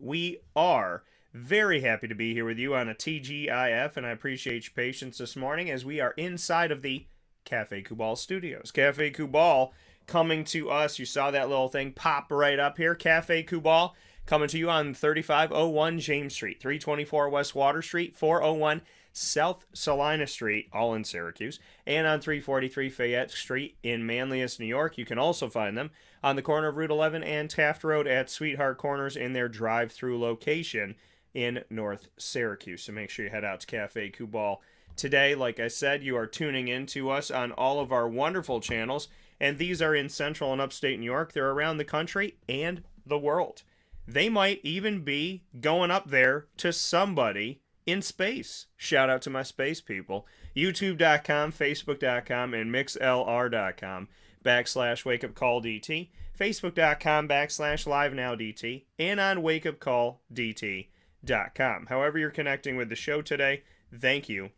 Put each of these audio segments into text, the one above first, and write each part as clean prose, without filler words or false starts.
We are very happy to be here with you on a TGIF, and I appreciate your patience this morning as we are inside of the Café Kubal studios. Café Kubal coming to us. You saw that little thing pop right up here. Café Kubal coming to you on 3501 James Street, 324 West Water Street, 401 South Salina Street, all in Syracuse, and on 343 Fayette Street in Manlius, New York. You can also find them on the corner of Route 11 and Taft Road at Sweetheart Corners in their drive-through location in North Syracuse. So make sure you head out to Café Kubal today. Like I said, you are tuning in to us on all of our wonderful channels, and these are in Central and Upstate New York. They're around the country and the world. They might even be going up there to somebody in space. Shout out to my space people. YouTube.com, Facebook.com, and MixLR.com/WakeUpCallDT, Facebook.com/LiveNowDT, and on WakeUpCallDT.com. However you're connecting with the show today, thank you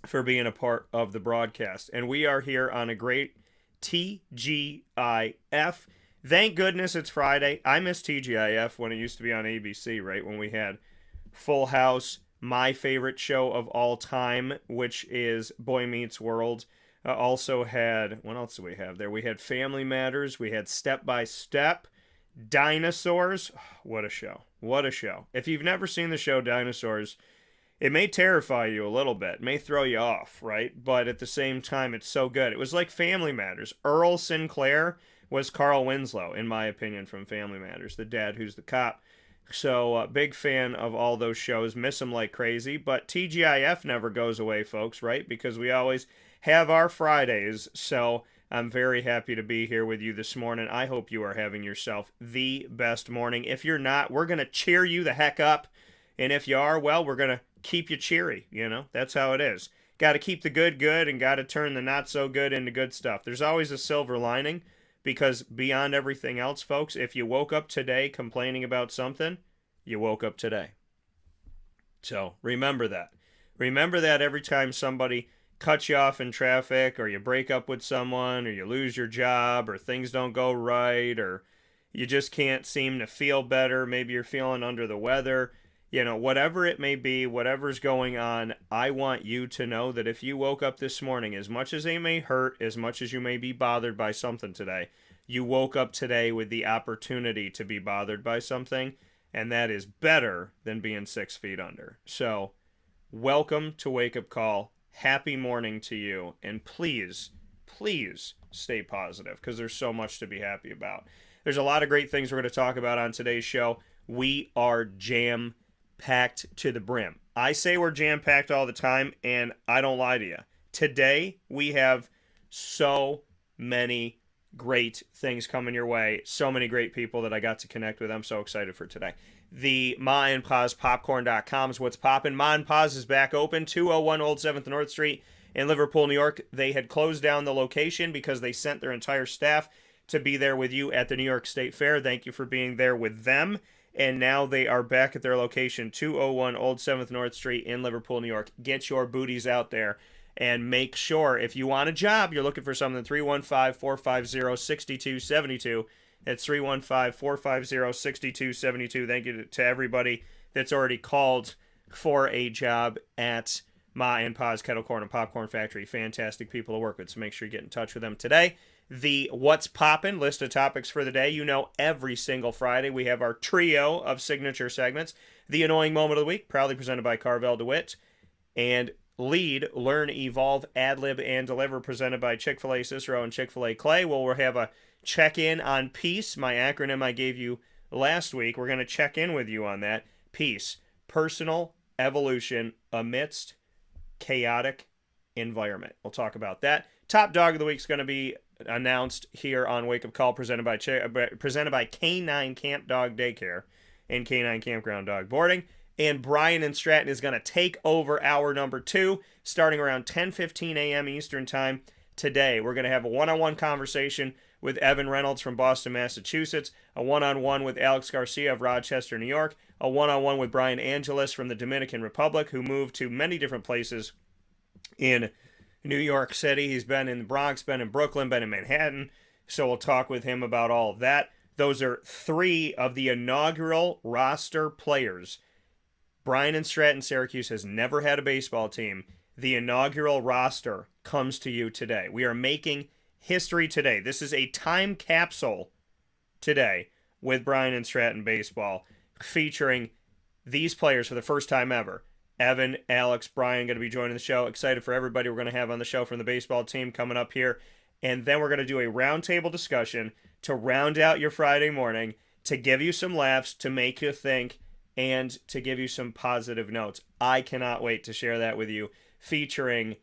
for being a part of the broadcast. And we are here on a great TGIF. Thank goodness it's Friday. I miss TGIF when it used to be on ABC, right? When we had Full House, my favorite show of all time, which is Boy Meets World. Also had, what else do we have there? We had Family Matters. We had Step by Step. Dinosaurs. What a show. What a show. If you've never seen the show Dinosaurs, it may terrify you a little bit. It may throw you off, right? But at the same time, it's so good. It was like Family Matters. Earl Sinclair was Carl Winslow, in my opinion, from Family Matters, the dad who's the cop. So, big fan of all those shows. Miss them like crazy. But TGIF never goes away, folks, right? Because we always have our Fridays. So, I'm very happy to be here with you this morning. I hope you are having yourself the best morning. If you're not, we're going to cheer you the heck up. And if you are, well, we're going to keep you cheery. You know, that's how it is. Got to keep the good good and got to turn the not so good into good stuff. There's always a silver lining. Because beyond everything else, folks, if you woke up today complaining about something, you woke up today. So remember that. Remember that every time somebody cuts you off in traffic, or you break up with someone, or you lose your job, or things don't go right, or you just can't seem to feel better, maybe you're feeling under the weather, you know, whatever it may be, whatever's going on, I want you to know that if you woke up this morning, as much as they may hurt, as much as you may be bothered by something today, you woke up today with the opportunity to be bothered by something, and that is better than being 6 feet under. So, welcome to Wake Up Call. Happy morning to you, and please, please stay positive, because there's so much to be happy about. There's a lot of great things we're going to talk about on today's show. We are jam-packed to the brim. I say we're jam-packed all the time, and I don't lie to you. Today, we have so many great things coming your way. So many great people that I got to connect with. I'm so excited for today. The Ma and Pa's Popcorn.com is what's poppin'. Ma and Pa's is back open, 201 Old 7th North Street in Liverpool, New York. They had closed down the location because they sent their entire staff to be there with you at the New York State Fair. Thank you for being there with them. And now they are back at their location, 201 Old 7th North Street in Liverpool, New York. Get your booties out there and make sure, if you want a job, you're looking for something, 315-450-6272. That's 315-450-6272. Thank you to everybody that's already called for a job at Ma and Pa's Kettle Corn and Popcorn Factory. Fantastic people to work with, so make sure you get in touch with them today. The What's Poppin' list of topics for the day. You know, every single Friday we have our trio of signature segments. The Annoying Moment of the Week, proudly presented by Carvel DeWitt. And Lead, Learn, Evolve, Ad-Lib, and Deliver, presented by Chick-fil-A Cicero and Chick-fil-A Clay. We'll have a check-in on P.E.A.C.E, my acronym I gave you last week. We're going to check in with you on that. P.E.A.C.E, Personal Evolution Amidst Chaotic Environment. We'll talk about that. Top Dog of the Week is going to be announced here on Wake Up Call, presented by K9 Camp Dog Daycare and K9 Kampground Dog Boarding. And Bryant Stratton is going to take over hour number 2, starting around 10:15 a.m. Eastern Time today. We're going to have a one-on-one conversation with Evan Reynolds from Boston, Massachusetts, a one-on-one with Alex Garcia of Rochester, New York, a one-on-one with Brian Angeles from the Dominican Republic, who moved to many different places in New York City. He's been in the Bronx, been in Brooklyn, been in Manhattan, so we'll talk with him about all of that. Those are 3 of the inaugural roster players. Bryant Stratton Syracuse has never had a baseball team. The inaugural roster comes to you today. We are making history today. This is a time capsule today with Bryant Stratton Baseball, featuring these players for the first time ever. Evan, Alex, Brian going to be joining the show. Excited for everybody we're going to have on the show from the baseball team coming up here. And then we're going to do a roundtable discussion to round out your Friday morning, to give you some laughs, to make you think, and to give you some positive notes. I cannot wait to share that with you, featuring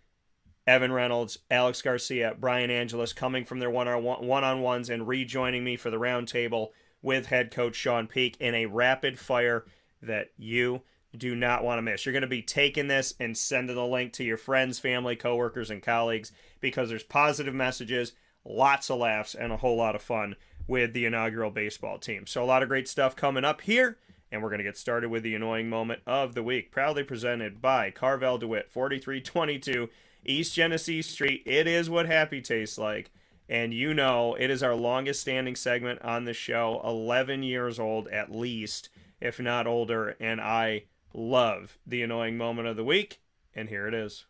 Evan Reynolds, Alex Garcia, Brian Angelis, coming from their one-on-ones and rejoining me for the roundtable with head coach Shawn Peake in a rapid fire that you do not want to miss. You're going to be taking this and sending the link to your friends, family, coworkers, and colleagues, because there's positive messages, lots of laughs, and a whole lot of fun with the inaugural baseball team. So a lot of great stuff coming up here, and we're going to get started with the annoying moment of the week, proudly presented by Carvel DeWitt, 4322 East Genesee Street. It is what happy tastes like, and you know it is our longest standing segment on the show, 11 years old at least, if not older, and I love the annoying moment of the week, and here it is.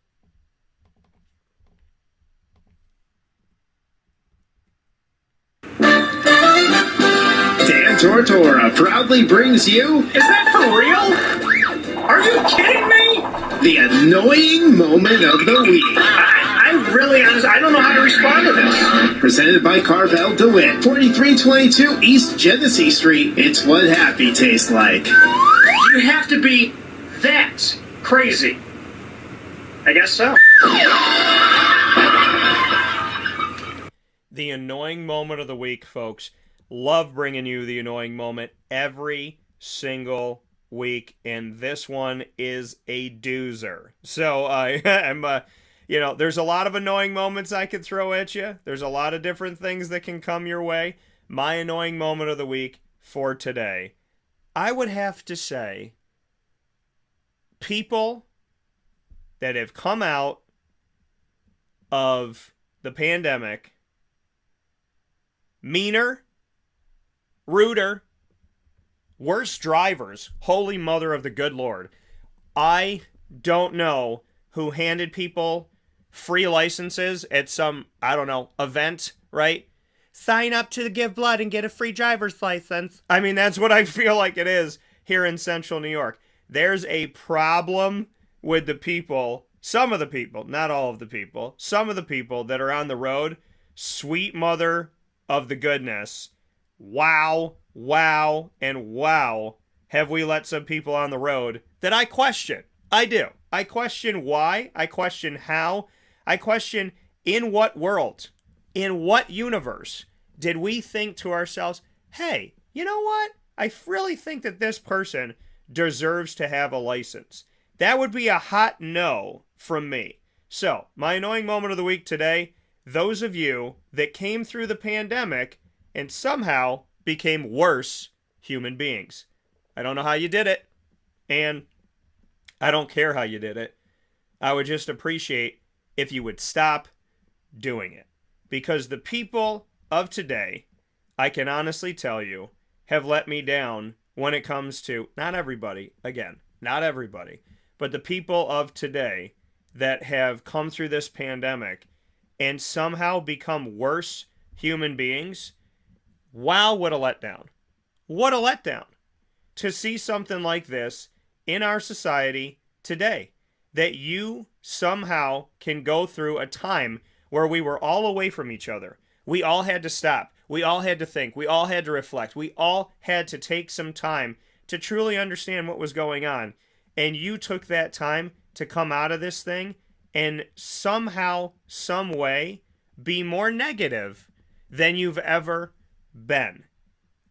Dan Tortora proudly brings you... Is that for real? Are you kidding me? The annoying moment of the week. I'm really honest. I don't know how to respond to this. Presented by Carvel DeWitt, 4322 East Genesee Street. It's what happy tastes like. You have to be that crazy. I guess so. The annoying moment of the week, folks. Love bringing you the annoying moment every single week, and this one is a doozer. So there's a lot of annoying moments I could throw at you. There's a lot of different things that can come your way. My annoying moment of the week for today, I would have to say, people that have come out of the pandemic meaner, ruder, worse drivers. Holy mother of the good Lord. I don't know who handed people free licenses at some, event, right? Sign up to give blood and get a free driver's license. I mean, that's what I feel like it is here in central New York. There's a problem with the people, some of the people, not all of the people, some of the people that are on the road. Sweet mother of the goodness. Wow, and wow, have we let some people on the road that I question. I do. I question why. I question how. I question in what world, in what universe did we think to ourselves, hey, you know what? I really think that this person deserves to have a license. That would be a hot no from me. So, my annoying moment of the week today, those of you that came through the pandemic and somehow became worse human beings. I don't know how you did it, and I don't care how you did it. I would just appreciate if you would stop doing it. Because the people of today, I can honestly tell you, have let me down when it comes to, not everybody, again, not everybody, but the people of today that have come through this pandemic and somehow become worse human beings. Wow, what a letdown. What a letdown to see something like this in our society today. That you somehow can go through a time where we were all away from each other. We all had to stop. We all had to think. We all had to reflect. We all had to take some time to truly understand what was going on. And you took that time to come out of this thing and somehow, some way, be more negative than you've ever been.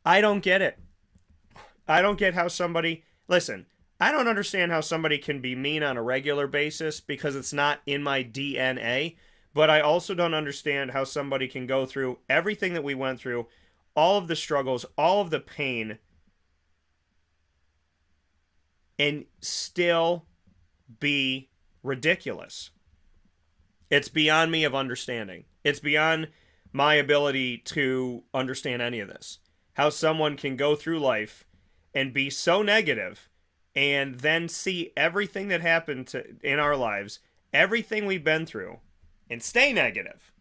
I don't get it. I don't get how somebody... Listen, I don't understand how somebody can be mean on a regular basis because it's not in my DNA, but I also don't understand how somebody can go through everything that we went through, all of the struggles, all of the pain, and still be ridiculous. It's beyond me of understanding. It's beyond my ability to understand any of this. how someone can go through life and be so negative and then see everything that happened in our lives, everything we've been through, and stay negative.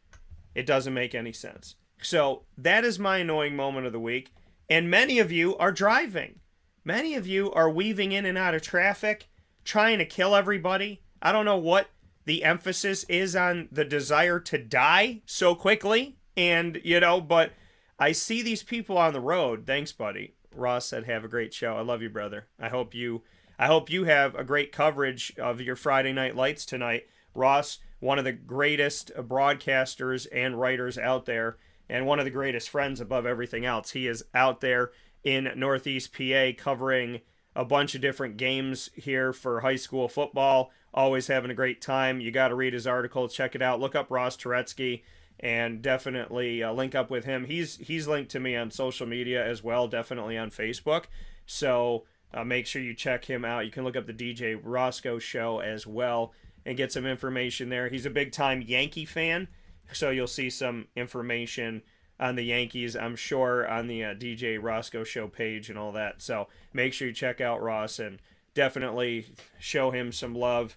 It doesn't make any sense. So that is my annoying moment of the week. And many of you are driving. Many of you are weaving in and out of traffic, trying to kill everybody. I don't know what the emphasis is on the desire to die so quickly. And, but I see these people on the road. Thanks, buddy. Ross said, have a great show. I love you, brother. I hope you have a great coverage of your Friday Night Lights tonight. Ross, one of the greatest broadcasters and writers out there, and one of the greatest friends above everything else. He is out there in Northeast PA covering a bunch of different games here for high school football. Always having a great time. You got to read his article. Check it out. Look up Ross Turetsky and definitely link up with him. He's linked to me on social media as well, definitely on Facebook. So make sure you check him out. You can look up the DJ Roscoe Show as well and get some information there. He's a big-time Yankee fan, so you'll see some information on the Yankees, I'm sure, on the DJ Roscoe Show page and all that. So make sure you check out Ross and definitely show him some love.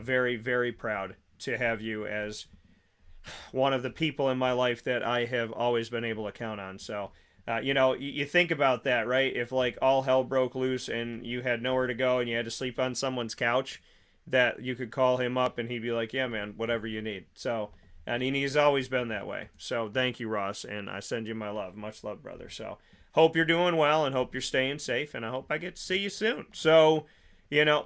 Very, very proud to have you as one of the people in my life that I have always been able to count on. So, you think about that, right? If like all hell broke loose and you had nowhere to go and you had to sleep on someone's couch, that you could call him up and he'd be like, yeah, man, whatever you need. So, and he's always been that way. So thank you, Ross, and I send you my love. Much love, brother. So hope you're doing well and hope you're staying safe, and I hope I get to see you soon. So,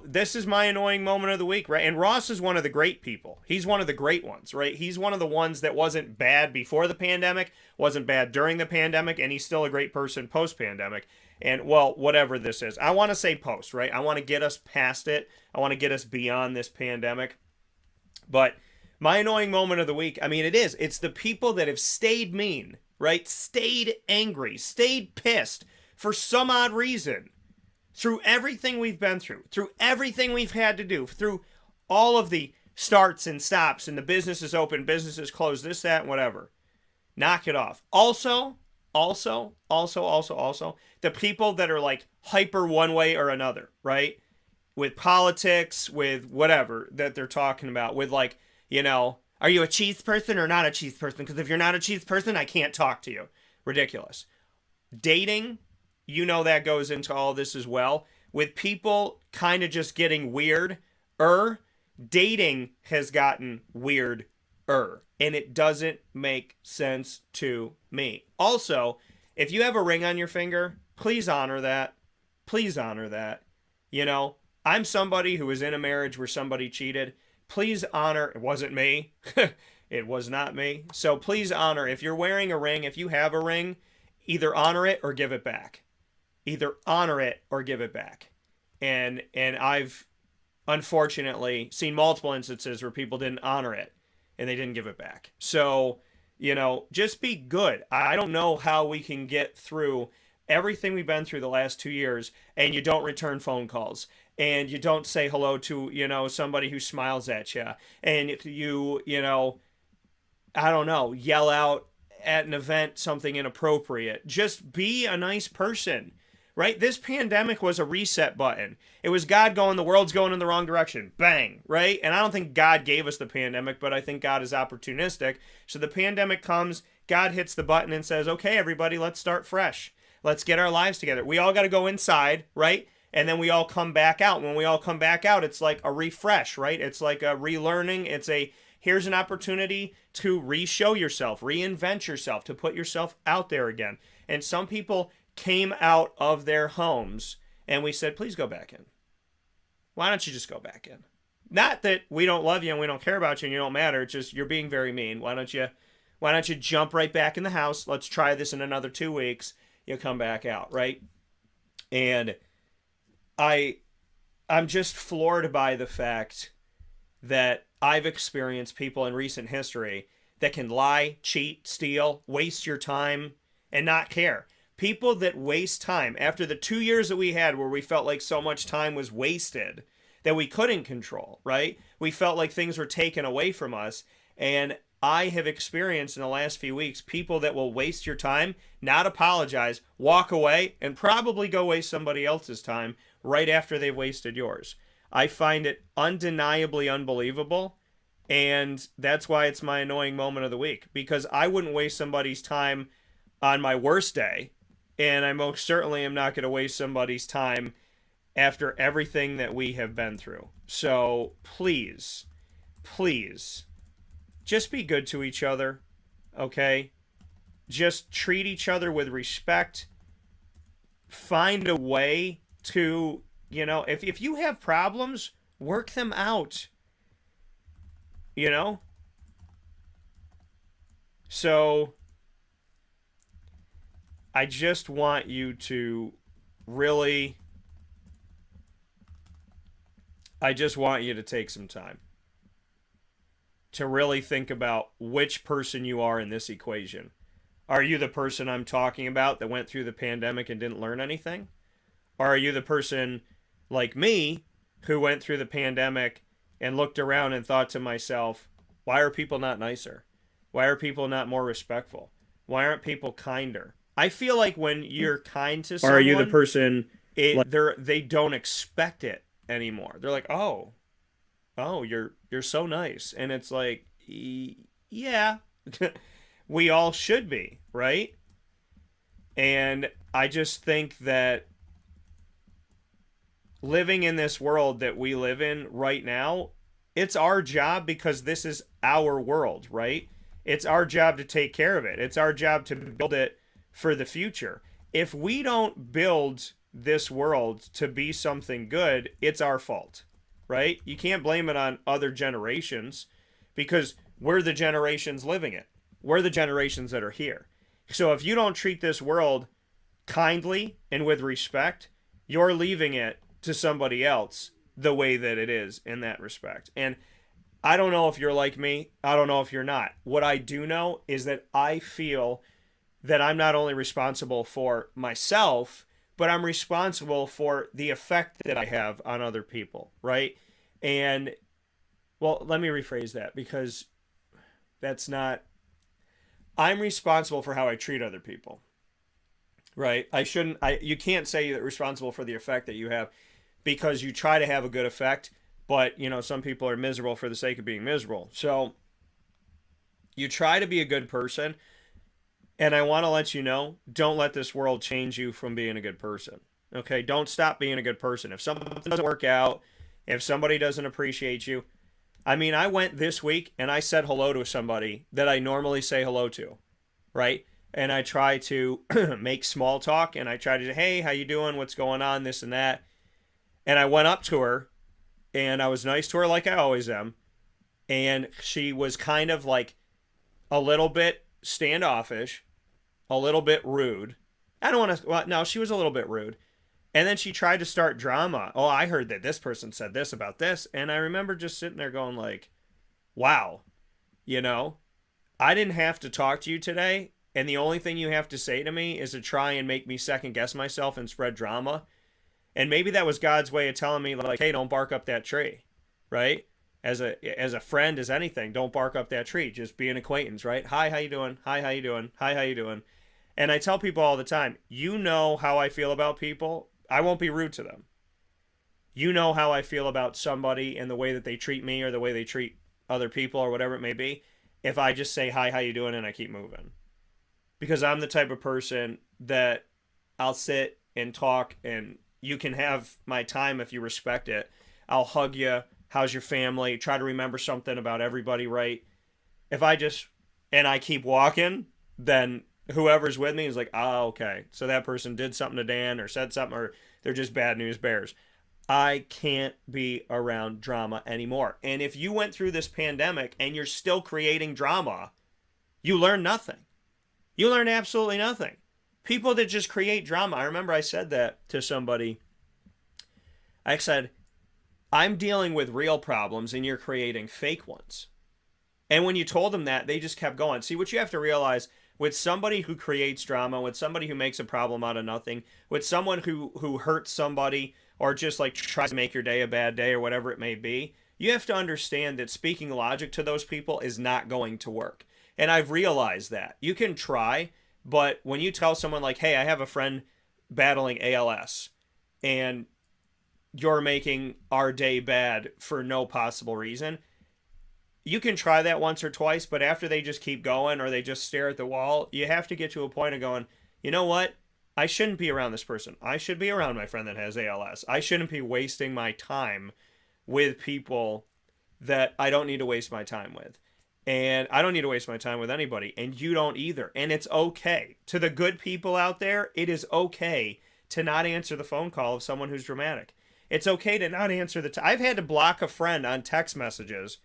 this is my annoying moment of the week, right? And Ross is one of the great people. He's one of the great ones, right? He's one of the ones that wasn't bad before the pandemic, wasn't bad during the pandemic, and he's still a great person post-pandemic. And, well, whatever this is. I want to say post, right? I want to get us past it. I want to get us beyond this pandemic. But my annoying moment of the week, it's the people that have stayed mean, right? Stayed angry, stayed pissed for some odd reason. Through everything we've been through everything we've had to do, through all of the starts and stops and the business is open, business is closed, this, that, and whatever. Knock it off. Also, the people that are like hyper one way or another, right? With politics, with whatever that they're talking about, with like, are you a cheese person or not a cheese person? Because if you're not a cheese person, I can't talk to you. Ridiculous. Dating, that goes into all this as well. With people kind of just getting weird-er, dating has gotten weird-er. And it doesn't make sense to me. Also, if you have a ring on your finger, please honor that. Please honor that. I'm somebody who was in a marriage where somebody cheated. Please honor, it wasn't me. It was not me. So please honor, if you're wearing a ring, if you have a ring, either honor it or give it back. Either honor it or give it back. And I've unfortunately seen multiple instances where people didn't honor it and they didn't give it back. So, just be good. I don't know how we can get through everything we've been through the last 2 years and you don't return phone calls and you don't say hello to, somebody who smiles at you and you, I don't know, yell out at an event something inappropriate. Just be a nice person. Right? This pandemic was a reset button. It was God going, the world's going in the wrong direction. Bang. Right? And I don't think God gave us the pandemic, but I think God is opportunistic. So the pandemic comes, God hits the button and says, okay, everybody, let's start fresh. Let's get our lives together. We all got to go inside, right? And then we all come back out. When we all come back out, it's like a refresh, right? It's like a relearning. Here's an opportunity to re-show yourself, reinvent yourself, to put yourself out there again. And some people came out of their homes and we said, please go back in. Why don't you just go back in? Not that we don't love you and we don't care about you and you don't matter. It's just you're being very mean. Why don't you jump right back in the house? Let's try this in another 2 weeks. You'll come back out, right? And I'm just floored by the fact that I've experienced people in recent history that can lie, cheat, steal, waste your time, and not care. People that waste time after the 2 years that we had where we felt like so much time was wasted that we couldn't control, right? We felt like things were taken away from us. And I have experienced in the last few weeks people that will waste your time, not apologize, walk away, and probably go waste somebody else's time right after they've wasted yours. I find it undeniably unbelievable, and that's why it's my annoying moment of the week, because I wouldn't waste somebody's time on my worst day, and I most certainly am not going to waste somebody's time after everything that we have been through. So please, please, just be good to each other, okay? Just treat each other with respect. Find a way to, if you have problems, work them out. So I just want you to really, I just want you to take some time to really think about which person you are in this equation. Are you the person I'm talking about that went through the pandemic and didn't learn anything? Or are you the person like me who went through the pandemic and looked around and thought to myself, why are people not nicer? Why are people not more respectful? Why aren't people kinder? I feel like when you're kind to someone, Or are you the person they don't expect it anymore. They're like, oh, you're so nice. And it's like, yeah, we all should be, right? And I just think that living in this world that we live in right now, it's our job, because this is our world, right? It's our job to take care of it. It's our job to build it for the future. If we don't build this world to be something good, it's our fault, right? You can't blame it on other generations, because we're the generations living it. We're the generations that are here. So if you don't treat this world kindly and with respect, you're leaving it to somebody else the way that it is in that respect. And I don't know if you're like me. I don't know if you're not. What I do know is that I feel that I'm not only responsible for myself, but I'm responsible for the effect that I have on other people, right? And, well, let me rephrase that, because that's not... I'm responsible for how I treat other people, right? You can't say you're responsible for the effect that you have, because you try to have a good effect, but, some people are miserable for the sake of being miserable. So you try to be a good person, and I want to let you know, don't let this world change you from being a good person, okay? Don't stop being a good person. If something doesn't work out, if somebody doesn't appreciate you, I went this week and I said hello to somebody that I normally say hello to, right? And I try to make small talk, and I try to say, hey, how you doing? What's going on? This and that. And I went up to her, and I was nice to her like I always am. And she was kind of like a little bit standoffish, a little bit rude. I don't want to, well, no, she was a little bit rude. And then she tried to start drama. Oh, I heard that this person said this about this. And I remember just sitting there going like, wow, I didn't have to talk to you today. And the only thing you have to say to me is to try and make me second guess myself and spread drama. And maybe that was God's way of telling me, like, hey, don't bark up that tree, right? As a friend, as anything, don't bark up that tree. Just be an acquaintance, right? Hi, how you doing? Hi, how you doing? Hi, how you doing? And I tell people all the time, you know how I feel about people. I won't be rude to them. You know how I feel about somebody and the way that they treat me or the way they treat other people or whatever it may be, if I just say, hi, how you doing? And I keep moving. Because I'm the type of person that I'll sit and talk, and you can have my time if you respect it. I'll hug you. How's your family? Try to remember something about everybody, right? If I keep walking, then whoever's with me is like, oh, okay. So that person did something to Dan or said something, or they're just bad news bears. I can't be around drama anymore. And if you went through this pandemic and you're still creating drama, you learn nothing. You learn absolutely nothing. People that just create drama. I remember I said that to somebody. I said, I'm dealing with real problems and you're creating fake ones. And when you told them that, they just kept going. See, what you have to realize with somebody who creates drama, with somebody who makes a problem out of nothing, with someone who hurts somebody or just like tries to make your day a bad day or whatever it may be, you have to understand that speaking logic to those people is not going to work. And I've realized that. You can try, but when you tell someone like, hey, I have a friend battling ALS, and you're making our day bad for no possible reason, you can try that once or twice, but after they just keep going or they just stare at the wall, you have to get to a point of going, you know what? I shouldn't be around this person. I should be around my friend that has ALS. I shouldn't be wasting my time with people that I don't need to waste my time with. And I don't need to waste my time with anybody. And you don't either. And it's okay. To the good people out there, it is okay to not answer the phone call of someone who's dramatic. It's okay to not answer I've had to block a friend on text messages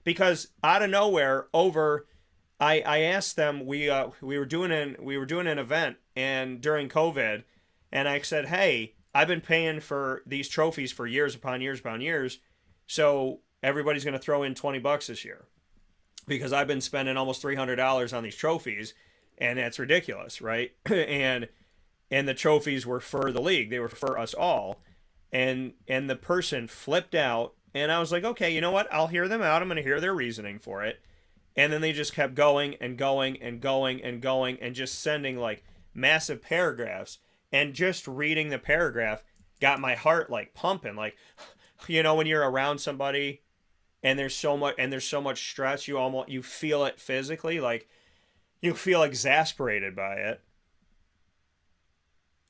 because out of nowhere, I asked them, we were doing an event and during COVID, and I said, hey, I've been paying for these trophies for years upon years upon years, so everybody's going to throw in $20 this year because I've been spending almost $300 on these trophies, and that's ridiculous, right? and the trophies were for the league; they were for us all, and the person flipped out, and I was like, okay, you know what? I'll hear them out. I'm going to hear their reasoning for it. And then they just kept going and going and going and going and just sending like massive paragraphs. And just reading the paragraph got my heart like pumping. Like, you know, when you're around somebody and there's so much stress, you feel it physically, like you feel exasperated by it.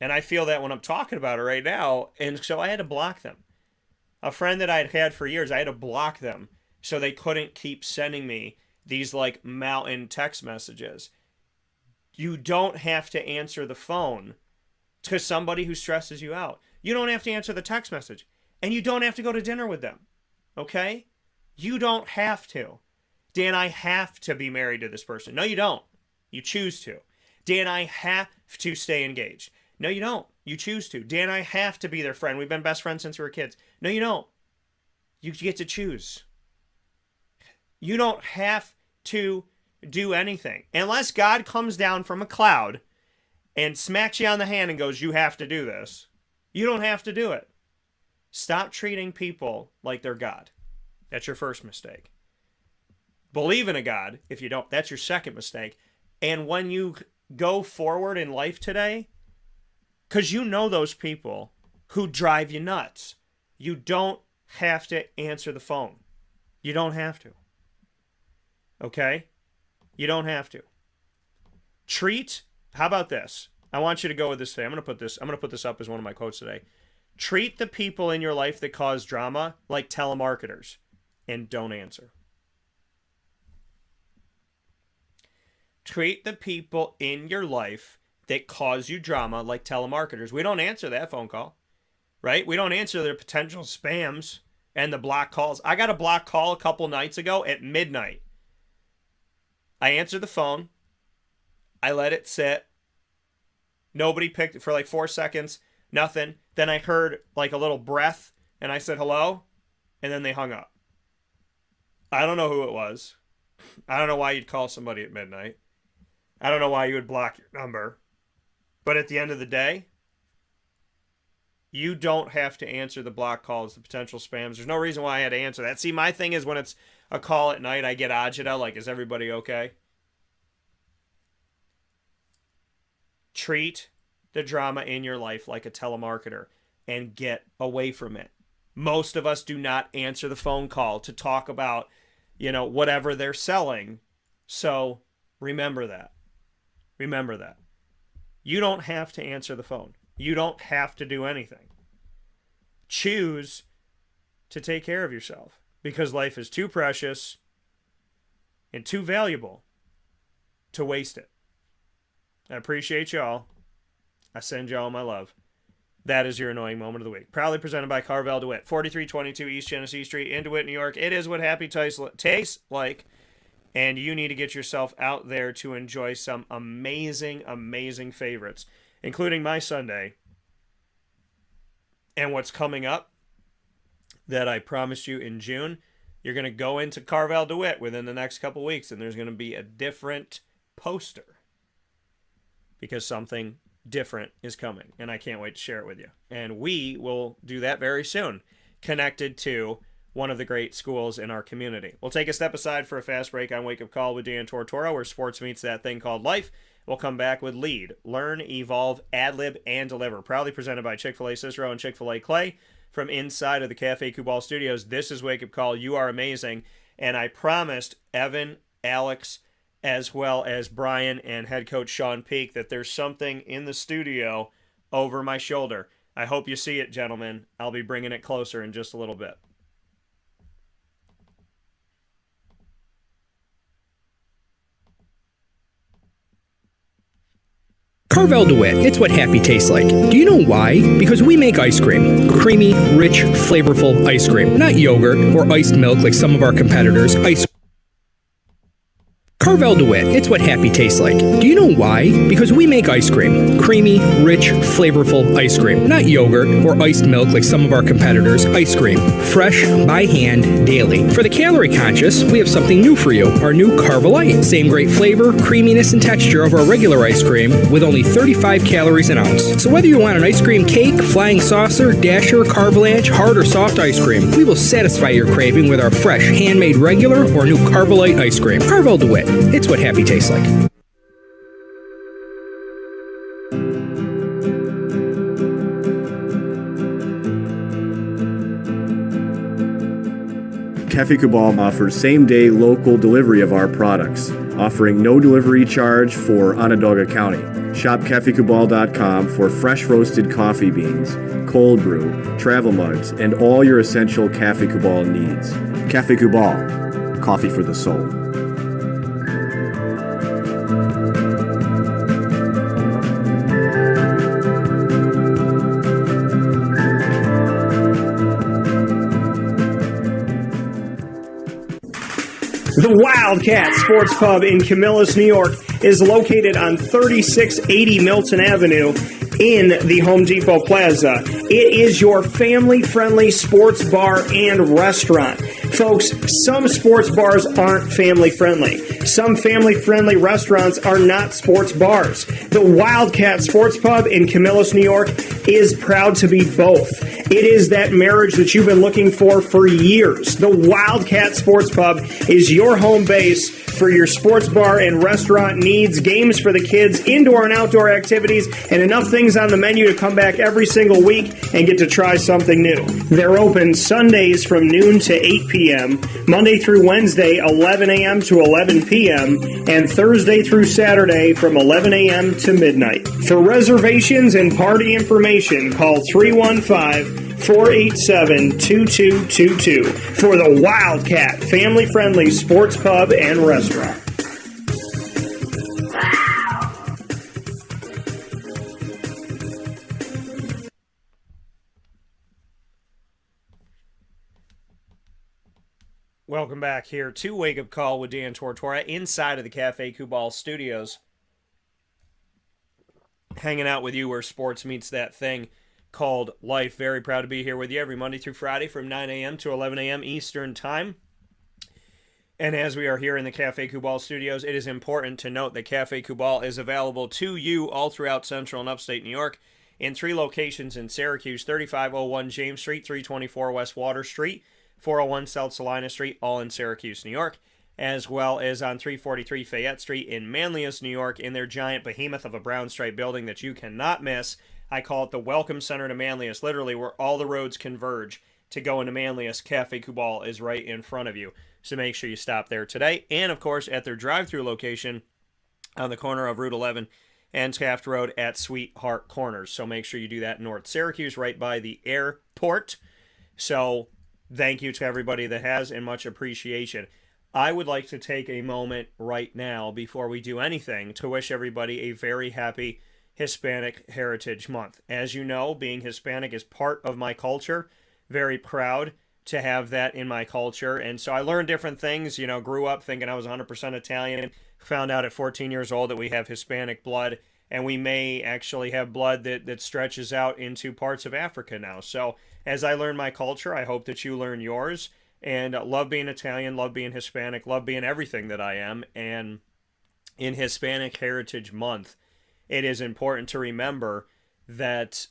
And I feel that when I'm talking about it right now. And so I had to block them. A friend that I'd had for years, I had to block them so they couldn't keep sending me these like mountain text messages. You don't have to answer the phone to somebody who stresses you out. You don't have to answer the text message. And you don't have to go to dinner with them. Okay? You don't have to. Dan, I have to be married to this person. No, you don't. You choose to. Dan, I have to stay engaged. No, you don't. You choose to. Dan, I have to be their friend. We've been best friends since we were kids. No, you don't. You get to choose. You don't have to do anything. Unless God comes down from a cloud and smacks you on the hand and goes, you have to do this. You don't have to do it. Stop treating people like they're God. That's your first mistake. Believe in a God. If you don't, that's your second mistake. And when you go forward in life today, because you know those people who drive you nuts, you don't have to answer the phone. You don't have to. Okay? You don't have to. How about this? I want you to go with this today. I'm going to put this up as one of my quotes today. Treat the people in your life that cause drama like telemarketers and don't answer. Treat the people in your life that cause you drama like telemarketers. We don't answer that phone call, right? We don't answer their potential spams and the block calls. I got a block call a couple nights ago at midnight. I answered the phone. I let it sit. Nobody picked it for like 4 seconds. Nothing. Then I heard like a little breath and I said hello. And then they hung up. I don't know who it was. I don't know why you'd call somebody at midnight. I don't know why you would block your number. But at the end of the day, you don't have to answer the block calls, the potential spams. There's no reason why I had to answer that. See, my thing is when it's a call at night, I get agita, like, is everybody okay? Treat the drama in your life like a telemarketer and get away from it. Most of us do not answer the phone call to talk about, whatever they're selling. So remember that. Remember that. You don't have to answer the phone. You don't have to do anything. Choose to take care of yourself because life is too precious and too valuable to waste it. I appreciate y'all. I send y'all my love. That is your annoying moment of the week. Proudly presented by Carvel DeWitt, 4322 East Genesee Street in DeWitt, New York. It is what happy tastes like, and you need to get yourself out there to enjoy some amazing, amazing favorites, including my Sunday and what's coming up that I promised you in June. You're going to go into Carvel DeWitt within the next couple weeks, and there's going to be a different poster because something different is coming, and I can't wait to share it with you. And we will do that very soon, connected to one of the great schools in our community. We'll take a step aside for a fast break on Wake Up Call with Dan Tortora, where sports meets that thing called life. We'll come back with Lead, Learn, Evolve, Ad-Lib, and Deliver. Proudly presented by Chick-fil-A Cicero and Chick-fil-A Clay from inside of the Cafe Kubal studios. This is Wake Up Call. You are amazing. And I promised Evan, Alex, as well as Brian and head coach Shawn Peake that there's something in the studio over my shoulder. I hope you see it, gentlemen. I'll be bringing it closer in just a little bit. Carvel DeWitt, it's what happy tastes like. Do you know why? Because we make ice cream. Creamy, rich, flavorful ice cream. Not yogurt or iced milk like some of our competitors. Carvel DeWitt, it's what happy tastes like. Do you know why? Because we make ice cream. Creamy, rich, flavorful ice cream. Not yogurt or iced milk like some of our competitors. Ice cream. Fresh, by hand, daily. For the calorie conscious, we have something new for you. Our new Carvelite. Same great flavor, creaminess, and texture of our regular ice cream with only 35 calories an ounce. So whether you want an ice cream cake, flying saucer, dasher, carvalanche, hard or soft ice cream, we will satisfy your craving with our fresh, handmade regular or new Carvelite ice cream. Carvel DeWitt. It's what happy tastes like. Cafe Kubal offers same-day local delivery of our products, offering no delivery charge for Onondaga County. Shop cafekubal.com for fresh roasted coffee beans, cold brew, travel mugs, and all your essential Cafe Kubal needs. Cafe Kubal, coffee for the soul. The Wildcat Sports Pub in Camillus, New York is located on 3680 Milton Avenue in the Home Depot Plaza. It is your family-friendly sports bar and restaurant. Folks, some sports bars aren't family-friendly. Some family-friendly restaurants are not sports bars. The Wildcat Sports Pub in Camillus, New York is proud to be both. It is that marriage that you've been looking for years. The Wildcat Sports Pub is your home base for your sports bar and restaurant needs, games for the kids, indoor and outdoor activities, and enough things on the menu to come back every single week and get to try something new. They're open Sundays from noon to 8 p.m., Monday through Wednesday, 11 a.m. to 11 p.m., and Thursday through Saturday from 11 a.m. to midnight. For reservations and party information, call 315-487-2222 for the Wildcat family-friendly sports pub and restaurant. Welcome back here to Wake Up Call with Dan Tortora inside of the Cafe Kubal studios. Hanging out with you where sports meets that thing called life. Very proud to be here with you every Monday through Friday from 9 a.m. to 11 a.m. Eastern Time. And as we are here in the Cafe Kubal studios, it is important to note that Cafe Kubal is available to you all throughout Central and Upstate New York in 3 locations in Syracuse: 3501 James Street, 324 West Water Street, 401 South Salina Street, all in Syracuse, New York, as well as on 343 Fayette Street in Manlius, New York, in their giant behemoth of a brown stripe building that you cannot miss. I call it the Welcome Center to Manlius, literally where all the roads converge to go into Manlius. Cafe Kubal is right in front of you, so make sure you stop there today. And, of course, at their drive-thru location on the corner of Route 11 and Taft Road at Sweetheart Corners. So make sure you do that in North Syracuse, right by the airport. So thank you to everybody that has, and much appreciation. I would like to take a moment right now before we do anything to wish everybody a very happy Hispanic Heritage Month. As you know, being Hispanic is part of my culture. Very proud to have that in my culture. And so I learned different things, grew up thinking I was 100% Italian, found out at 14 years old that we have Hispanic blood, and we may actually have blood that stretches out into parts of Africa now. So as I learn my culture, I hope that you learn yours. And love being Italian, love being Hispanic, love being everything that I am. And in Hispanic Heritage Month, it is important to remember that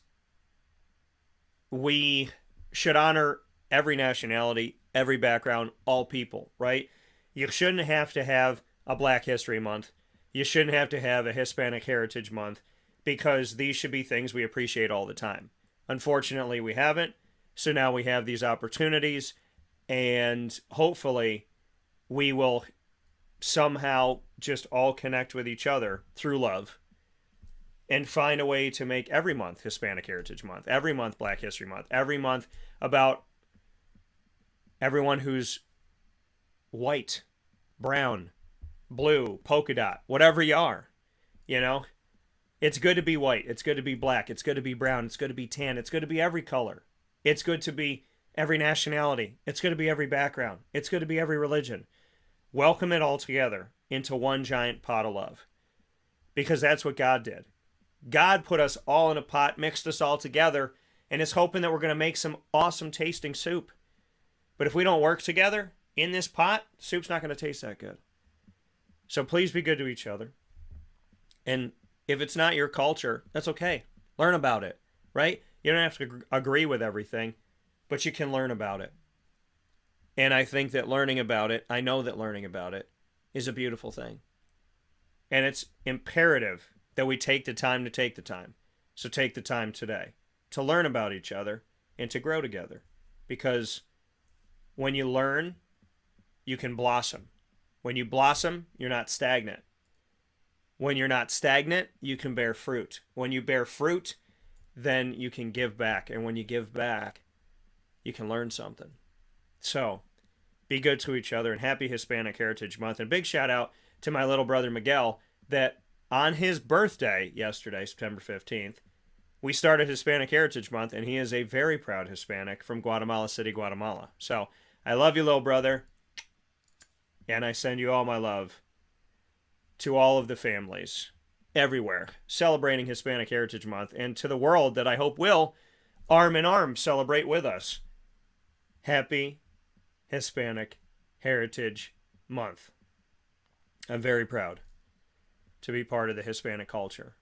we should honor every nationality, every background, all people, right? You shouldn't have to have a Black History Month. You shouldn't have to have a Hispanic Heritage Month, because these should be things we appreciate all the time. Unfortunately, we haven't. So now we have these opportunities, and hopefully we will somehow just all connect with each other through love and find a way to make every month Hispanic Heritage Month, every month Black History Month, every month about everyone who's white, brown, blue, polka dot, whatever you are. You know, it's good to be white. It's good to be black. It's good to be brown. It's good to be tan. It's good to be every color. It's good to be every nationality. It's good to be every background. It's good to be every religion. Welcome it all together into one giant pot of love, because that's what God did. God put us all in a pot, mixed us all together, and is hoping that we're going to make some awesome tasting soup. But if we don't work together in this pot, soup's not going to taste that good. So please be good to each other. And if it's not your culture, that's okay. Learn about it, right? You don't have to agree with everything, but you can learn about it. And I think that learning about it, I know that learning about it is a beautiful thing. And it's imperative that we take the time to take the time. So take the time today to learn about each other and to grow together. Because when you learn, you can blossom. When you blossom, you're not stagnant. When you're not stagnant, you can bear fruit. When you bear fruit, then you can give back. And when you give back, you can learn something. So be good to each other, and happy Hispanic Heritage Month. And big shout out to my little brother Miguel, that on his birthday yesterday, September 15th, we started Hispanic Heritage Month, and he is a very proud Hispanic from Guatemala City, Guatemala. So I love you, little brother, and I send you all my love to all of the families everywhere celebrating Hispanic Heritage Month, and to the world that I hope will, arm in arm, celebrate with us. Happy Hispanic Heritage Month. I'm very proud to be part of the Hispanic culture,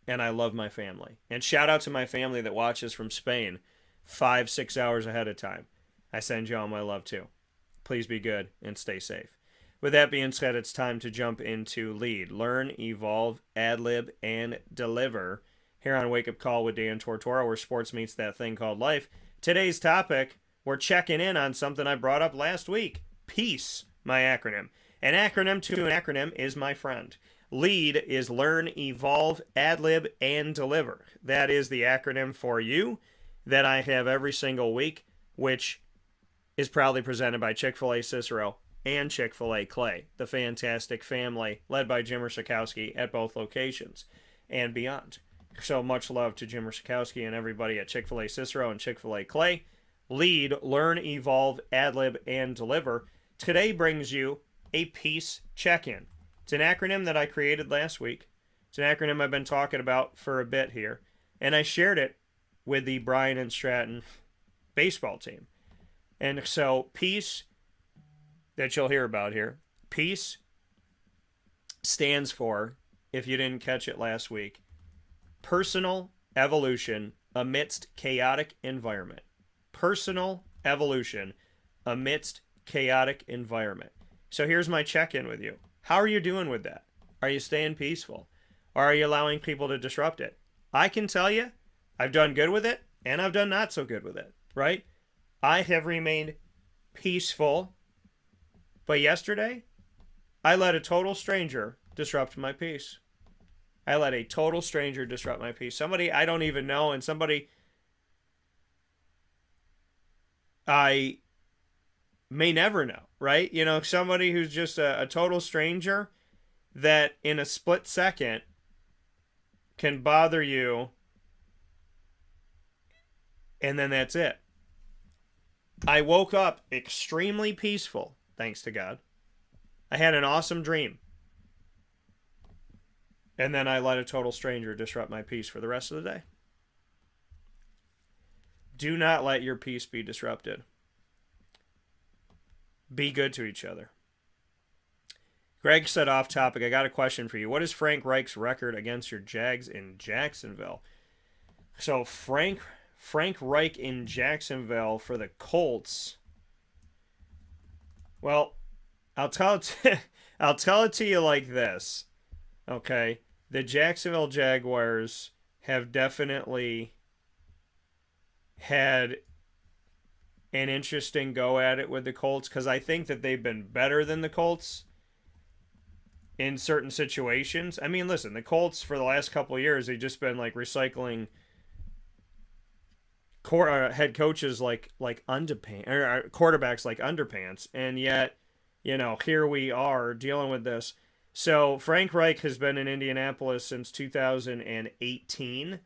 and I love my family. And shout out to my family that watches from Spain 5-6 hours ahead of time. I send you all my love too. Please be good and stay safe. With that being said, it's time to jump into Lead, Learn, Evolve, Ad-Lib, and Deliver here on Wake Up Call with Dan Tortora, where sports meets that thing called life. Today's topic, we're checking in on something I brought up last week. P.E.A.C.E, my acronym. An acronym to an acronym is my friend. Lead is Learn, Evolve, Ad-Lib, and Deliver. That is the acronym for you that I have every single week, which is proudly presented by Chick-fil-A Cicero and Chick-fil-A Clay, the fantastic family led by Jim Sikowski at both locations and beyond. So much love to Jim Sikowski and everybody at Chick-fil-A Cicero and Chick-fil-A Clay. Lead, Learn, Evolve, Ad-Lib, and Deliver today brings you a P.E.A.C.E check-in. It's an acronym that I created last week. It's an acronym I've been talking about for a bit here, and I shared it with the Bryant Stratton baseball team. And so P.E.A.C.E, that you'll hear about here, P.E.A.C.E stands for, if you didn't catch it last week, Personal Evolution Amidst Chaotic Environment. Personal evolution amidst chaotic environment. So here's my check-in with you. How are you doing with that? Are you staying peaceful? Or are you allowing people to disrupt it? I can tell you, I've done good with it, and I've done not so good with it, right? I have remained peaceful, but yesterday, I let a total stranger disrupt my peace. I let a total stranger disrupt my peace. Somebody I don't even know, and somebody I may never know, right? You know, somebody who's just a total stranger that in a split second can bother you, and then that's it. I woke up extremely peaceful, thanks to God. I had an awesome dream. And then I let a total stranger disrupt my peace for the rest of the day. Do not let your peace be disrupted. Be good to each other. Greg said off topic, I got a question for you. What is Frank Reich's record against your Jags in Jacksonville? So Frank Reich in Jacksonville for the Colts Well, I'll tell it I'll tell it to you like this. Okay? The Jacksonville Jaguars have definitely had an interesting go at it with the Colts, because I think that they've been better than the Colts in certain situations. I mean, listen, the Colts for the last couple of years, they've just been like recycling head coaches like underpants, or quarterbacks like underpants, and yet, here we are dealing with this. So Frank Reich has been in Indianapolis since 2018,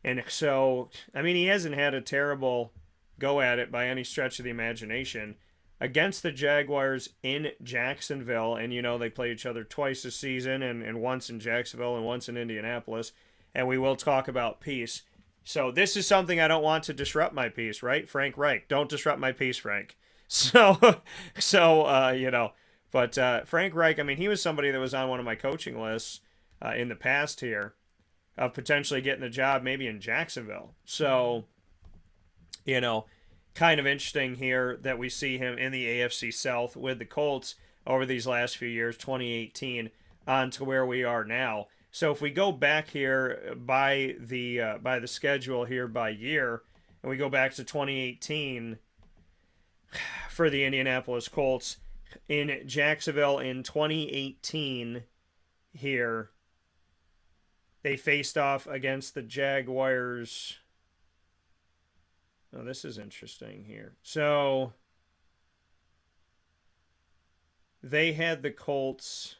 and so I mean, he hasn't had a terrible go at it by any stretch of the imagination against the Jaguars in Jacksonville. And they play each other twice this season, and once in Jacksonville and once in Indianapolis, and we will talk about peace. So this is something I don't want to disrupt my peace, right? Frank Reich, don't disrupt my peace, Frank. But Frank Reich, I mean, he was somebody that was on one of my coaching lists in the past here of potentially getting the job maybe in Jacksonville. So, kind of interesting here that we see him in the AFC South with the Colts over these last few years, 2018 on to where we are now. So if we go back here by the schedule here by year, and we go back to 2018 for the Indianapolis Colts, in Jacksonville in 2018 here, they faced off against the Jaguars. Oh, this is interesting here. So they had the Colts.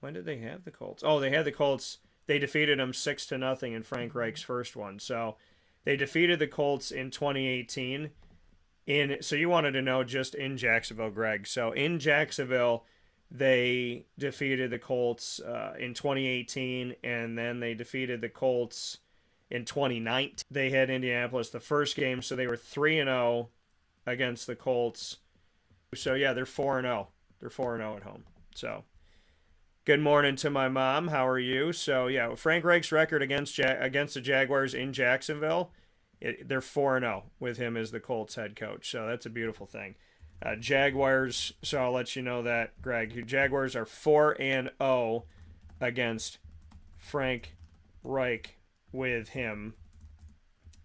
When did they have the Colts? Oh, they had the Colts. They defeated them 6-0 in Frank Reich's first one. So they defeated the Colts in 2018. So you wanted to know just in Jacksonville, Greg. So in Jacksonville, they defeated the Colts in 2018, and then they defeated the Colts in 2019. They had Indianapolis the first game, so they were 3-0 against the Colts. So yeah, they're 4-0. They're 4-0 at home. So good morning to my mom. How are you? So yeah, Frank Reich's record against the Jaguars in Jacksonville, they're 4-0 with him as the Colts head coach. So that's a beautiful thing. Jaguars, so I'll let you know that, Greg. Jaguars are 4-0 against Frank Reich with him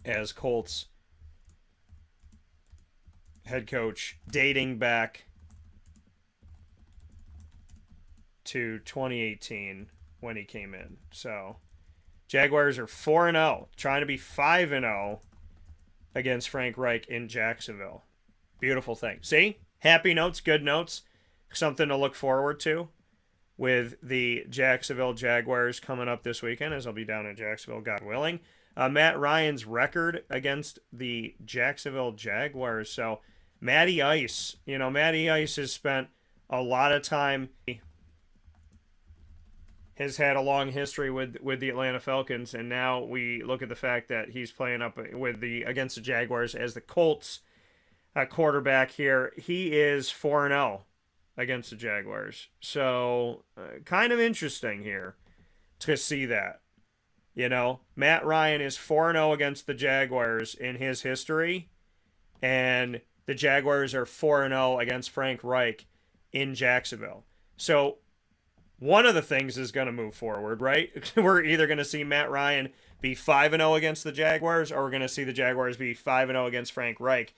as Colts head coach, dating back to 2018 when he came in. So Jaguars are 4-0, trying to be 5-0 against Frank Reich in Jacksonville. Beautiful thing. See? Happy notes, good notes, something to look forward to with the Jacksonville Jaguars coming up this weekend, as I'll be down in Jacksonville, God willing. Matt Ryan's record against the Jacksonville Jaguars. So Matty Ice, Matty Ice has spent a lot of time, has had a long history with the Atlanta Falcons, and now we look at the fact that he's playing up against the Jaguars as the Colts quarterback here. He is 4-0 against the Jaguars. So kind of interesting here to see that. Matt Ryan is 4-0 against the Jaguars in his history, and the Jaguars are 4-0 against Frank Reich in Jacksonville. So one of the things is going to move forward, right? We're either going to see Matt Ryan be 5-0 against the Jaguars, or we're going to see the Jaguars be 5-0 against Frank Reich.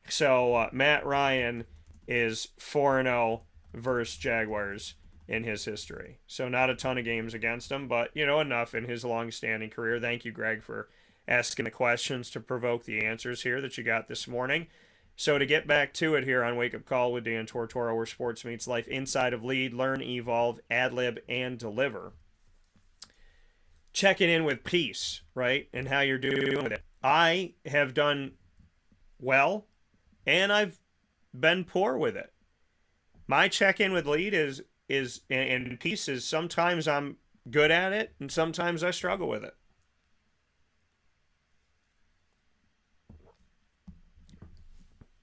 So Matt Ryan is 4-0 versus Jaguars in his history. So not a ton of games against him, but, enough in his long-standing career. Thank you, Greg, for asking the questions to provoke the answers here that you got this morning. So to get back to it here on Wake Up Call with Dan Tortora, where sports meets life inside of Lead, Learn, Evolve, Ad-lib, and Deliver. Checking in with P.E.A.C.E, right, and how you're doing with it. I have done well, and I've been poor with it. My check-in with Lead is and P.E.A.C.E is sometimes I'm good at it, and sometimes I struggle with it.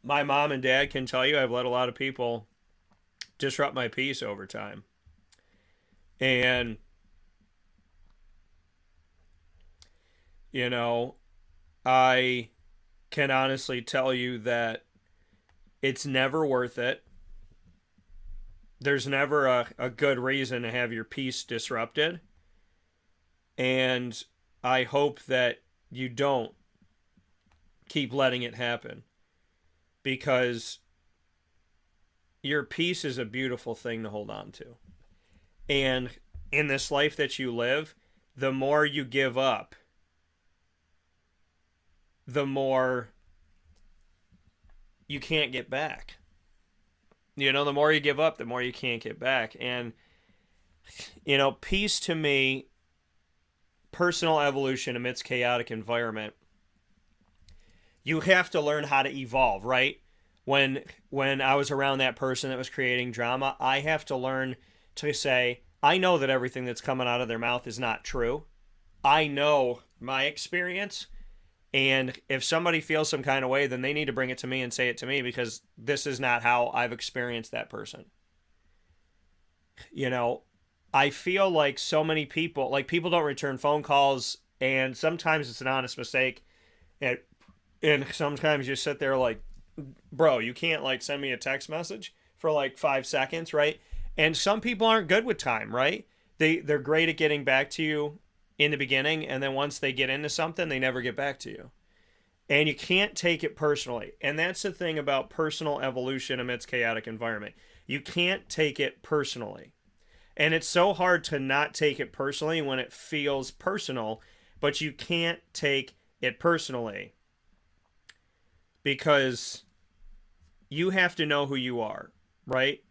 My mom and dad can tell you I've let a lot of people disrupt my peace over time. And, I can honestly tell you that It's never worth it. There's never a good reason to have your peace disrupted. And I hope that you don't keep letting it happen, because your peace is a beautiful thing to hold on to. And in this life that you live, the more you give up, the more you can't get back. You know, the more you give up, the more you can't get back. And, you know, peace to me, personal evolution amidst chaotic environment, you have to learn how to evolve, right? When I was around that person that was creating drama, I have to learn to say, I know that everything that's coming out of their mouth is not true. I know my experience. And if somebody feels some kind of way, then they need to bring it to me and say it to me, because this is not how I've experienced that person. You know, I feel like so many people, like people don't return phone calls, and sometimes it's an honest mistake. And sometimes you sit there like, bro, you can't like send me a text message for like 5 seconds, right? And some people aren't good with time, right? They're great at getting back to you in the beginning, and then once they get into something, they never get back to you. And you can't take it personally. And that's the thing about personal evolution amidst chaotic environment. You can't take it personally. And it's so hard to not take it personally when it feels personal, but you can't take it personally, because you have to know who you are, right?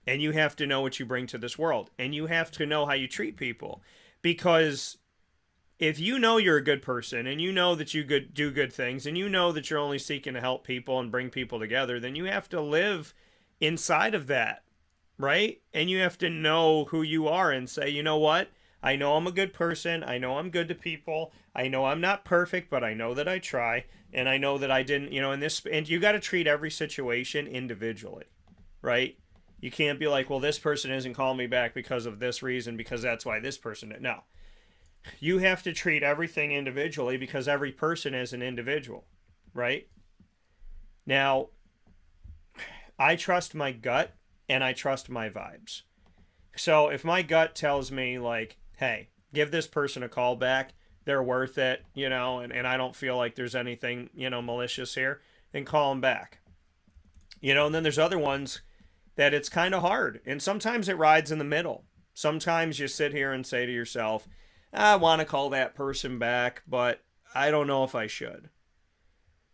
And you have to know what you bring to this world. And you have to know how you treat people. Because if you know you're a good person, and you know that you do good things, and you know that you're only seeking to help people and bring people together, then you have to live inside of that, right? And you have to know who you are and say, you know what? I know I'm a good person. I know I'm good to people. I know I'm not perfect, but I know that I try. And I know that I didn't, you know, and you got to treat every situation individually, right? You can't be like, well, this person isn't calling me back because of this reason, because that's why this person did. No. You have to treat everything individually, because every person is an individual, right? Now, I trust my gut and I trust my vibes. So if my gut tells me like, hey, give this person a call back, they're worth it, you know, and I don't feel like there's anything, you know, malicious here, then call them back. You know, and then there's other ones that it's kind of hard. And sometimes it rides in the middle. Sometimes you sit here and say to yourself, I want to call that person back, but I don't know if I should.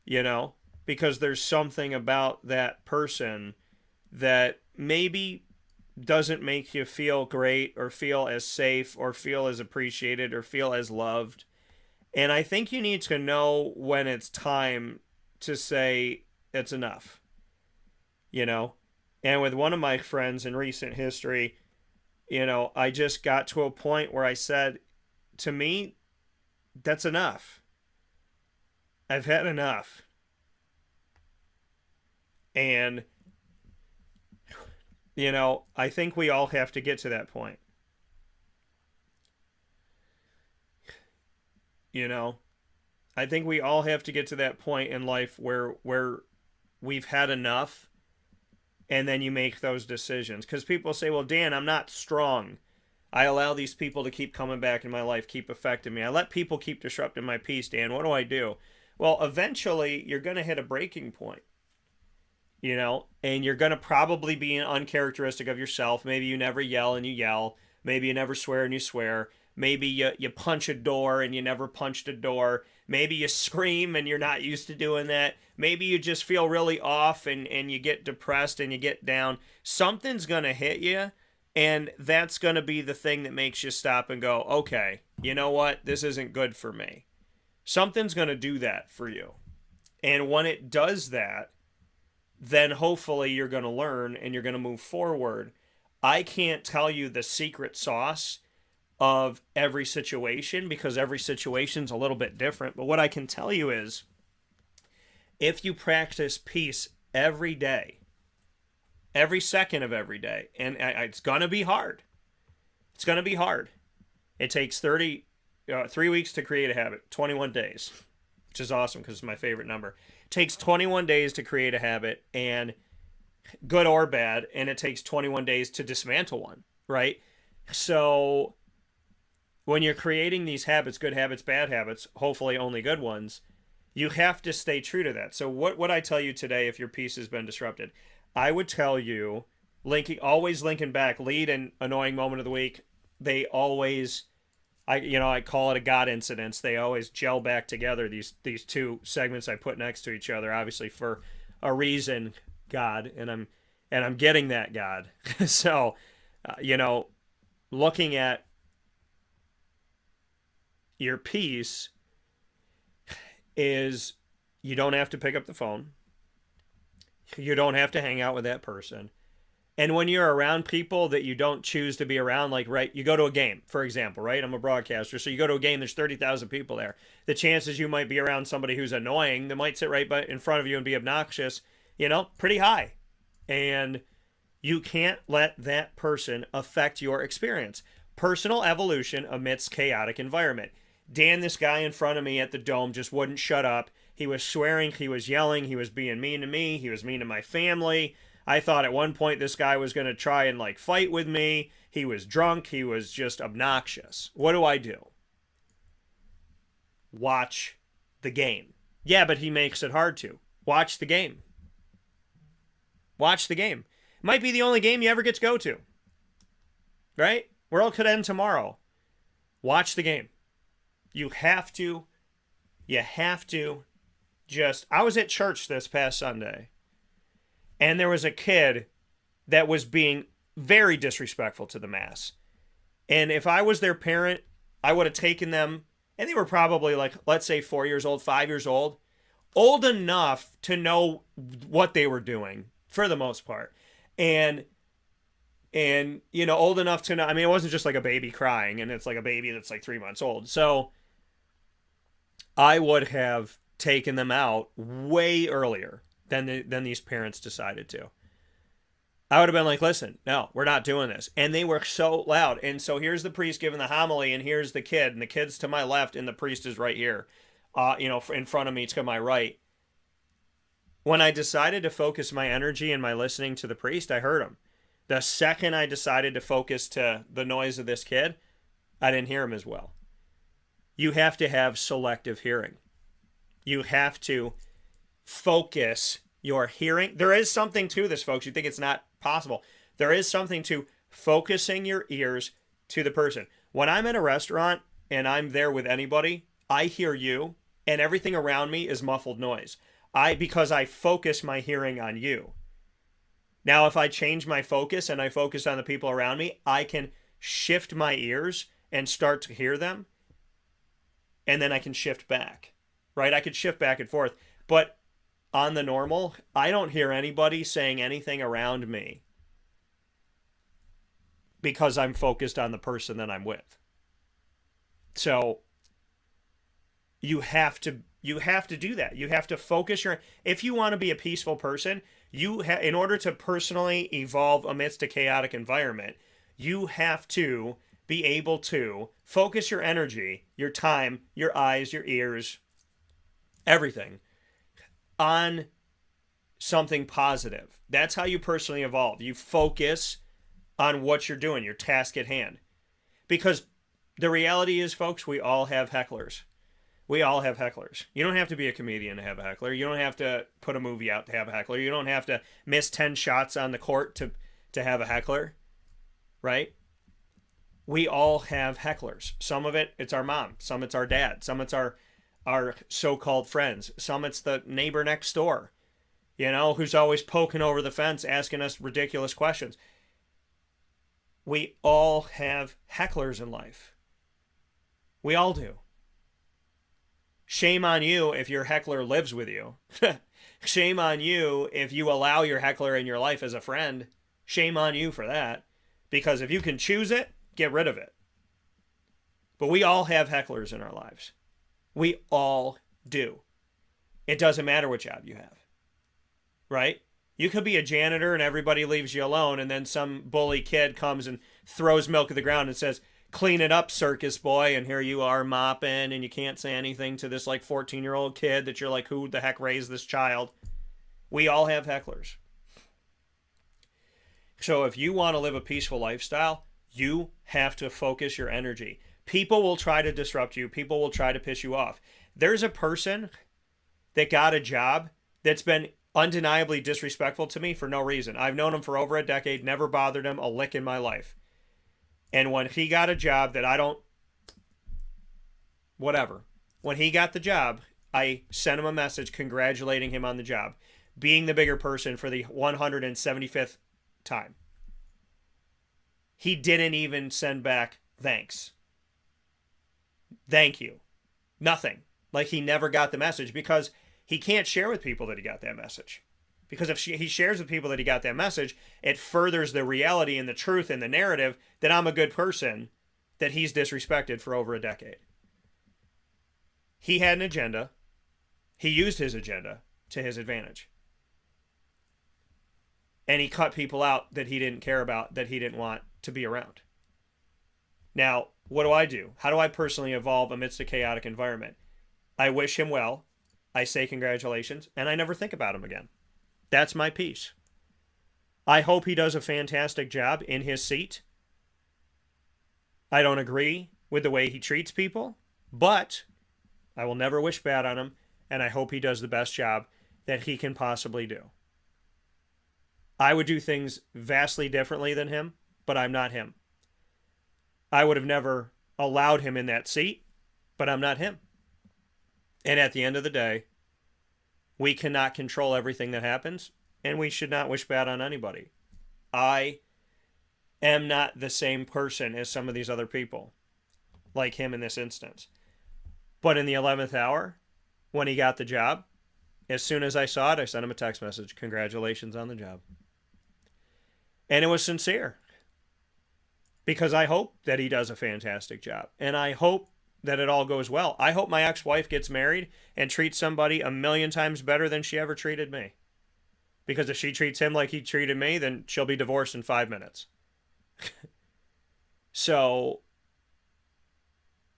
You know, because there's something about that person that maybe doesn't make you feel great, or feel as safe, or feel as appreciated, or feel as loved. And I think you need to know when it's time to say it's enough. You know? And with one of my friends in recent history, you know, I just got to a point where I said, to me, that's enough. I've had enough. And, you know, I think we all have to get to that point. You know, I think we all have to get to that point in life where we've had enough. And then you make those decisions. Because people say, well, Dan, I'm not strong. I allow these people to keep coming back in my life, keep affecting me. I let people keep disrupting my peace, Dan. What do I do? Well, eventually, you're going to hit a breaking point. You know? And you're going to probably be uncharacteristic of yourself. Maybe you never yell and you yell. Maybe you never swear and you swear. Maybe you punch a door and you never punched a door. Maybe you scream and you're not used to doing that. Maybe you just feel really off and you get depressed and you get down. Something's going to hit you, and that's going to be the thing that makes you stop and go, okay, you know what? This isn't good for me. Something's going to do that for you. And when it does that, then hopefully you're going to learn and you're going to move forward. I can't tell you the secret sauce of every situation, because every situation's a little bit different. But what I can tell you is, if you practice peace every day, every second of every day, and it's going to be hard. It's going to be hard. It takes 3 weeks to create a habit, 21 days, which is awesome because it's my favorite number. takes 21 days to create a habit, and good or bad, and it takes 21 days to dismantle one, right? So when you're creating these habits, good habits, bad habits, hopefully only good ones, you have to stay true to that. So what would I tell you today if your piece has been disrupted? I would tell you, always linking back, lead and annoying moment of the week. They always, I call it a God incidence. They always gel back together, these two segments I put next to each other, obviously for a reason, God, and I'm getting that, God. So, looking at your piece is, you don't have to pick up the phone. You don't have to hang out with that person. And when you're around people that you don't choose to be around, like, right, you go to a game, for example, right? I'm a broadcaster. So you go to a game, there's 30,000 people there. The chances you might be around somebody who's annoying, that might sit right in front of you and be obnoxious, pretty high. And you can't let that person affect your experience. Personal evolution amidst chaotic environment. Dan, this guy in front of me at the Dome, just wouldn't shut up. He was swearing, he was yelling, he was being mean to me, he was mean to my family. I thought at one point this guy was going to try and fight with me. He was drunk, he was just obnoxious. What do? Watch the game. Yeah, but he makes it hard to. Watch the game. Watch the game. Might be the only game you ever get to go to. Right? World could end tomorrow. Watch the game. You have to just... I was at church this past Sunday, and there was a kid that was being very disrespectful to the Mass. And if I was their parent, I would have taken them, and they were probably let's say 4 years old, 5 years old enough to know what they were doing for the most part. And old enough to know, I mean, it wasn't just like a baby crying, and it's like a baby that's 3 months old. So I would have taken them out way earlier than these parents decided to. I would have been like, listen, no, we're not doing this. And they were so loud. And so here's the priest giving the homily, and here's the kid, and the kid's to my left, and the priest is right here, in front of me to my right. When I decided to focus my energy and my listening to the priest, I heard him. The second I decided to focus to the noise of this kid, I didn't hear him as well. You have to have selective hearing. You have to focus your hearing. There is something to this, folks. You think it's not possible. There is something to focusing your ears to the person. When I'm at a restaurant and I'm there with anybody, I hear you, and everything around me is muffled noise. Because I focus my hearing on you. Now, if I change my focus and I focus on the people around me, I can shift my ears and start to hear them. And then I can shift back, right? I could shift back and forth. But on the normal, I don't hear anybody saying anything around me because I'm focused on the person that I'm with. So you have to do that. You have to focus if you want to be a peaceful person, in order to personally evolve amidst a chaotic environment, you have to be able to focus your energy, your time, your eyes, your ears, everything on something positive. That's how you personally evolve. You focus on what you're doing, your task at hand. Because the reality is, folks, we all have hecklers. We all have hecklers. You don't have to be a comedian to have a heckler. You don't have to put a movie out to have a heckler. You don't have to miss 10 shots on the court to have a heckler, right? We all have hecklers. Some of it's our mom. Some it's our dad. Some it's our so-called friends. Some it's the neighbor next door, who's always poking over the fence, asking us ridiculous questions. We all have hecklers in life. We all do. Shame on you if your heckler lives with you. Shame on you if you allow your heckler in your life as a friend. Shame on you for that. Because if you can choose it, get rid of it. But we all have hecklers in our lives. We all do. It doesn't matter what job you have. Right? You could be a janitor and everybody leaves you alone, and then some bully kid comes and throws milk at the ground and says, clean it up, circus boy, and here you are mopping, and you can't say anything to this like 14-year-old kid that you're like, who the heck raised this child? We all have hecklers. So if you want to live a peaceful lifestyle, you have to focus your energy. People will try to disrupt you. People will try to piss you off. There's a person that got a job that's been undeniably disrespectful to me for no reason. I've known him for over a decade, never bothered him a lick in my life. And when he got a job that when he got the job, I sent him a message congratulating him on the job, being the bigger person for the 175th time. He didn't even send back thanks. Thank you. Nothing. Like he never got the message because he can't share with people that he got that message. Because if he shares with people that he got that message, it furthers the reality and the truth and the narrative that I'm a good person that he's disrespected for over a decade. He had an agenda. He used his agenda to his advantage. And he cut people out that he didn't care about, that he didn't want to be around. Now, what do? How do I personally evolve amidst a chaotic environment? I wish him well. I say congratulations, and I never think about him again. That's my piece. I hope he does a fantastic job in his seat. I don't agree with the way he treats people, but I will never wish bad on him, and I hope he does the best job that he can possibly do. I would do things vastly differently than him, but I'm not him. I would have never allowed him in that seat, but I'm not him. And at the end of the day, we cannot control everything that happens, and we should not wish bad on anybody. I am not the same person as some of these other people, like him in this instance. But in the 11th hour, when he got the job, as soon as I saw it, I sent him a text message. Congratulations on the job. And it was sincere. Because I hope that he does a fantastic job. And I hope that it all goes well. I hope my ex-wife gets married and treats somebody 1,000,000 times better than she ever treated me. Because if she treats him like he treated me, then she'll be divorced in 5 minutes. So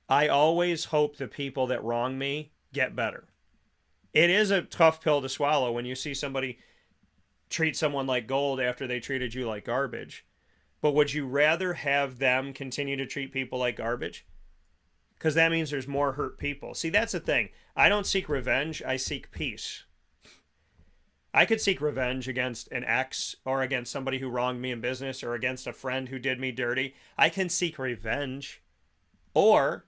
I always hope the people that wrong me get better. It is a tough pill to swallow when you see somebody treat someone like gold after they treated you like garbage. But would you rather have them continue to treat people like garbage? Because that means there's more hurt people. See, that's the thing. I don't seek revenge. I seek peace. I could seek revenge against an ex or against somebody who wronged me in business or against a friend who did me dirty. I can seek revenge. Or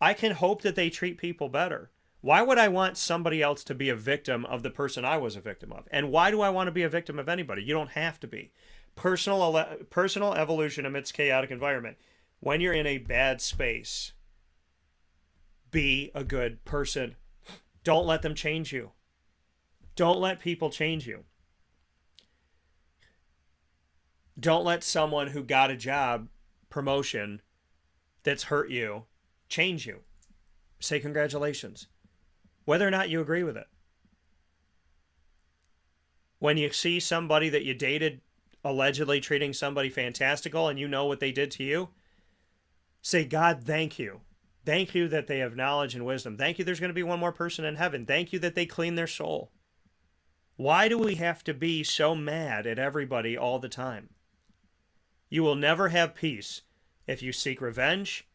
I can hope that they treat people better. Why would I want somebody else to be a victim of the person I was a victim of? And why do I want to be a victim of anybody? You don't have to be. Personal evolution amidst chaotic environment. When you're in a bad space, be a good person. Don't let them change you. Don't let people change you. Don't let someone who got a job promotion that's hurt you change you. Say congratulations, whether or not you agree with it. When you see somebody that you dated allegedly treating somebody fantastical and you know what they did to you, say, God, thank you. Thank you that they have knowledge and wisdom. Thank you there's going to be one more person in heaven. Thank you that they clean their soul. Why do we have to be so mad at everybody all the time? You will never have peace if you seek revenge,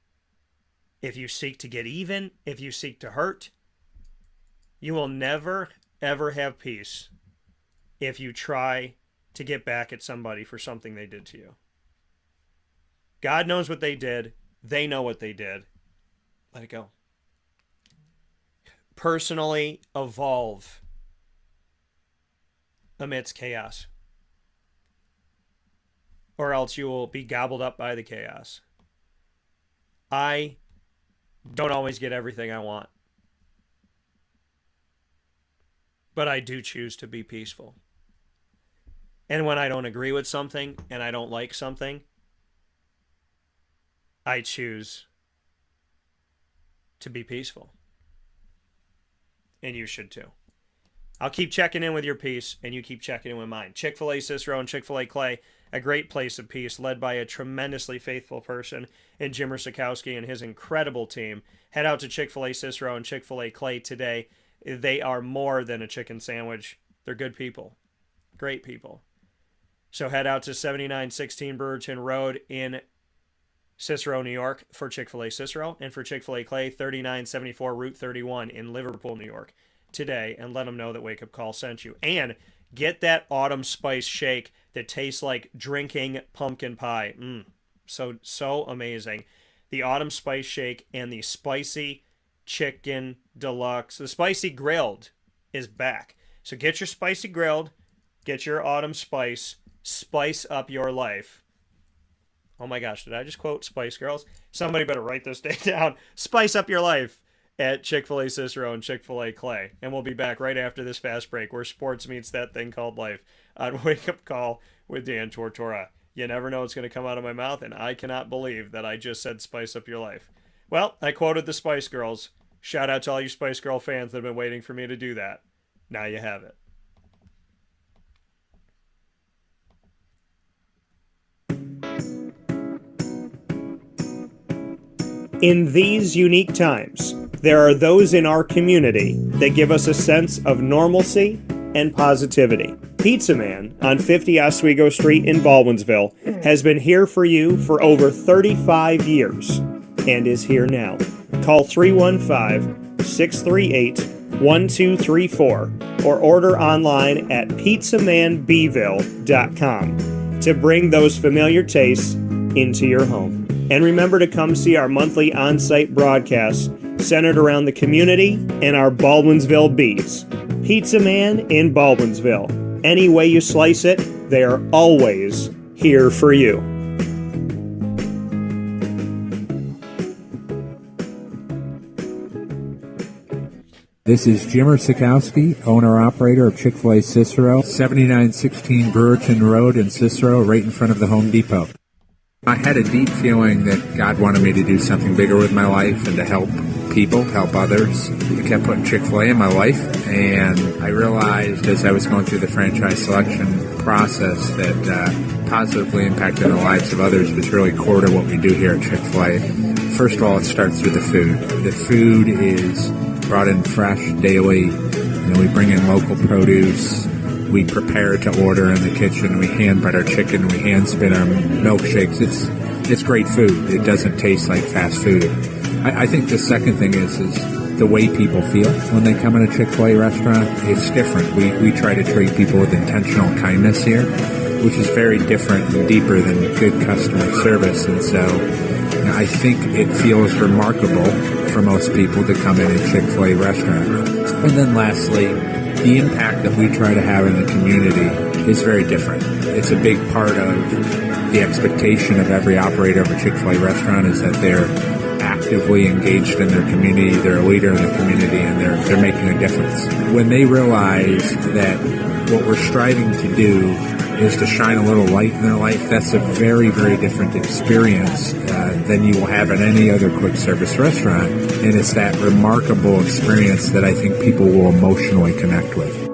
if you seek to get even, if you seek to hurt. You will never, ever have peace if you try to get back at somebody for something they did to you. God knows what they did. They know what they did. Let it go. Personally evolve amidst chaos, or else you will be gobbled up by the chaos. I don't always get everything I want, but I do choose to be peaceful. And when I don't agree with something and I don't like something, I choose to be peaceful. And you should too. I'll keep checking in with your peace, and you keep checking in with mine. Chick-fil-A Cicero and Chick-fil-A Clay a great place of peace led by a tremendously faithful person in Jimmer Sikowski and his incredible team. Head out to Chick-fil-A Cicero and Chick-fil-A Clay today. They are more than a chicken sandwich. They're good people. Great people. So head out to 7916 Brewerton Road in Cicero, New York for Chick-fil-A Cicero, and for Chick-fil-A Clay, 3974 Route 31 in Liverpool, New York today, and let them know that Wake Up Call sent you. And get that autumn spice shake that tastes like drinking pumpkin pie. So amazing. The autumn spice shake and the spicy chicken deluxe. The spicy grilled is back. So get your spicy grilled, get your autumn spice up your life. Oh my gosh, did I just quote Spice Girls? Somebody better write this day down. Spice up your life at Chick-fil-A Cicero and Chick-fil-A Clay. And we'll be back right after this fast break where sports meets that thing called life on Wake Up Call with Dan Tortora. You never know what's going to come out of my mouth, and I cannot believe that I just said spice up your life. Well, I quoted the Spice Girls. Shout out to all you Spice Girl fans that have been waiting for me to do that. Now you have it. In these unique times, there are those in our community that give us a sense of normalcy and positivity. Pizza Man on 50 Oswego Street in Baldwinsville has been here for you for over 35 years and is here now. Call 315-638-1234 or order online at pizzamanbville.com to bring those familiar tastes into your home. And remember to come see our monthly on-site broadcasts centered around the community and our Baldwinsville beats. Pizza Man in Baldwinsville. Any way you slice it, they are always here for you. This is Jimmer Sikowski, owner-operator of Chick-fil-A Cicero, 7916 Brewerton Road in Cicero, right in front of the Home Depot. I had a deep feeling that God wanted me to do something bigger with my life and to help people, help others. I kept putting Chick-fil-A in my life, and I realized as I was going through the franchise selection process that positively impacting the lives of others was really core to what we do here at Chick-fil-A. First of all, it starts with the food. The food is brought in fresh daily. We bring in local produce. We prepare to order in the kitchen. We hand bread our chicken. We hand spin our milkshakes. It's great food. It doesn't taste like fast food. I think the second thing is the way people feel when they come in a Chick-fil-A restaurant. It's different. We try to treat people with intentional kindness here, which is very different and deeper than good customer service. And so I think it feels remarkable for most people to come in a Chick-fil-A restaurant. And then lastly, the impact that we try to have in the community is very different. It's a big part of the expectation of every operator of a Chick-fil-A restaurant is that they're actively engaged in their community, they're a leader in the community, and they're making a difference. When they realize that what we're striving to do is to shine a little light in their life, that's a very, very different experience than you will have at any other quick service restaurant. And it's that remarkable experience that I think people will emotionally connect with.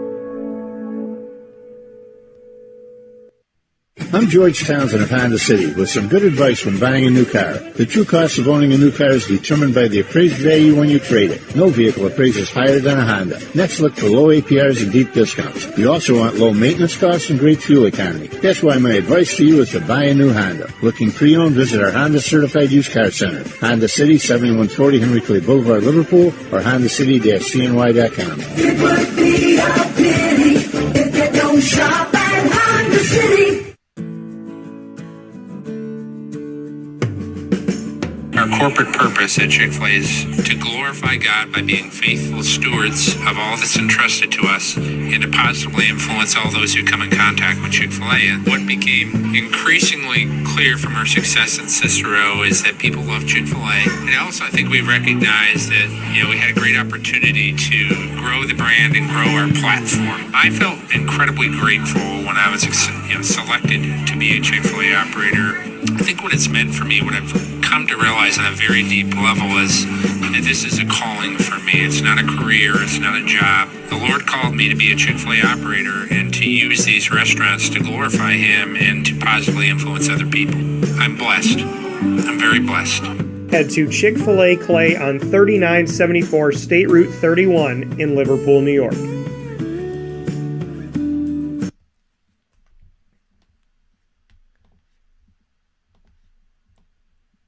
I'm George Townsend of Honda City with some good advice when buying a new car. The true cost of owning a new car is determined by the appraised value when you trade it. No vehicle appraises higher than a Honda. Next, look for low APRs and deep discounts. You also want low maintenance costs and great fuel economy. That's why my advice to you is to buy a new Honda. Looking pre-owned, visit our Honda Certified Used Car Center. Honda City, 7140 Henry Clay Boulevard, Liverpool, or HondaCity-CNY.com. It would be a pity if you don't shop at Honda City. Our corporate purpose at Chick-fil-A is to glorify God by being faithful stewards of all that's entrusted to us and to positively influence all those who come in contact with Chick-fil-A. And what became increasingly clear from our success in Cicero is that people love Chick-fil-A. And also I think we recognized that, we had a great opportunity to grow the brand and grow our platform. I felt incredibly grateful when I was selected to be a Chick-fil-A operator, I think what it's meant for me, what I've come to realize on a very deep level is that this is a calling for me. It's not a career. It's not a job. The Lord called me to be a Chick-fil-A operator and to use these restaurants to glorify Him and to positively influence other people. I'm blessed. I'm very blessed. Head to Chick-fil-A Clay on 3974 State Route 31 in Liverpool, New York.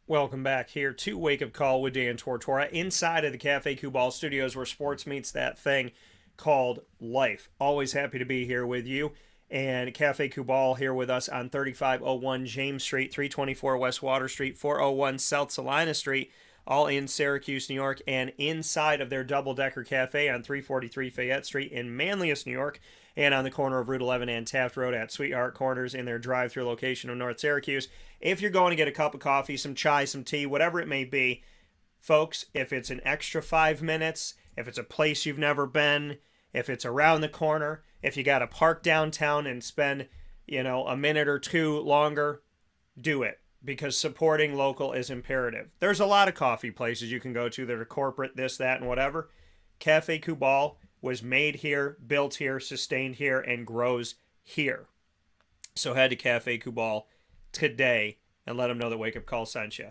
Welcome back here to Wake Up Call with Dan Tortora inside of the Cafe Kubal studios where sports meets that thing called life. Always happy to be here with you. And Cafe Kubal here with us on 3501 James Street, 324 West Water Street, 401 South Salina Street, all in Syracuse, New York, and inside of their double-decker cafe on 343 Fayette Street in Manlius, New York, and on the corner of Route 11 and Taft Road at Sweetheart Corners in their drive-through location of North Syracuse. If you're going to get a cup of coffee, some chai, some tea, whatever it may be, folks, if it's an extra 5 minutes, if it's a place you've never been, if it's around the corner, if you got to park downtown and spend, a minute or two longer, do it, because supporting local is imperative. There's a lot of coffee places you can go to that are corporate, this, that, and whatever. Cafe Kubal was made here, built here, sustained here, and grows here. So head to Cafe Kubal today and let them know that Wake Up Call sent you.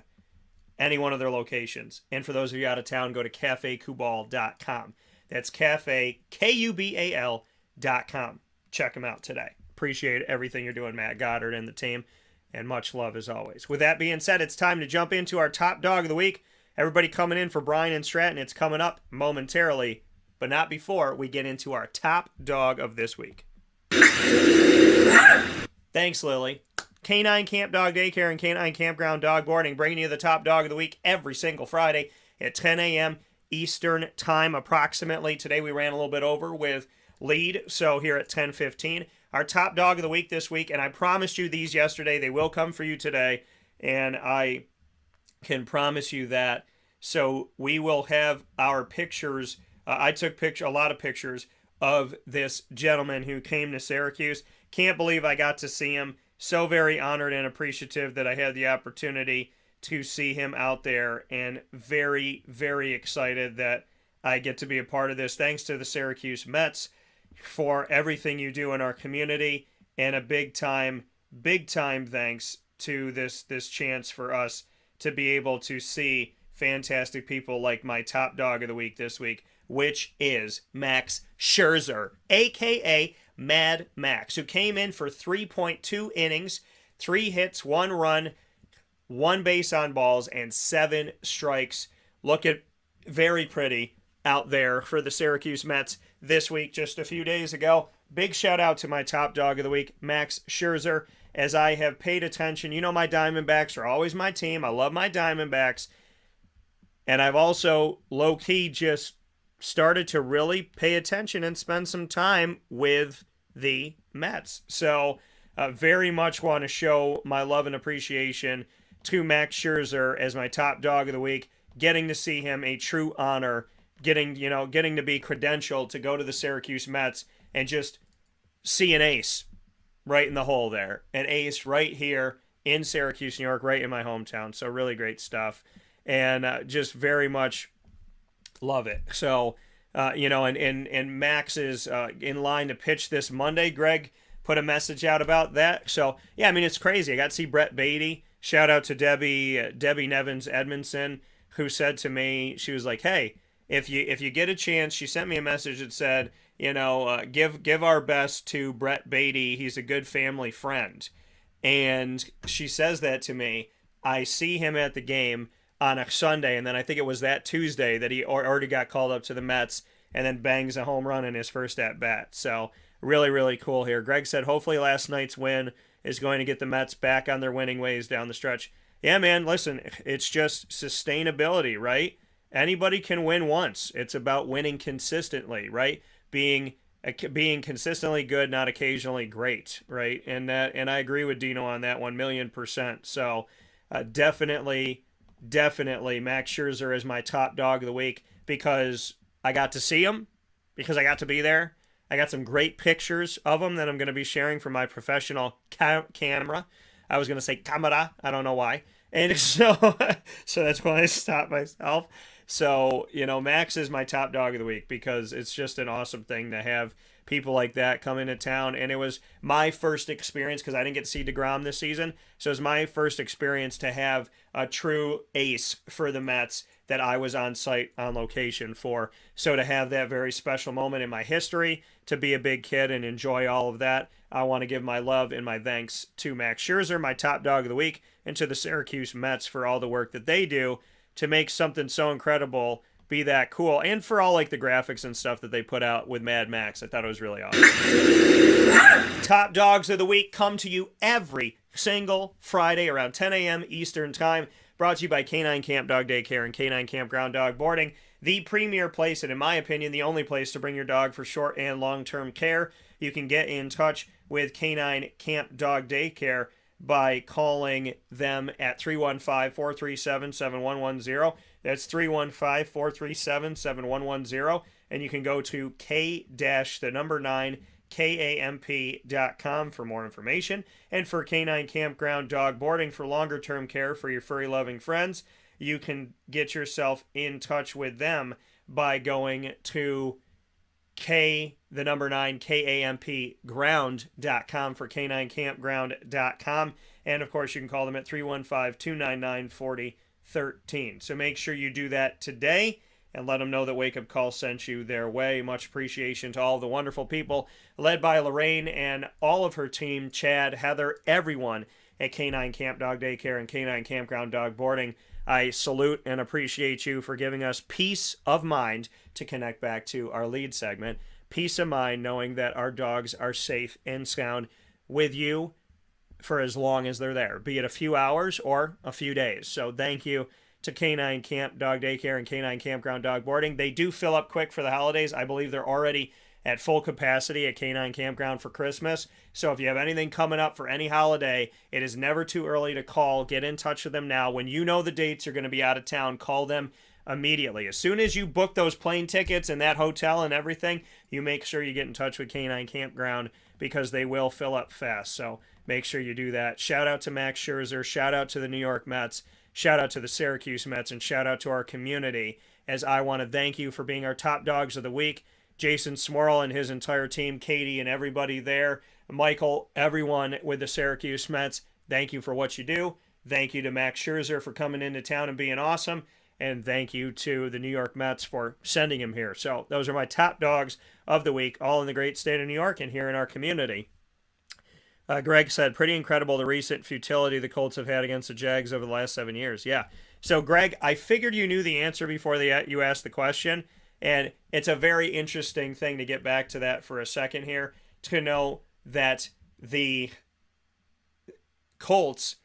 Any one of their locations. And for those of you out of town, go to cafekubal.com. That's cafe, KUBAL.com. Check them out today. Appreciate everything you're doing, Matt Goddard and the team, and much love as always. With that being said, it's time to jump into our top dog of the week. Everybody coming in for Bryant Stratton. It's coming up momentarily, but not before we get into our top dog of this week. Thanks, Lily. Canine Camp Dog Daycare and Canine Kampground Dog Boarding, bringing you the top dog of the week every single Friday at 10 a.m. Eastern Time approximately. Today we ran a little bit over with lead, so here at 10:15. Our top dog of the week this week, and I promised you these yesterday. They will come for you today, and I can promise you that. So we will have our pictures. I took a lot of pictures of this gentleman who came to Syracuse. Can't believe I got to see him. So very honored and appreciative that I had the opportunity to see him out there, and very, very excited that I get to be a part of this. Thanks to the Syracuse Mets for everything you do in our community, and a big time thanks to this chance for us to be able to see fantastic people like my top dog of the week this week, which is Max Scherzer, a.k.a. Mad Max, who came in for 3.2 innings, 3 hits, 1 run, 1 base on balls, and 7 strikes. Look at very pretty out there for the Syracuse Mets this week, just a few days ago. Big shout out to my top dog of the week, Max Scherzer, as I have paid attention. My Diamondbacks are always my team. I love my Diamondbacks. And I've also low-key just started to really pay attention and spend some time with the Mets. So very much want to show my love and appreciation to Max Scherzer as my top dog of the week. Getting to see him, a true honor. Getting to be credentialed to go to the Syracuse Mets and just see an ace right in the hole there. An ace right here in Syracuse, New York, right in my hometown. So really great stuff. And just very much love it. So, and Max is in line to pitch this Monday. Greg put a message out about that. So, yeah, I mean, it's crazy. I got to see Brett Beatty. Shout out to Debbie Nevins Edmondson, who said to me, she was like, hey, if you get a chance, she sent me a message that said, give our best to Brett Beatty. He's a good family friend. And she says that to me. I see him at the game on a Sunday, and then I think it was that Tuesday that he already got called up to the Mets and then bangs a home run in his first at-bat. So really, really cool here. Greg said hopefully last night's win is going to get the Mets back on their winning ways down the stretch. Yeah, man, listen, it's just sustainability, right? Anybody can win once. It's about winning consistently, right? Being consistently good, not occasionally great, right? And I agree with Dino on that 1,000,000%. So definitely Max Scherzer is my top dog of the week because I got to see him, because I got to be there, I got some great pictures of them that I'm going to be sharing for my professional camera. I was going to say camera. I don't know why. And so that's why I stopped myself. So, Max is my top dog of the week because it's just an awesome thing to have people like that come into town. And it was my first experience because I didn't get to see DeGrom this season. So it was my first experience to have a true ace for the Mets that I was on site on location for. So to have that very special moment in my history, to be a big kid and enjoy all of that, I want to give my love and my thanks to Max Scherzer, my top dog of the week, and to the Syracuse Mets for all the work that they do to make something so incredible be that cool, and for all like the graphics and stuff that they put out with Mad Max. I thought it was really awesome. Top dogs of the week come to you every single Friday around 10 a.m. Eastern Time. Brought to you by Canine Camp Dog Daycare and Canine Kampground Dog Boarding, the premier place, and in my opinion, the only place to bring your dog for short and long-term care. You can get in touch with Canine Camp Dog Daycare by calling them at 315-437-7110. That's 315-437-7110. And you can go to K-9KAMP.com for more information. And for Canine Kampground Dog Boarding for longer-term care for your furry-loving friends, you can get yourself in touch with them by going to Kampground.com for caninecampground.com. And, of course, you can call them at 315-299-4013. So make sure you do that today and let them know that Wake Up Call sent you their way. Much appreciation to all the wonderful people led by Lorraine and all of her team, Chad, Heather, everyone at Canine Camp Dog Daycare and Canine Kampground Dog Boarding. I salute and appreciate you for giving us peace of mind to connect back to our lead segment. Peace of mind knowing that our dogs are safe and sound with you for as long as they're there, be it a few hours or a few days. So thank you to Canine Camp Dog Daycare and Canine Kampground Dog Boarding. They do fill up quick for the holidays. I believe they're already at full capacity at Canine Kampground for Christmas. So if you have anything coming up for any holiday, it is never too early to call. Get in touch with them now. When you know the dates you're going to be out of town, call them immediately. As soon as you book those plane tickets and that hotel and everything, you make sure you get in touch with Canine Kampground because they will fill up fast. So make sure you do that. Shout out to Max Scherzer. Shout out to the New York Mets. Shout out to the Syracuse Mets. And shout out to our community, as I want to thank you for being our top dogs of the week. Jason Smorl and his entire team, Katie and everybody there, Michael, everyone with the Syracuse Mets, thank you for what you do. Thank you to Max Scherzer for coming into town and being awesome. And thank you to the New York Mets for sending him here. So those are my top dogs of the week, all in the great state of New York and here in our community. Greg said, pretty incredible the recent futility the Colts have had against the Jags over the last 7 years. Yeah. So, Greg, I figured you knew the answer before you asked the question. And it's a very interesting thing to get back to that for a second here, to know that the Colts,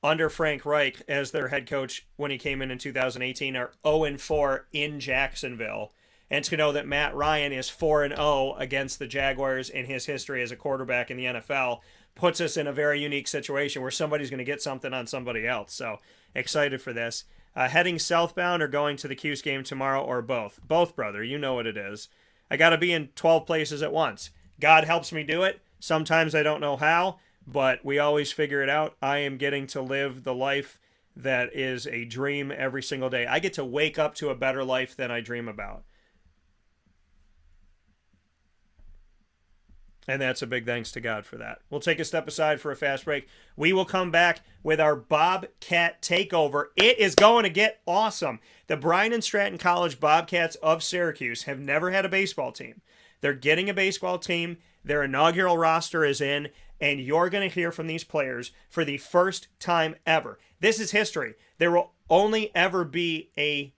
under Frank Reich as their head coach when he came in 2018, are 0-4 in Jacksonville. And to know that Matt Ryan is 4-0 against the Jaguars in his history as a quarterback in the NFL puts us in a very unique situation where somebody's going to get something on somebody else. So excited for this. Heading southbound or going to the Cuse game tomorrow, or both? Both, brother. You know what it is. I got to be in 12 places at once. God helps me do it. Sometimes I don't know how, but we always figure it out. I am getting to live the life that is a dream every single day. I get to wake up to a better life than I dream about. And that's a big thanks to God for that. We'll take a step aside for a fast break. We will come back with our Bobcat Takeover. It is going to get awesome. The Bryant Stratton College Bobcats of Syracuse have never had a baseball team. They're getting a baseball team. Their inaugural roster is in, and you're going to hear from these players for the first time ever. This is history. There will only ever be an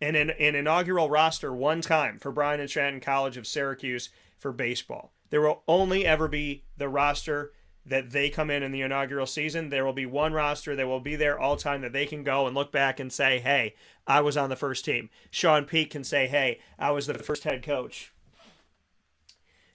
inaugural roster one time for Bryant Stratton College of Syracuse for baseball. There will only ever be the roster that they come in the inaugural season. There will be one roster that will be there all time that they can go and look back and say, hey, I was on the first team. Shawn Peake can say, hey, I was the first head coach.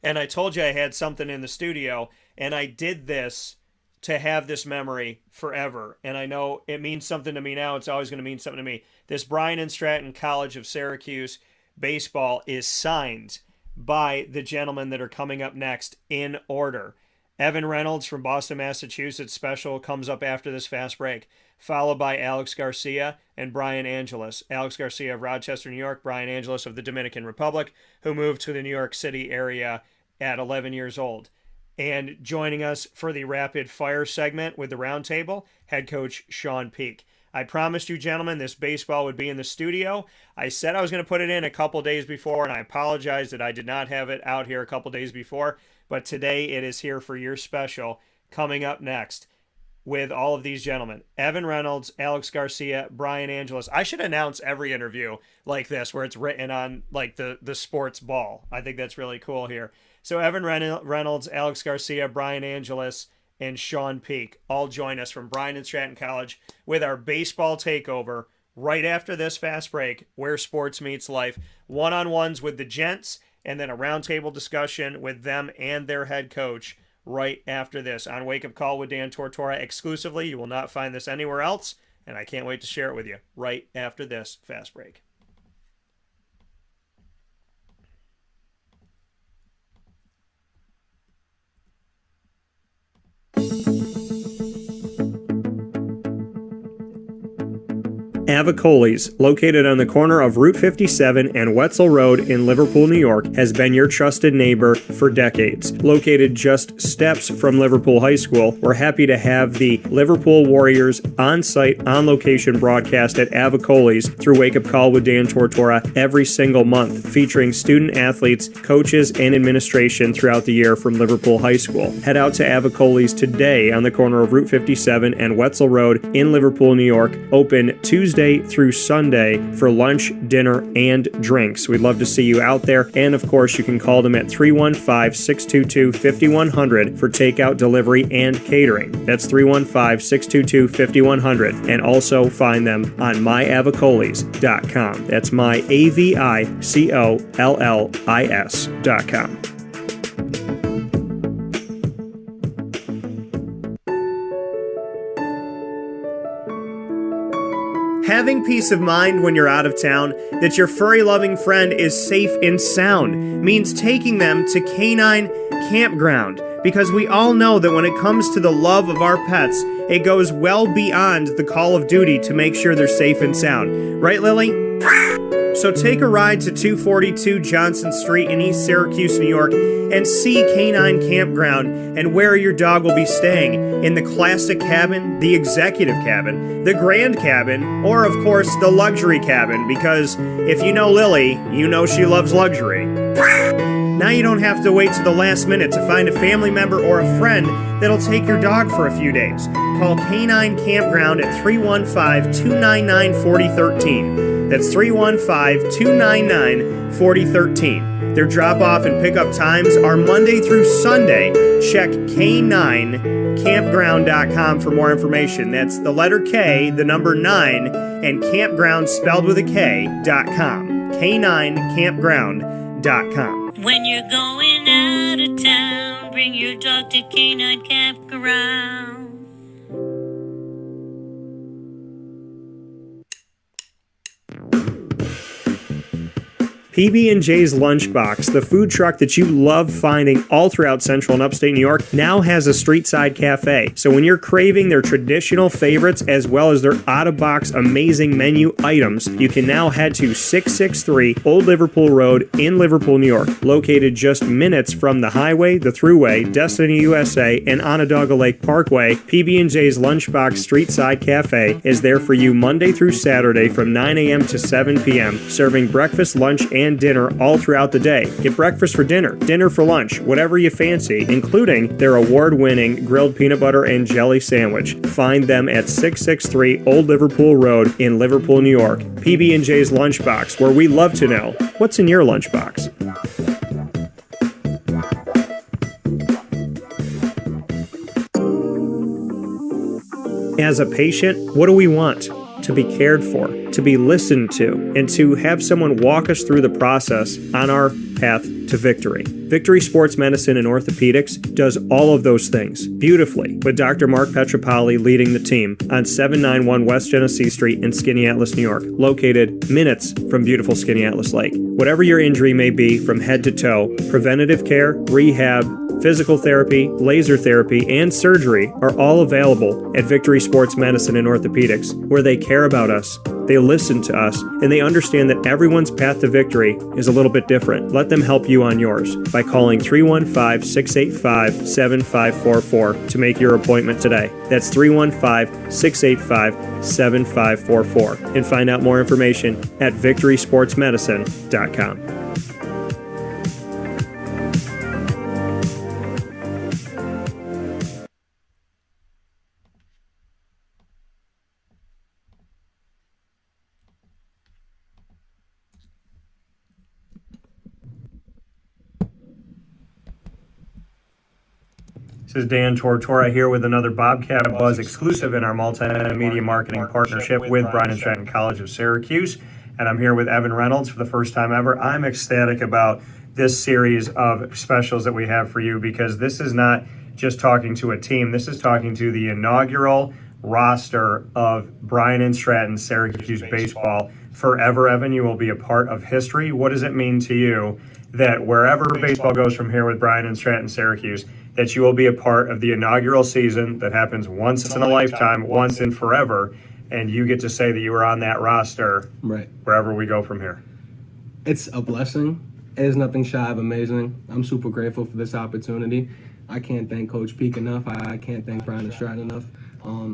And I told you I had something in the studio, and I did this to have this memory forever. And I know it means something to me now. It's always going to mean something to me. This Bryant Stratton College of Syracuse baseball is signed by the gentlemen that are coming up next in order. Evan Reynolds from Boston, Massachusetts special comes up after this fast break, followed by Alex Garcia and Brian Angeles. Alex Garcia of Rochester, New York, Brian Angeles of the Dominican Republic, who moved to the New York City area at 11 years old. And joining us for the rapid fire segment with the roundtable, head coach Shawn Peake. I promised you, gentlemen, this baseball would be in the studio. I said I was going to put it in a couple days before, and I apologize that I did not have it out here a couple days before. But today it is here for your special. Coming up next with all of these gentlemen, Evan Reynolds, Alex Garcia, Brian Angeles. I should announce every interview like this where it's written on like the sports ball. I think that's really cool here. So Evan Reynolds, Alex Garcia, Brian Angeles, and Shawn Peake all join us from Bryant Stratton College with our baseball takeover right after this fast break where sports meets life. One-on-ones with the gents, and then a roundtable discussion with them and their head coach right after this on Wake Up Call with Dan Tortora exclusively. You will not find this anywhere else, and I can't wait to share it with you right after this fast break. Avicoli's, located on the corner of Route 57 and Wetzel Road in Liverpool, New York, has been your trusted neighbor for decades. Located just steps from Liverpool High School, we're happy to have the Liverpool Warriors on-site, on-location broadcast at Avicoli's through Wake Up Call with Dan Tortora every single month, featuring student athletes, coaches, and administration throughout the year from Liverpool High School. Head out to Avicoli's today on the corner of Route 57 and Wetzel Road in Liverpool, New York, open Tuesday through Sunday for lunch, dinner, and drinks. We'd love to see you out there. And of course, you can call them at 315-622-5100 for takeout, delivery, and catering. That's 315-622-5100. And also find them on myavicolis.com. That's myavicollis.com. Having peace of mind when you're out of town that your furry-loving friend is safe and sound means taking them to Canine Kampground, because we all know that when it comes to the love of our pets, it goes well beyond the call of duty to make sure they're safe and sound. Right, Lily? So take a ride to 242 Johnson Street in East Syracuse, New York, and see Canine Kampground and where your dog will be staying, in the classic cabin, the executive cabin, the grand cabin, or of course the luxury cabin, because if you know Lily, you know she loves luxury. Now you don't have to wait to the last minute to find a family member or a friend that'll take your dog for a few days. Call Canine Kampground at 315-299-4013. That's 315-299-4013. Their drop-off and pickup times are Monday through Sunday. Check K9Kampground.com for more information. That's the letter K, the number 9, and Kampground spelled with a K.com. K9Kampground.com. When you're going out of town, bring your dog to Canine Kampground. PB&J's Lunchbox, the food truck that you love finding all throughout Central and Upstate New York, now has a street-side cafe. So when you're craving their traditional favorites as well as their out-of-box amazing menu items, you can now head to 663 Old Liverpool Road in Liverpool, New York. Located just minutes from the highway, the Thruway, Destiny USA, and Onondaga Lake Parkway, PB&J's Lunchbox Street-Side Cafe is there for you Monday through Saturday from 9 a.m. to 7 p.m., serving breakfast, lunch, and dinner all throughout the day. Get breakfast for dinner, dinner for lunch, whatever you fancy, including their award-winning grilled peanut butter and jelly sandwich. Find them at 663 Old Liverpool Road in Liverpool, New York. PB&J's Lunchbox, where we love to know what's in your lunchbox. As a patient, what do we want? To be cared for, to be listened to, and to have someone walk us through the process on our path to victory. Victory Sports Medicine and Orthopedics does all of those things beautifully, with Dr. Mark Petropoli leading the team on 791 West Genesee Street in Skaneateles, New York, located minutes from beautiful Skaneateles Lake. Whatever your injury may be, from head to toe, preventative care, rehab, physical therapy, laser therapy, and surgery are all available at Victory Sports Medicine and Orthopedics, where they care about us, they listen to us, and they understand that everyone's path to victory is a little bit different. Let them help you on yours by calling 315-685-7544 to make your appointment today. That's 315-685-7544. And find out more information at victorysportsmedicine.com. This is Dan Tortora here with another Bobcat Buzz exclusive in our multimedia marketing partnership with Bryant Stratton College of Syracuse. And I'm here with Evan Reynolds for the first time ever. I'm ecstatic about this series of specials that we have for you, because this is not just talking to a team. This is talking to the inaugural roster of Bryant Stratton Syracuse baseball. Forever, Evan, you will be a part of history. What does it mean to you that wherever baseball goes from here with Bryant Stratton Syracuse, that you will be a part of the inaugural season that happens once in a lifetime, once in forever, and you get to say that you were on that roster right wherever we go from here? It's a blessing. It is nothing shy of amazing. I'm super grateful for this opportunity. I can't thank Coach Peake enough. I can't thank Bryant Stratton enough.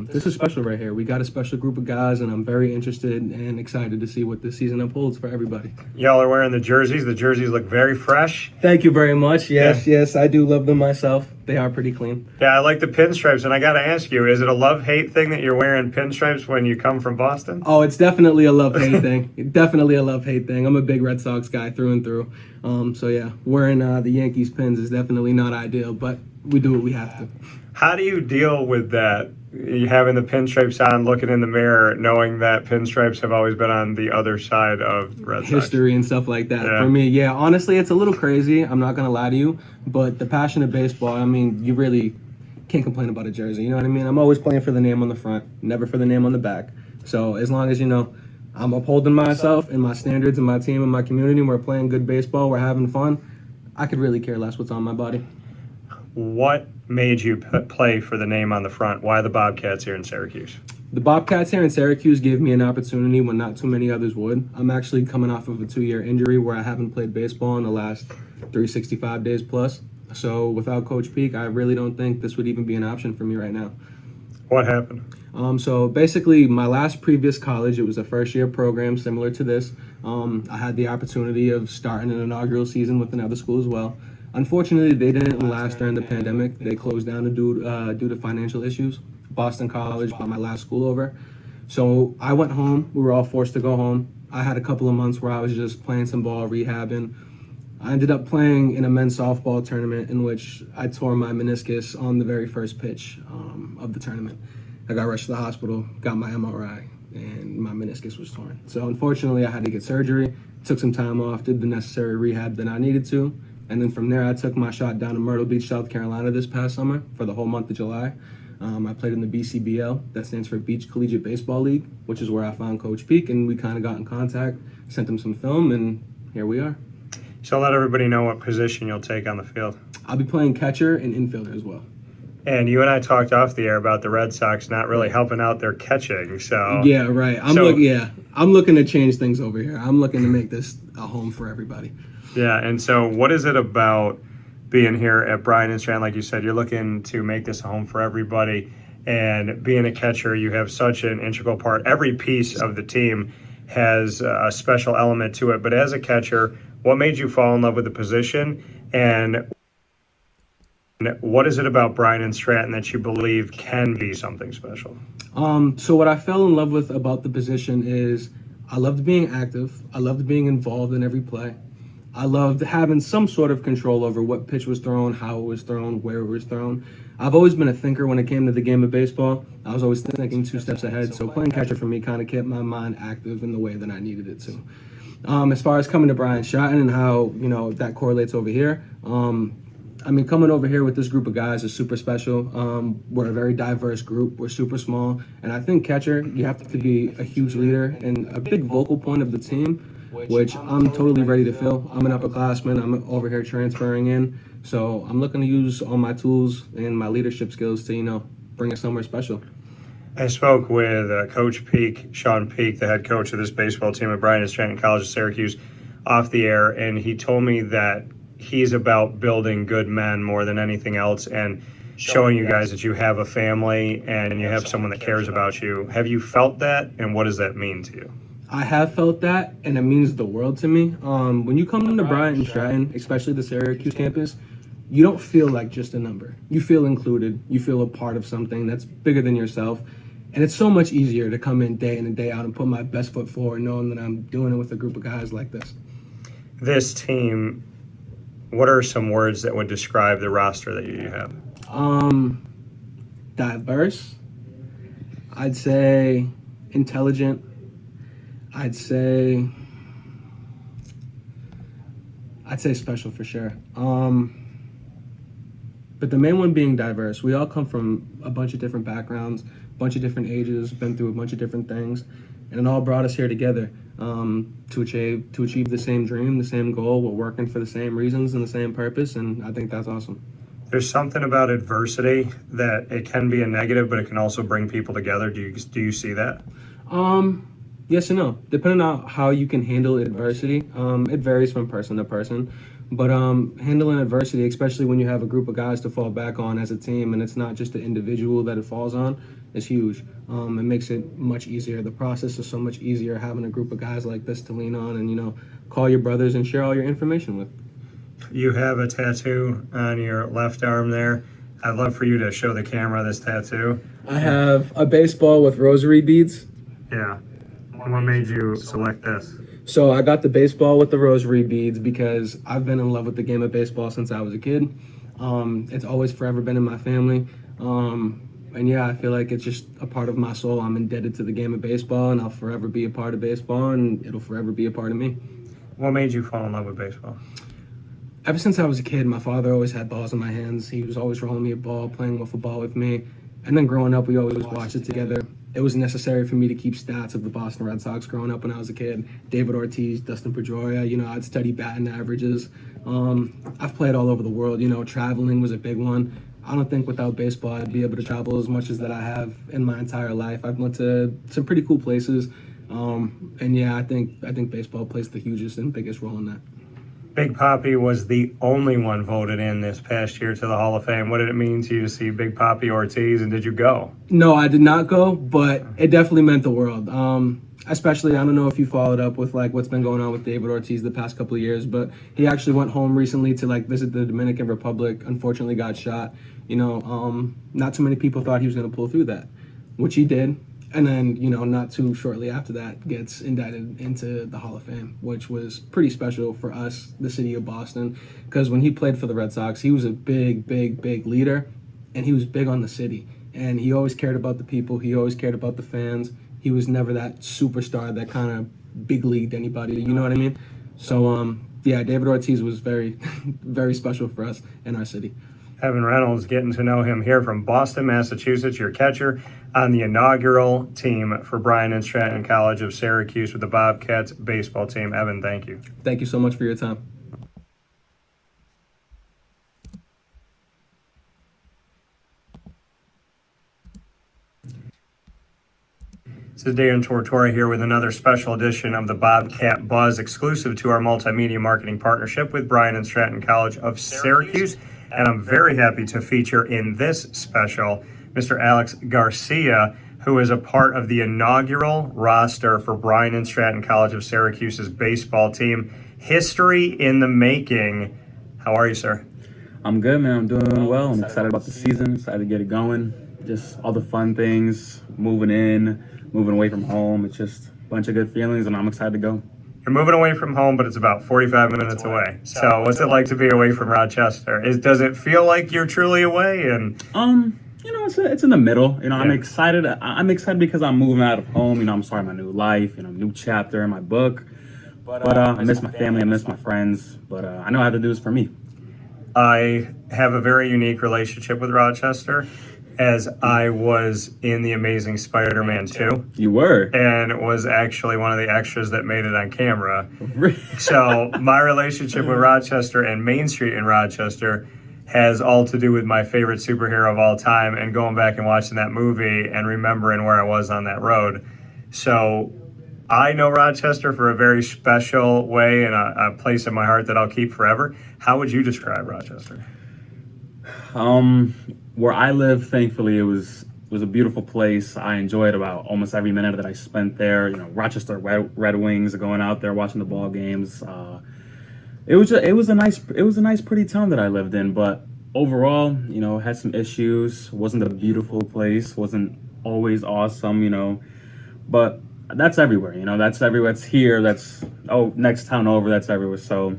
This is special right here. We got a special group of guys, and I'm very interested and excited to see what this season upholds for everybody. Y'all are wearing the jerseys. The jerseys look very fresh. Thank you very much. Yes, I do love them myself. They are pretty clean. Yeah, I like the pinstripes, and I got to ask you, is it a love-hate thing that you're wearing pinstripes when you come from Boston? Oh, it's definitely a love-hate thing. Definitely a love-hate thing. I'm a big Red Sox guy through and through. So yeah, wearing the Yankees pins is definitely not ideal, but we do what we have to. How do you deal with that? You having the pinstripes on, looking in the mirror, knowing that pinstripes have always been on the other side of Red Sox history and stuff like that. For me, yeah, honestly, it's a little crazy. I'm not gonna lie to you, but the passion of baseball, I mean, you really can't complain about a jersey. You know what I mean? I'm always playing for the name on the front, never for the name on the back. So as long as I'm upholding myself and my standards and my team and my community, we're playing good baseball, we're having fun, I could really care less what's on my body. What made you play for the name on the front? Why the Bobcats here in Syracuse? The Bobcats here in Syracuse gave me an opportunity when not too many others would. I'm actually coming off of a 2-year injury where I haven't played baseball in the last 365 days plus. So without Coach Peake, I really don't think this would even be an option for me right now. What happened? So basically, my last previous college, it was a first-year program similar to this. I had the opportunity of starting an inaugural season with another school as well. Unfortunately, they didn't last during the pandemic. They closed down due to financial issues. Boston College bought my last school over. So I went home. We were all forced to go home. I had a couple of months where I was just playing some ball, rehabbing. I ended up playing in a men's softball tournament in which I tore my meniscus on the very first pitch of the tournament. I got rushed to the hospital, got my MRI, and my meniscus was torn. So unfortunately, I had to get surgery, took some time off, did the necessary rehab that I needed to. And then from there, I took my shot down to Myrtle Beach, South Carolina this past summer for the whole month of July. I played in the BCBL, that stands for Beach Collegiate Baseball League, which is where I found Coach Peake, and we kind of got in contact, sent him some film, and here we are. So let everybody know what position you'll take on the field. I'll be playing catcher and infielder as well. And you and I talked off the air about the Red Sox not really helping out their catching, so... Yeah, right. I'm looking to change things over here. I'm looking to make this a home for everybody. Yeah, and so what is it about being here at Bryant Stratton? Like you said, you're looking to make this a home for everybody, and being a catcher, you have such an integral part. Every piece of the team has a special element to it, but as a catcher, what made you fall in love with the position, and what is it about Bryant Stratton that you believe can be something special? So what I fell in love with about the position is I loved being active. I loved being involved in every play. I loved having some sort of control over what pitch was thrown, how it was thrown, where it was thrown. I've always been a thinker when it came to the game of baseball. I was always thinking 2 steps ahead, so playing catcher for me kind of kept my mind active in the way that I needed it to. As far as coming to Bryant Stratton and how, that correlates over here, coming over here with this group of guys is super special. We're a very diverse group. We're super small. And I think catcher, you have to be a huge leader and a big vocal point of the team, which I'm totally ready to fill. I'm an upperclassman. I'm over here transferring in. So I'm looking to use all my tools and my leadership skills to, bring us somewhere special. I spoke with Coach Peake, Shawn Peake, the head coach of this baseball team at Bryant Stratton College of Syracuse, off the air, and he told me that he's about building good men more than anything else and showing you guys that you have a family and you have someone that cares about you. Have you felt that, and what does that mean to you? I have felt that, and it means the world to me. When you come into Bryant Stratton, especially the Syracuse campus, you don't feel like just a number. You feel included. You feel a part of something that's bigger than yourself. And it's so much easier to come in and day out and put my best foot forward knowing that I'm doing it with a group of guys like this. This team, what are some words that would describe the roster that you have? Diverse. I'd say intelligent. I'd say special for sure. But the main one being diverse. We all come from a bunch of different backgrounds, a bunch of different ages, been through a bunch of different things, and it all brought us here together to achieve the same dream, the same goal. We're working for the same reasons and the same purpose, and I think that's awesome. There's something about adversity that it can be a negative, but it can also bring people together. Do you see that? Yes and no. Depending on how you can handle adversity, it varies from person to person. But handling adversity, especially when you have a group of guys to fall back on as a team, and it's not just the individual that it falls on, is huge. It makes it much easier. The process is so much easier having a group of guys like this to lean on and, call your brothers and share all your information with. You have a tattoo on your left arm there. I'd love for you to show the camera this tattoo. I have a baseball with rosary beads. Yeah. What made you select this? So I got the baseball with the rosary beads because I've been in love with the game of baseball since I was a kid. It's always forever been in my family. And yeah, I feel like it's just a part of my soul. I'm indebted to the game of baseball, and I'll forever be a part of baseball, and it'll forever be a part of me. What made you fall in love with baseball? Ever since I was a kid, my father always had balls in my hands. He was always rolling me a ball, playing wiffle ball with me. And then growing up, we always watched it together. It was necessary for me to keep stats of the Boston Red Sox growing up when I was a kid. David Ortiz, Dustin Pedroia, I'd study batting averages. I've played all over the world, traveling was a big one. I don't think without baseball I'd be able to travel as much as that I have in my entire life. I've went to some pretty cool places. And yeah, I think baseball plays the hugest and biggest role in that. Big Papi was the only one voted in this past year to the Hall of Fame. What did it mean to you to see Big Papi Ortiz, and did you go? No, I did not go, but it definitely meant the world. Especially, I don't know if you followed up with what's been going on with David Ortiz the past couple of years, but he actually went home recently to visit the Dominican Republic. Unfortunately, got shot. Not too many people thought he was going to pull through that, which he did. And then, not too shortly after that, gets indicted into the Hall of Fame, which was pretty special for us, the city of Boston, because when he played for the Red Sox, he was a big, big, big leader, and he was big on the city. And he always cared about the people. He always cared about the fans. He was never that superstar that kind of big leagued anybody, you know what I mean? So, yeah, David Ortiz was very, very special for us in our city. Evan Reynolds, getting to know him here from Boston, Massachusetts, your catcher on the inaugural team for Bryant Stratton College of Syracuse with the Bobcats baseball team. Evan, thank you. Thank you so much for your time. This is Dan Tortora here with another special edition of the Bobcat Buzz, exclusive to our multimedia marketing partnership with Bryant Stratton College of Syracuse. And I'm very happy to feature in this special Mr. Alex Garcia, who is a part of the inaugural roster for Bryant Stratton College of Syracuse's baseball team. History in the making. How are you, sir? I'm good, man. I'm doing well. I'm excited about the season, excited to get it going. Just all the fun things, moving in, moving away from home. It's just a bunch of good feelings, and I'm excited to go. You're moving away from home, but it's about 45 minutes away. So what's it like to be away from Rochester? Does it feel like you're truly away? And it's in the middle. I'm excited. I'm excited because I'm moving out of home. I'm starting my new life, new chapter in my book. But I miss my family, I miss my friends, but I know I have to do this for me. I have a very unique relationship with Rochester, as I was in The Amazing Spider-Man 2. You were? And was actually one of the extras that made it on camera. So my relationship with Rochester and Main Street in Rochester has all to do with my favorite superhero of all time and going back and watching that movie and remembering where I was on that road. So I know Rochester for a very special way and a place in my heart that I'll keep forever. How would you describe Rochester? Where I live, thankfully, it was a beautiful place. I enjoyed about almost every minute that I spent there. You know, Rochester Red Wings, going out there watching the ball games. It was a nice, pretty town that I lived in. But overall, you know, had some issues. Wasn't a beautiful place. Wasn't always awesome. You know, but that's everywhere. You know, that's everywhere. It's here. That's next town over. That's everywhere. So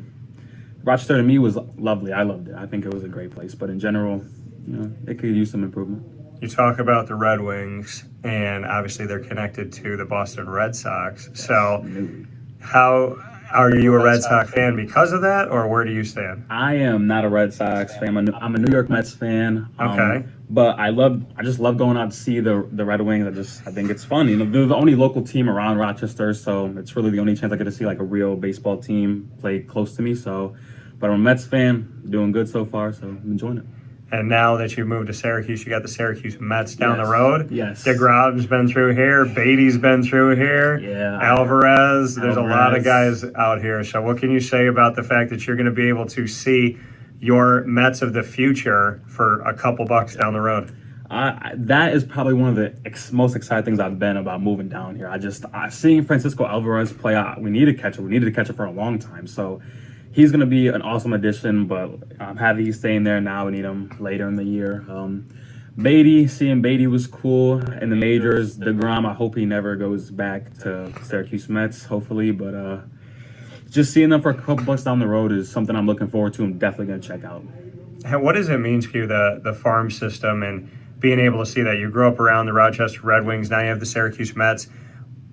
Rochester to me was lovely. I loved it. I think it was a great place. But in general, you know, it could use some improvement. You talk about the Red Wings, and obviously they're connected to the Boston Red Sox. So how are you a Red Sox fan because of that, or where do you stand? I am not a Red Sox fan. I'm a New York Mets fan. Okay. But I just love going out to see the Red Wings. I think it's fun. You know, they're the only local team around Rochester, so it's really the only chance I get to see like a real baseball team play close to me. So, but I'm a Mets fan, doing good so far, so I'm enjoying it. And now that you moved to Syracuse, you got the Syracuse Mets down the road. Yes. DeGrom's been through here. Beatty's been through here. Yeah. Alvarez. There's a lot of guys out here. So what can you say about the fact that you're going to be able to see your Mets of the future for a couple bucks down the road? That is probably one of the most exciting things I've been about moving down here. Seeing Francisco Alvarez play out, we needed to catch it. We needed to catch it for a long time. So he's going to be an awesome addition, but I'm happy he's staying there now. We need him later in the year. Seeing Beatty was cool in the majors. DeGrom, I hope he never goes back to Syracuse Mets, hopefully. But just seeing them for a couple bucks down the road is something I'm looking forward to and definitely going to check out. What does it mean to you, the farm system, and being able to see that? You grew up around the Rochester Red Wings, now you have the Syracuse Mets.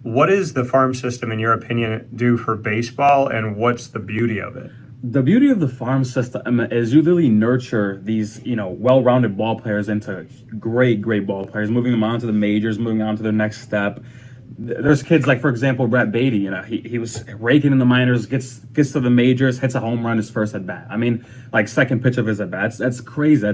What does the farm system, in your opinion, do for baseball, and what's the beauty of it? The beauty of the farm system is you really nurture these, you know, well-rounded ball players into great ball players, moving them on to the majors, moving on to their next step. There's kids like, for example, Brett Beatty. You know, he was raking in the minors, gets to the majors, hits a home run his first at bat. I mean, like second pitch of his at bat. That's crazy.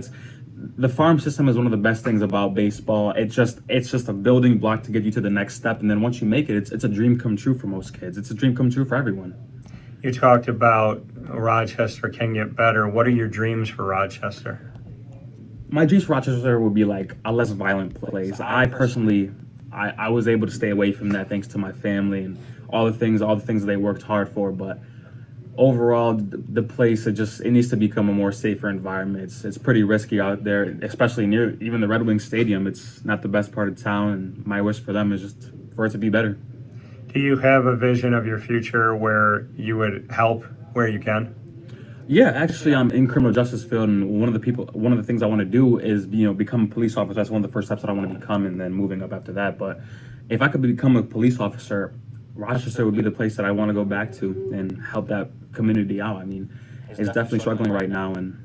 The farm system is one of the best things about baseball. It's just a building block to get you to the next step, and then once you make it, it's a dream come true for most kids. It's a dream come true for everyone. You talked about Rochester can get better. What are your dreams for Rochester? My dreams for Rochester would be like a less violent place. I personally, I was able to stay away from that thanks to my family and all the things that they worked hard for, but overall, the place, it needs to become a more safer environment. It's pretty risky out there, especially near even the Red Wings Stadium. It's not the best part of town, and my wish for them is just for it to be better. Do you have a vision of your future where you would help where you can? Yeah, actually, I'm in criminal justice field, and one of the things I want to do is, you know, become a police officer. That's one of the first steps that I want to become, and then moving up after that. But if I could become a police officer, Rochester would be the place that I want to go back to and help that community out. I mean, it's definitely struggling right now, and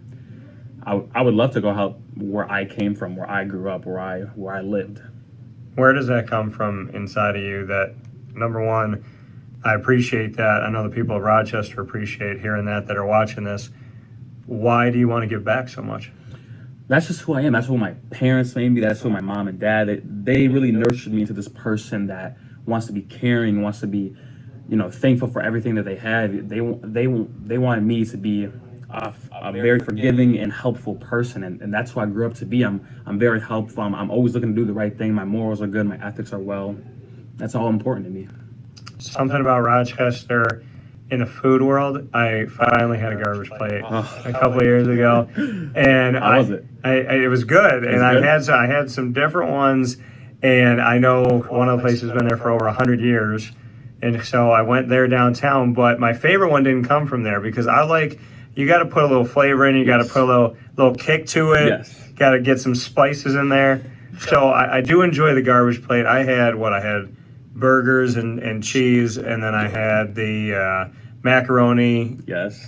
I would love to go help where I came from, where I grew up, where I lived. Where does that come from inside of you? That, number one, I appreciate that. I know the people of Rochester appreciate hearing that are watching this. Why do you want to give back so much? That's just who I am. That's who my parents made me. That's who my mom and dad, they really nurtured me into this person that wants to be caring, wants to be, you know, thankful for everything that they had. They wanted me to be a very forgiving and helpful person, and that's who I grew up to be. I'm very helpful. I'm always looking to do the right thing. My morals are good. My ethics are well. That's all important to me. Something about Rochester in the food world. I finally had a garbage plate a couple of years ago, and how was it? It was good, and I had some different ones. And I know one of the places has been there for over 100 years. And so I went there downtown. But my favorite one didn't come from there because you got to put a little flavor in. You got to put a little kick to it. Yes. Got to get some spices in there. So I do enjoy the garbage plate. I had burgers and cheese, and then I had the macaroni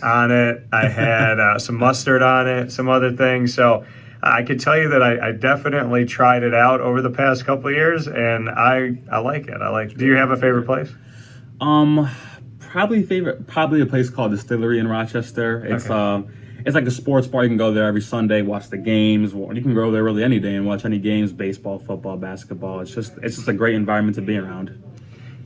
on it. I had some mustard on it, some other things. So I could tell you that I definitely tried it out over the past couple of years, and I like it. Do you have a favorite place? Probably a place called Distillery in Rochester. It's it's like a sports bar. You can go there every Sunday, watch the games. You can go there really any day and watch any games, baseball, football, basketball. It's just a great environment to be around.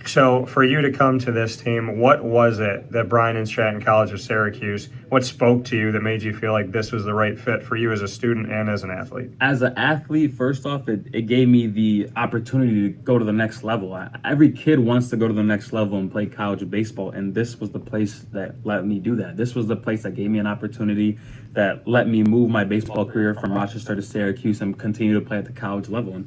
So for you to come to this team, what was it that Bryant Stratton College of Syracuse, what spoke to you that made you feel like this was the right fit for you as a student and as an athlete? As an athlete, first off, it gave me the opportunity to go to the next level. Every kid wants to go to the next level and play college baseball, and this was the place that let me do that. This was the place that gave me an opportunity that let me move my baseball career from Rochester to Syracuse and continue to play at the college level.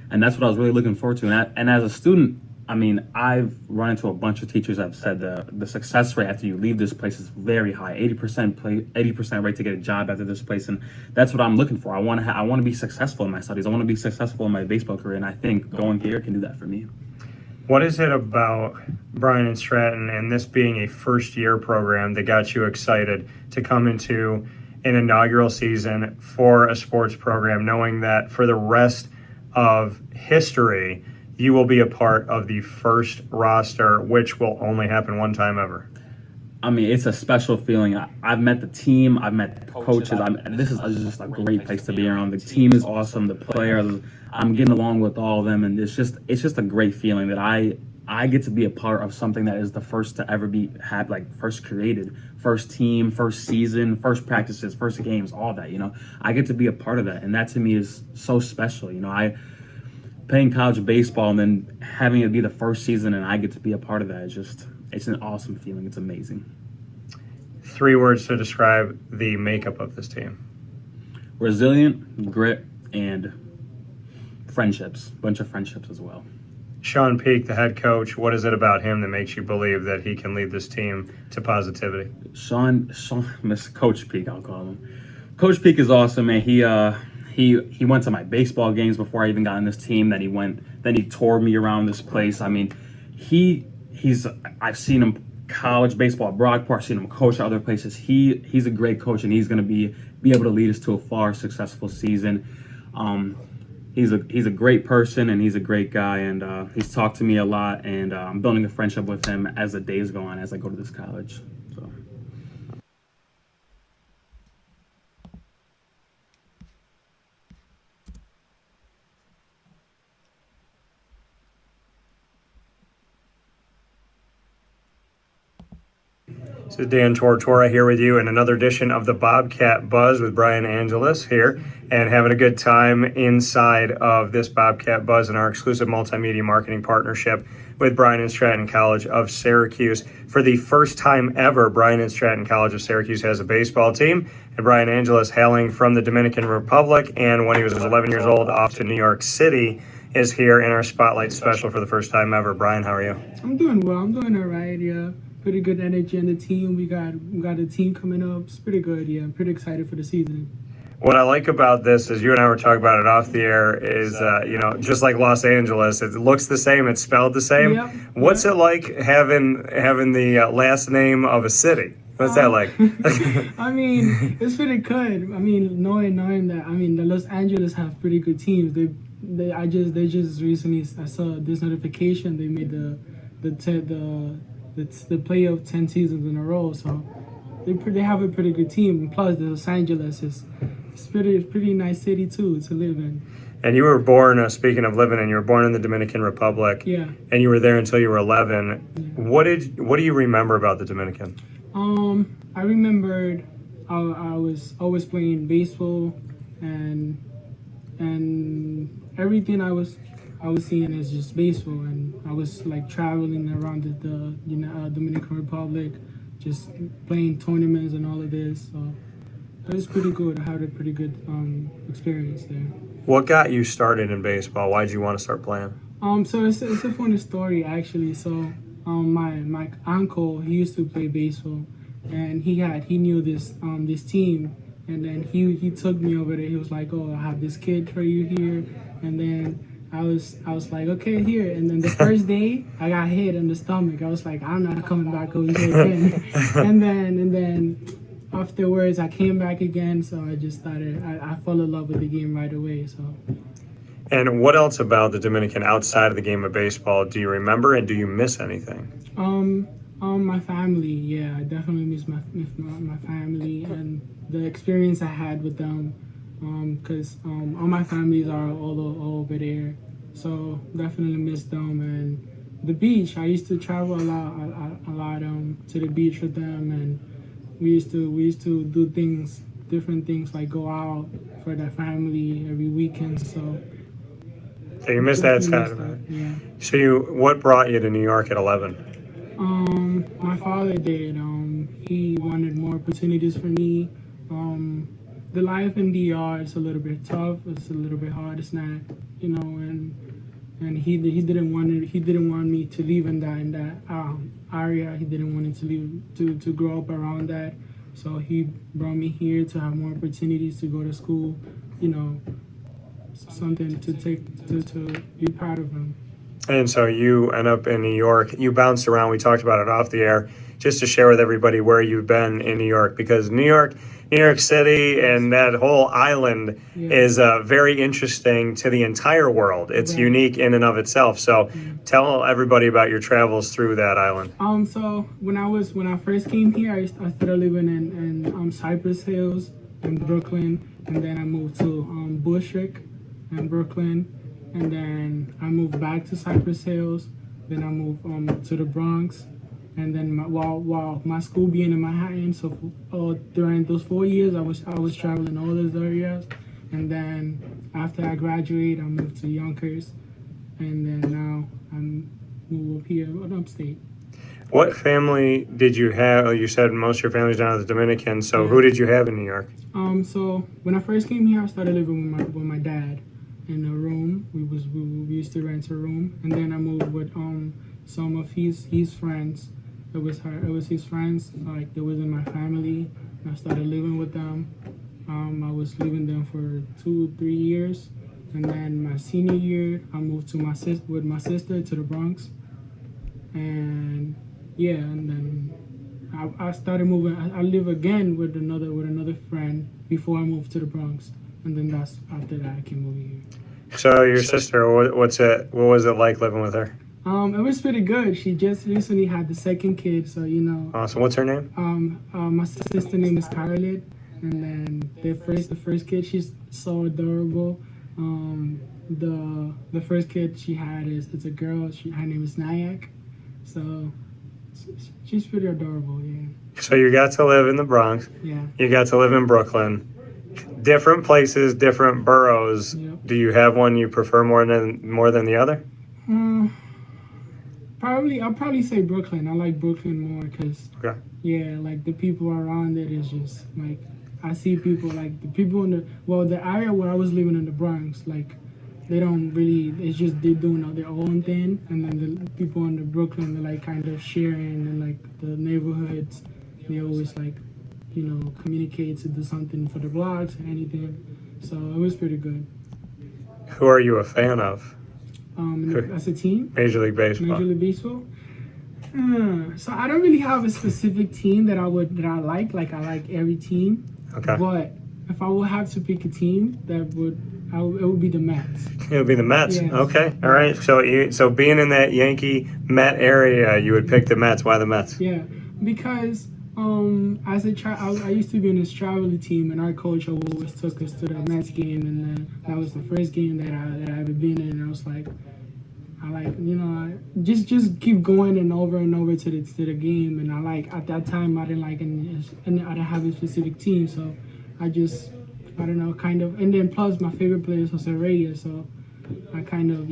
And that's what I was really looking forward to. And as a student, I mean, I've run into a bunch of teachers that have said the success rate after you leave this place is very high, 80% rate to get a job after this place, and that's what I'm looking for. I want to be successful in my studies. I want to be successful in my baseball career, and I think going here can do that for me. What is it about Bryant Stratton and this being a first-year program that got you excited to come into an inaugural season for a sports program, knowing that for the rest of history, you will be a part of the first roster, which will only happen one time ever? I mean, it's a special feeling. I've met the team. I've met the coaches. This is just a great place to be around. The team is awesome. The players, I'm getting along with all of them, and it's just a great feeling that I get to be a part of something that is the first to ever first created, first team, first season, first practices, first games, all that. I get to be a part of that, and that to me is so special. Playing college baseball and then having it be the first season and I get to be a part of that it's an awesome feeling. It's amazing. 3 words to describe the makeup of this team. Resilient, grit, and friendships. Bunch of friendships as well. Shawn Peake, the head coach, what is it about him that makes you believe that he can lead this team to positivity? Coach Peake, I'll call him. Coach Peake is awesome, man. He went to my baseball games before I even got on this team. Then he toured me around this place. I mean, I've seen him college baseball at Brockport. I've seen him coach at other places. He's a great coach, and he's going to be able to lead us to a far successful season. He's a great person, and he's a great guy, and he's talked to me a lot, and I'm building a friendship with him as the days go on as I go to this college. So. So Dan Tortora here with you in another edition of the Bobcat Buzz with Brian Angelis here, and having a good time inside of this Bobcat Buzz in our exclusive multimedia marketing partnership with Bryant Stratton College of Syracuse. For the first time ever, Bryant Stratton College of Syracuse has a baseball team, and Brian Angelis, hailing from the Dominican Republic, and when he was 11 years old, off to New York City, is here in our Spotlight special for the first time ever. Brian, how are you? I'm doing well. I'm doing all right, yeah. Pretty good energy on the team. We got a team coming up. It's pretty good, yeah. I'm pretty excited for the season. What I like about this is you and I were talking about it off the air is, just like Los Angeles, it looks the same, it's spelled the same. Yep. What's it like having the last name of a city? What's that like? I mean, it's pretty good. I mean, knowing that, the Los Angeles have pretty good teams. They just recently, I saw this notification, they made the playoff 10 seasons in a row, so they have a pretty good team. Plus, Los Angeles is pretty nice city too to live in. And you were born, speaking of living in, you were born in the Dominican Republic. Yeah. And you were there until you were 11. Yeah. What do you remember about the Dominican? I remembered I was always playing baseball, and everything I was seeing is just baseball, and I was like traveling around the Dominican Republic, just playing tournaments and all of this. So it was pretty good. I had a pretty good experience there. What got you started in baseball? Why did you want to start playing? So it's a funny story actually. So my uncle, he used to play baseball, and he knew this team, and then he took me over there. He was like, "Oh, I have this kid for you here," and then I was like, okay, here. And then the first day, I got hit in the stomach. I was like, I'm not coming back over here again. and then afterwards, I came back again. So I just started. I fell in love with the game right away. So. And what else about the Dominican outside of the game of baseball do you remember, and do you miss anything? My family. Yeah, I definitely miss my family and the experience I had with them. Because all my families are all over there, so definitely miss them. And the beach, I used to travel a lot to the beach with them, and we used to do different things like go out for the family every weekend. So you missed that side of it. Yeah. So what brought you to New York at 11? My father did. He wanted more opportunities for me. The life in DR is a little bit tough. It's a little bit hard. It's not, and he didn't want me to live in that area. He didn't want me to live to grow up around that. So he brought me here to have more opportunities to go to school. Something to be proud of him. And so you end up in New York. You bounced around. We talked about it off the air, just to share with everybody where you've been in New York, because New York City and that whole island is very interesting to the entire world. It's unique in and of itself. So tell everybody about your travels through that island. So when I first came here, I started living in Cypress Hills in Brooklyn, and then I moved to Bushwick in Brooklyn, and then I moved back to Cypress Hills. Then I moved to the Bronx. And then while my school being in Manhattan, so during those 4 years, I was traveling all those areas. And then after I graduated, I moved to Yonkers, and then now I'm moved up here in upstate. What family did you have? You said most of your family's down at the Dominican. So who did you have in New York? So when I first came here, I started living with my dad in a room. We used to rent a room, and then I moved with some of his friends. It was his friends, like they was in my family. I started living with them. I was living them for 2-3 years, and then my senior year, I moved to with my sister to the Bronx, and then I started moving. I live again with another friend before I moved to the Bronx, and then that's after that I came over here. So your sister, what was it like living with her? It was pretty good. She just recently had the second kid, so Awesome. What's her name? My sister's name is Carvel, and then the first kid, she's so adorable. The first kid she had it's a girl. Her name is Nyack, so she's pretty adorable. Yeah. So you got to live in the Bronx. Yeah. You got to live in Brooklyn. Different places, different boroughs. Yep. Do you have one you prefer more than the other? I'll probably say Brooklyn. I like Brooklyn more because, like the people around it is just like, I see people like the people in the area where I was living in the Bronx, like they don't really, it's just they're doing their own thing, and then the people in the Brooklyn, they're like kind of sharing, and like the neighborhoods, they always like, communicate to do something for the blocks or anything. So it was pretty good. Who are you a fan of? As a team? Major League Baseball. Major League Baseball? So I don't really have a specific team that I like. Like I like every team. Okay. But if I would have to pick a team, it would be the Mets. It would be the Mets. Yes. Okay. All right. So being in that Yankee Met area, you would pick the Mets. Why the Mets? Yeah, because as a child, I used to be in this traveling team, and our coach always took us to the Mets game, and then that was the first game that I ever been in. And I was like, I just keep going and over to the game, and at that time I didn't have a specific team, so I don't know, kind of, and then plus my favorite player is Jose Reyes, so I kind of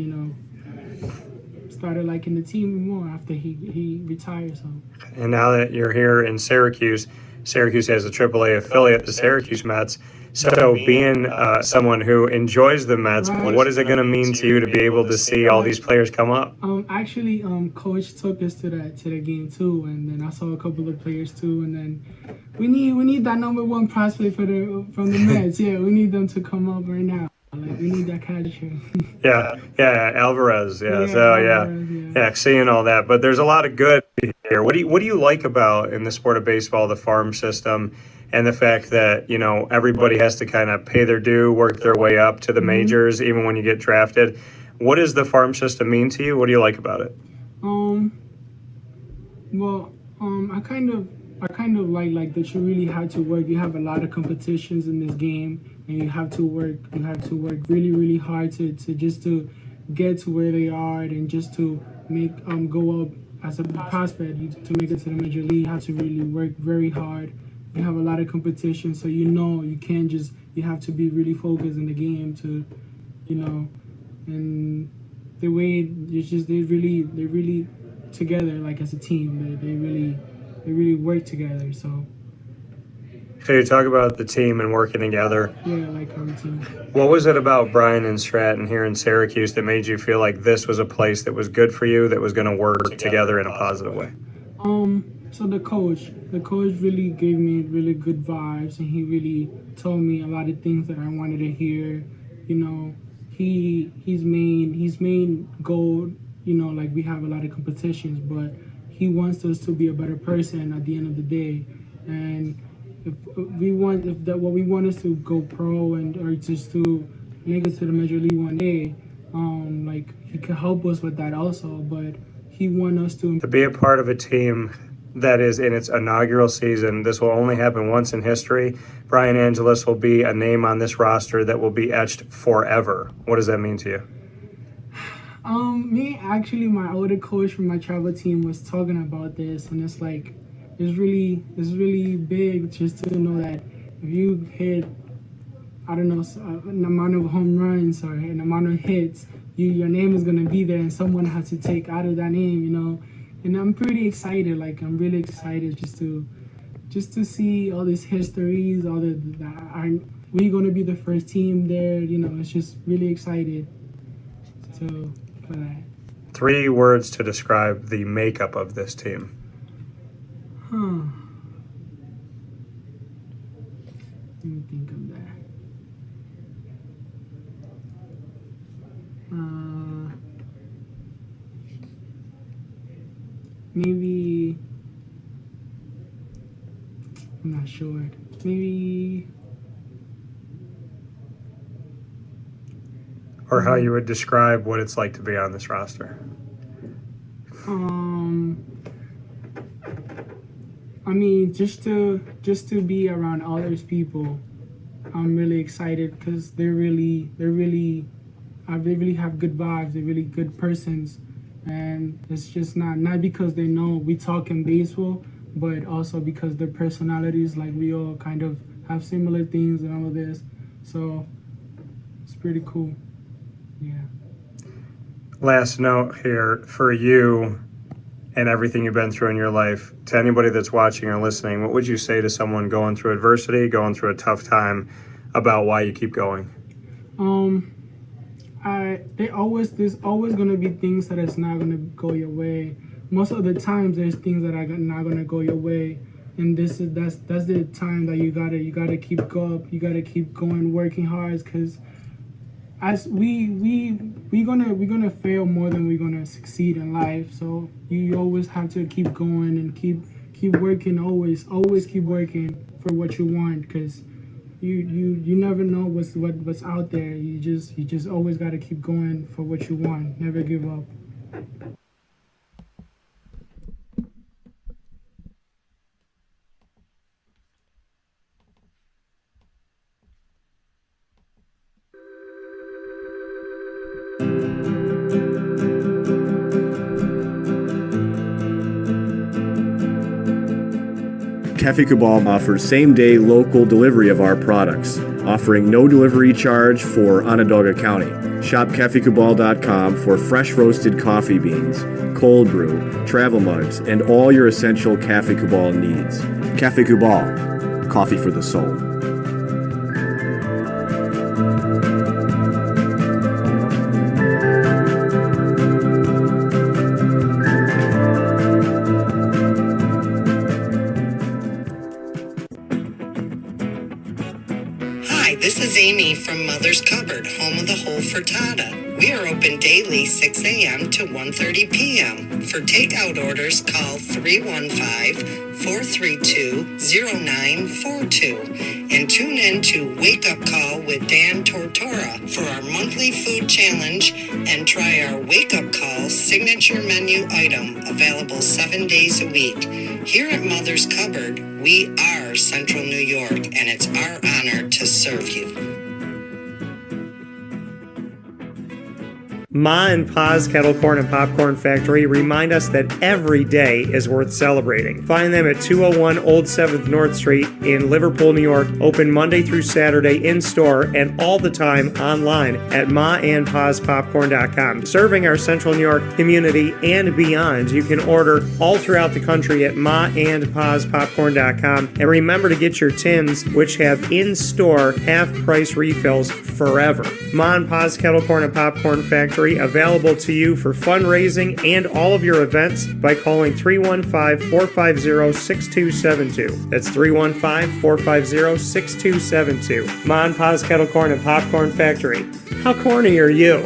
started liking the team more after he retired. So. And now that you're here in Syracuse has a AAA affiliate, the Syracuse Mets. So being someone who enjoys the Mets, what is it going to mean to you to be able to see all these players come up? Actually, Coach took us to the game too, and then I saw a couple of players too, and then we need that number one prospect from the Mets. Yeah, we need them to come up right now. Like, we need that catcher. Yeah, Alvarez. Yeah, Yeah, so Alvarez, yeah, seeing all that. But there's a lot of good here. What do you like about in the sport of baseball, the farm system, and the fact that everybody has to kind of pay their due, work their way up to the majors, even when you get drafted? What does the farm system mean to you? What do you like about it? I kind of like that you really had to work. You have a lot of competitions in this game, and you have to work really, really hard to get to where they are, and just to make go up as a prospect. To make it to the major league, you have to really work very hard. You have a lot of competition, so you can't just, you have to be really focused in the game to, and the way it's just they're really together, like as a team. They really work together. So you talk about the team and working together. Yeah, like our team. What was it about Bryant Stratton here in Syracuse that made you feel like this was a place that was good for you, that was going to work together in a positive way? So the coach really gave me really good vibes, and he really told me a lot of things that I wanted to hear. His main goal, like we have a lot of competitions, but he wants us to be a better person at the end of the day. And what we want is to go pro or just to make it to the major league one day. Like he could help us with that also, but he wants us to be a part of a team that is in its inaugural season. This will only happen once in history. Brian Angelis will be a name on this roster that will be etched forever. What does that mean to you? My older coach from my travel team was talking about this, and it's really big just to know that if you hit, an amount of home runs or an amount of hits, your name is gonna be there, and someone has to take out of that name, And I'm pretty excited. Like, I'm really excited just to see all these histories, we're gonna be the first team there. It's just really excited for that. 3 words to describe the makeup of this team. Let me think of that. Maybe, I'm not sure. Maybe. Or how you would describe what it's like to be on this roster. Just to be around all those people, I'm really excited because they really have good vibes. They're really good persons, and it's just not because they know we talk in baseball, but also because their personalities, like we all kind of have similar things and all of this. So it's pretty cool. Yeah. Last note here for you and everything you've been through in your life. To anybody that's watching or listening, what would you say to someone going through adversity, going through a tough time, about why you keep going? There's always gonna be things that is not gonna go your way. Most of the times, there's things that are not gonna go your way, and that's the time that you gotta keep going. You gotta keep going, working hard, because as we're gonna fail more than we're gonna succeed in life. So you always have to keep going and keep working. Always keep working for what you want, because you never know what's out there. You just always gotta keep going for what you want. Never give up. Cafe Cabal offers same-day local delivery of our products, offering no delivery charge for Onondaga County. Shop cafecabal.com for fresh roasted coffee beans, cold brew, travel mugs, and all your essential Cafe Cabal needs. Cafe Cabal, coffee for the soul. This is Amy me from Mother's Cupboard, home of the whole frittata. We are open daily 6 a.m. to 1:30 p.m. For takeout orders, call 315-432-0942 and tune in to Wake Up Call with Dan Tortora for our monthly food challenge and try our Wake Up Call signature menu item available 7 days a week. Here at Mother's Cupboard, we are Central New York, and it's our honor to serve you. Ma and Pa's Kettle Corn and Popcorn Factory remind us that every day is worth celebrating. Find them at 201 Old 7th North Street in Liverpool, New York. Open Monday through Saturday in-store and all the time online at maandpaspopcorn.com. Serving our Central New York community and beyond, you can order all throughout the country at maandpaspopcorn.com. And remember to get your tins, which have in-store half-price refills forever. Ma and Pa's Kettle Corn and Popcorn Factory, available to you for fundraising and all of your events by calling 315-450-6272. That's 315-450-6272. Ma and Pa's Kettle Corn and Popcorn Factory. How corny are you?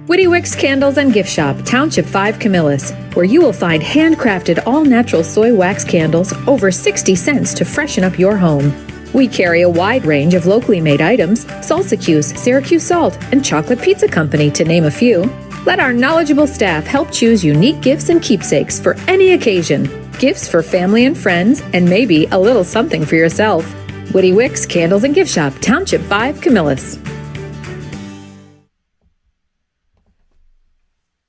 Witty Wicks Candles and Gift Shop, Township 5, Camillus, where you will find handcrafted all-natural soy wax candles over 60 cents to freshen up your home. We carry a wide range of locally made items, Syracuse, Syracuse Salt, and Chocolate Pizza Company, to name a few. Let our knowledgeable staff help choose unique gifts and keepsakes for any occasion. Gifts for family and friends, and maybe a little something for yourself. Witty Wicks Candles and Gift Shop, Township 5, Camillus.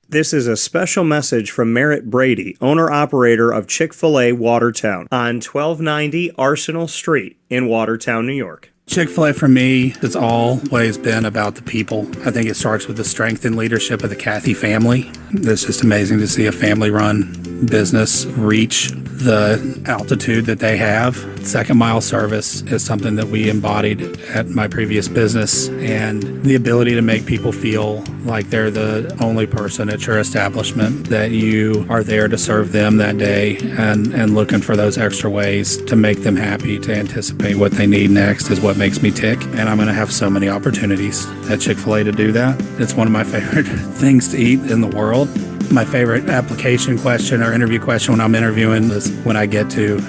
This is a special message from Merritt Brady, owner-operator of Chick-fil-A Watertown on 1290 Arsenal Street in Watertown, New York. Chick-fil-A for me has always been about the people. I think it starts with the strength and leadership of the Cathy family. It's just amazing to see a family-run business reach the altitude that they have. Second mile service is something that we embodied at my previous business, and the ability to make people feel like they're the only person at your establishment, that you are there to serve them that day and looking for those extra ways to make them happy, to anticipate what they need next is what makes me tick. And I'm going to have so many opportunities at Chick-fil-A to do that. It's one of my favorite things to eat in the world. My favorite application question or interview question when I'm interviewing is when I get to,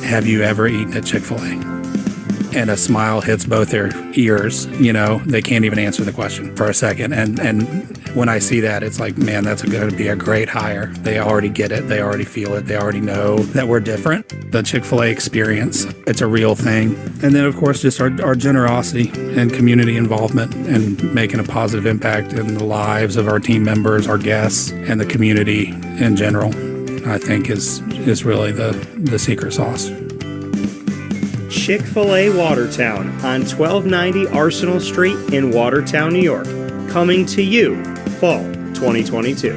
have you ever eaten at Chick-fil-A? And a smile hits both their ears. You know, they can't even answer the question for a second. And when I see that, it's like, man, that's going to be a great hire. They already get it. They already feel it. They already know that we're different. The Chick-fil-A experience, it's a real thing. And then, of course, just our generosity and community involvement and making a positive impact in the lives of our team members, our guests, and the community in general, I think is really the secret sauce. Chick-fil-A Watertown on 1290 Arsenal Street in Watertown, New York. Coming to you, fall 2022.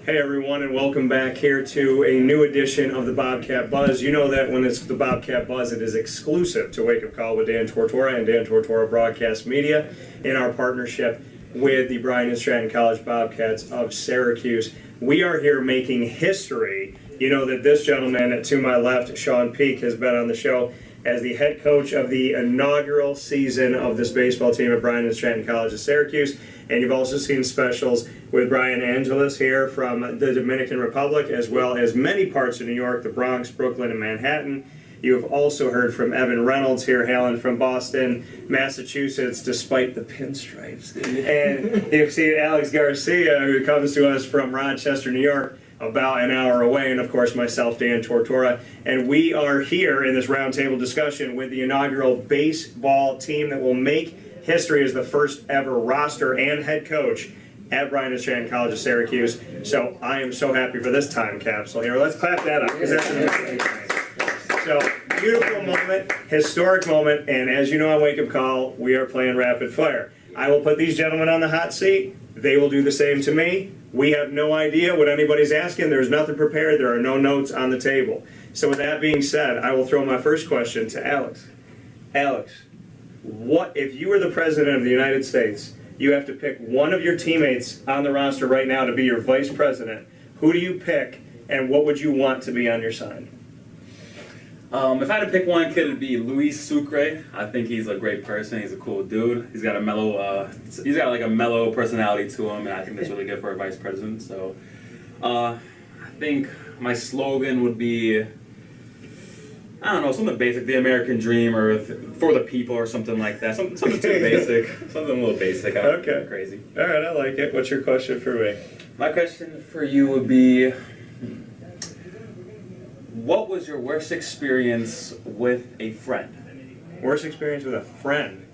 Hey everyone, and welcome back here to a new edition of the Bobcat Buzz. You know that when it's the Bobcat Buzz, it is exclusive to Wake Up Call with Dan Tortora and Dan Tortora Broadcast Media in our partnership with the Bryant Stratton College Bobcats of Syracuse. We are here making history. You know that this gentleman to my left, Shawn Peake, has been on the show as the head coach of the inaugural season of this baseball team at Bryant Stratton College of Syracuse. And you've also seen specials with Brian Angeles here from the Dominican Republic, as well as many parts of New York, the Bronx, Brooklyn, and Manhattan. You have also heard from Evan Reynolds here, hailing from Boston, Massachusetts, despite the pinstripes. And you've seen Alex Garcia, who comes to us from Rochester, New York, about an hour away, and of course myself, Dan Tortora. And we are here in this roundtable discussion with the inaugural baseball team that will make history as the first ever roster and head coach at Bryant Stratton College of Syracuse. So I am so happy for this time capsule here. Let's clap that up, because that's amazing. So, beautiful moment, historic moment, and as you know on Wake Up Call, we are playing rapid fire. I will put these gentlemen on the hot seat. They will do the same to me. We have no idea what anybody's asking. There's nothing prepared. There are no notes on the table. So with that being said, I will throw my first question to Alex. Alex, what if you were the president of the United States? You have to pick one of your teammates on the roster right now to be your vice president. Who do you pick, and what would you want to be on your sign? If I had to pick one kid, it'd be Luis Sucre. I think he's a great person. He's a cool dude. He's got a mellow, like a mellow personality to him, and I think that's really good for a vice president. So, I think my slogan would be, I don't know, something basic, the American dream, or for the people, or something like that. Something too basic. Something a little basic. Okay. Crazy. All right, I like it. What's your question for me? My question for you would be, what was your worst experience with a friend? Worst experience with a friend?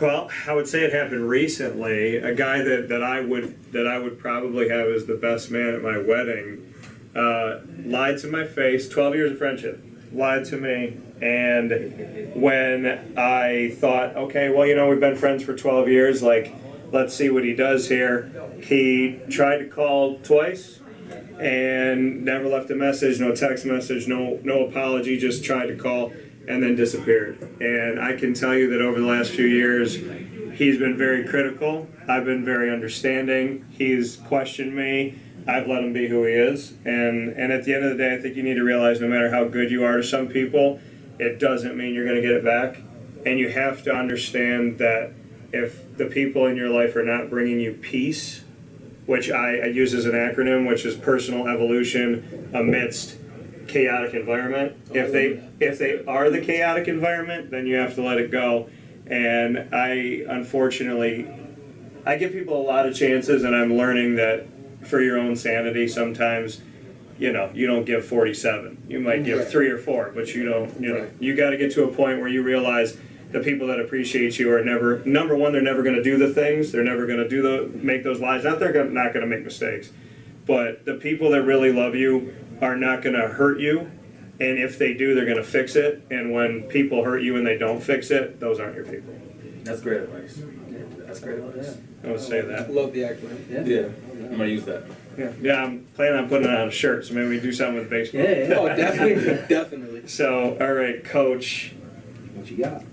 Well, I would say it happened recently. A guy that I would probably have as the best man at my wedding lied to my face. 12 years of friendship. Lied to me. And when I thought, okay, well, we've been friends for 12 years, let's see what he does here. He tried to call twice and never left a message, no text message, no apology, just tried to call and then disappeared. And I can tell you that over the last few years, he's been very critical. I've been very understanding. He's questioned me. I've let him be who he is. And at the end of the day, I think you need to realize no matter how good you are to some people, it doesn't mean you're going to get it back. And you have to understand that if the people in your life are not bringing you peace, which I use as an acronym, which is personal evolution amidst chaotic environment. If they are the chaotic environment, then you have to let it go. And unfortunately, I give people a lot of chances, and I'm learning that for your own sanity, sometimes, you don't give 47. You might give 3 or 4, but you got to get to a point where you realize the people that appreciate you are never, number one, they're never going to do the things. They're never going to make those lies. Not going to make mistakes. But the people that really love you are not going to hurt you. And if they do, they're going to fix it. And when people hurt you and they don't fix it, those aren't your people. That's great advice. That's great advice. I would say that. Love the acronym. Yeah. I'm going to use that. Yeah, I'm planning on putting it on a shirt, so maybe we do something with baseball. Yeah. Oh, definitely. So, all right, Coach. What you got?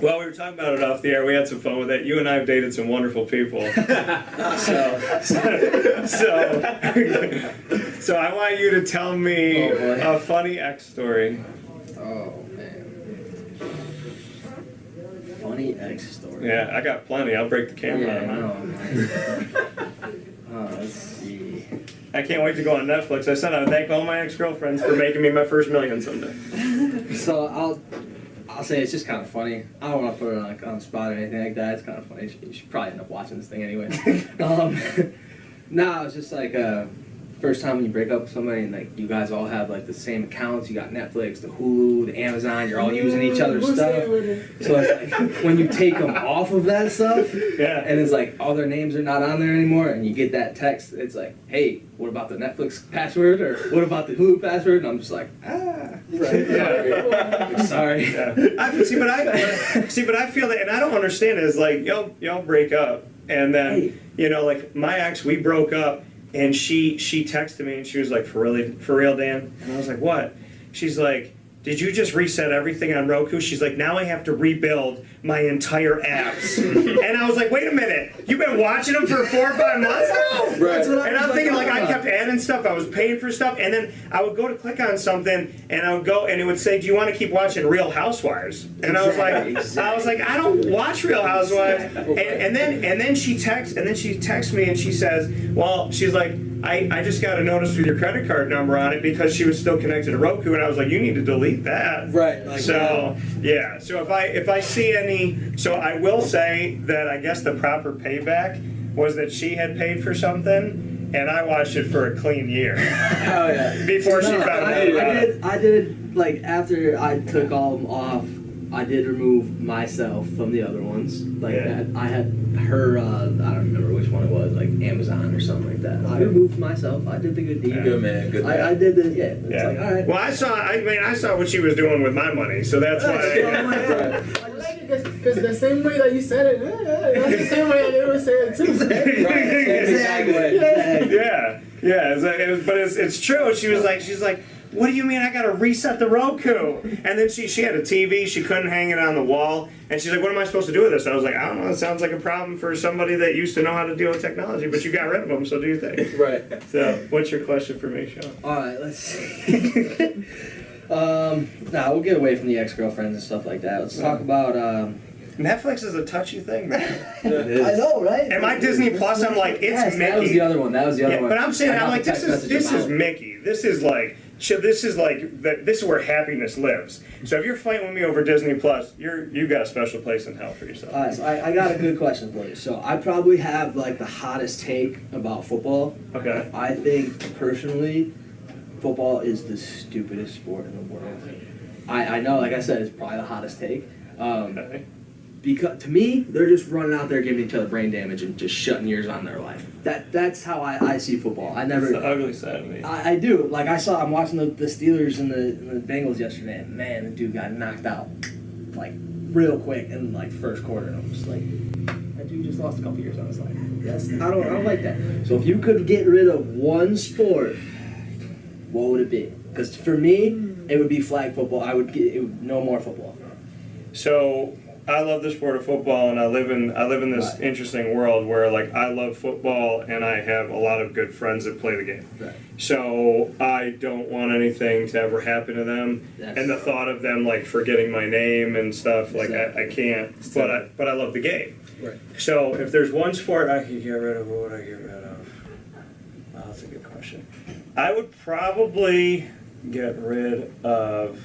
Well, we were talking about it off the air. We had some fun with it. You and I have dated some wonderful people. So I want you to tell me a funny ex story. Oh, man. Funny ex story. Yeah, I got plenty. I'll break the camera on. Let's see. I can't wait to go on Netflix. I said I would thank all my ex-girlfriends for making me my first million someday. So I'll say it's just kind of funny. I don't want to put her on the spot or anything like that. It's kind of funny. You should probably end up watching this thing anyway. No, it's just like first time when you break up with somebody and you guys all have the same accounts. You got Netflix, the Hulu, the Amazon. You're all using each other's stuff. So it's when you take them off of that stuff, and it's all their names are not on there anymore, and you get that text. It's hey, what about the Netflix password, or what about the Hulu password? And I'm just sorry. Yeah. But I feel that, and I don't understand it. It's y'all break up, and then my ex, we broke up. And she texted me and she was like, for real, Dan? And I was like, what? She's like, did you just reset everything on Roku? She's like, now I have to rebuild my entire apps. And I was like, wait a minute, you've been watching them for 4 or 5 months now? Right. And I'm thinking I kept adding stuff, I was paying for stuff, and then I would go to click on something and I would go and it would say, do you want to keep watching Real Housewives? And I was like, I don't watch Real Housewives. And then she texts me and she says, well, she's like, I just got a notice with your credit card number on it because she was still connected to Roku, and I was like, you need to delete that. Right. So if I see any, so I will say that I guess the proper payback was that she had paid for something, and I watched it for a clean year. Oh yeah. Before she found out. I did after I took all of them off. I did remove myself from the other ones. Like Yeah. that. I had her, I don't remember which one it was, like Amazon or something like that. I removed myself. I did the good deed. Good man, good man. I did the, yeah. It's Yeah. like, all right. Well, I saw what she was doing with my money, so that's why. I like it because the same way that you said it, that's the same way they would say it too. But it's true. She's like, what do you mean I gotta reset the Roku? And then she had a TV, she couldn't hang it on the wall, and she's like, what am I supposed to do with this? And I was like, I don't know, it sounds like a problem for somebody that used to know how to deal with technology, but you got rid of them, so do your thing. Right. So, what's your question for me, Shawn? All right, let's see. Nah, we'll get away from the ex-girlfriends and stuff like that. Let's talk about, Netflix is a touchy thing, man. I know, right? And my Disney Plus, I'm like, it's Yes, Mickey. That was the other one. But I'm saying, I I'm got like, the this text is message about it. Mickey. This is where happiness lives. So if you're fighting with me over Disney Plus, you got a special place in hell for yourself. All right, so I got a good question for you. So I probably have like the hottest take about football. Okay. I think personally, football is the stupidest sport in the world. I know, like I said, it's probably the hottest take. Because to me, they're just running out there giving each other brain damage and just shutting years on their life. That's how I see football. I never. It's the ugly side of me. I do. Like I'm watching the Steelers and the Bengals yesterday, and man, the dude got knocked out like real quick in like first quarter. And I'm just like, that dude just lost a couple years on his life. I don't like that. So if you could get rid of one sport, what would it be? Because for me, it would be flag football. No more football. So I love the sport of football, and I live in this interesting world where like I love football, and I have a lot of good friends that play the game. Right. So I don't want anything to ever happen to them, and the thought of them like forgetting my name and stuff, like I can't. But I love the game. Right. So if there's one sport I could get rid of, what would I get rid of? Oh, that's a good question. I would probably get rid of.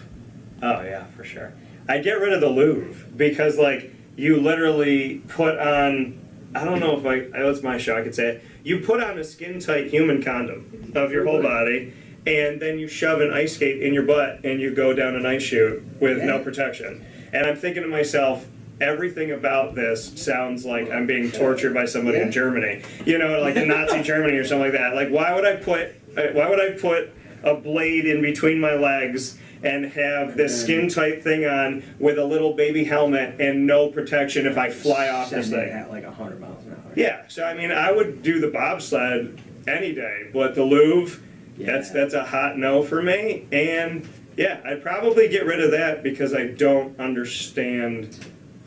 Oh yeah, for sure. I'd get rid of the Louvre because, like, you literally put on, I don't know if it's my show, I could say it. You put on a skin-tight human condom of your whole body, and then you shove an ice skate in your butt, and you go down an ice chute with no protection. And I'm thinking to myself, everything about this sounds like I'm being tortured by somebody in Germany. You know, like in Nazi Germany or something like that. Like, why would I put a blade in between my legs and have this skin-tight thing on with a little baby helmet and no protection if I fly off this thing? At like 100 miles an hour. Yeah, so I mean, I would do the bobsled any day, but the Louvre, that's a hot no for me. And yeah, I'd probably get rid of that because I don't understand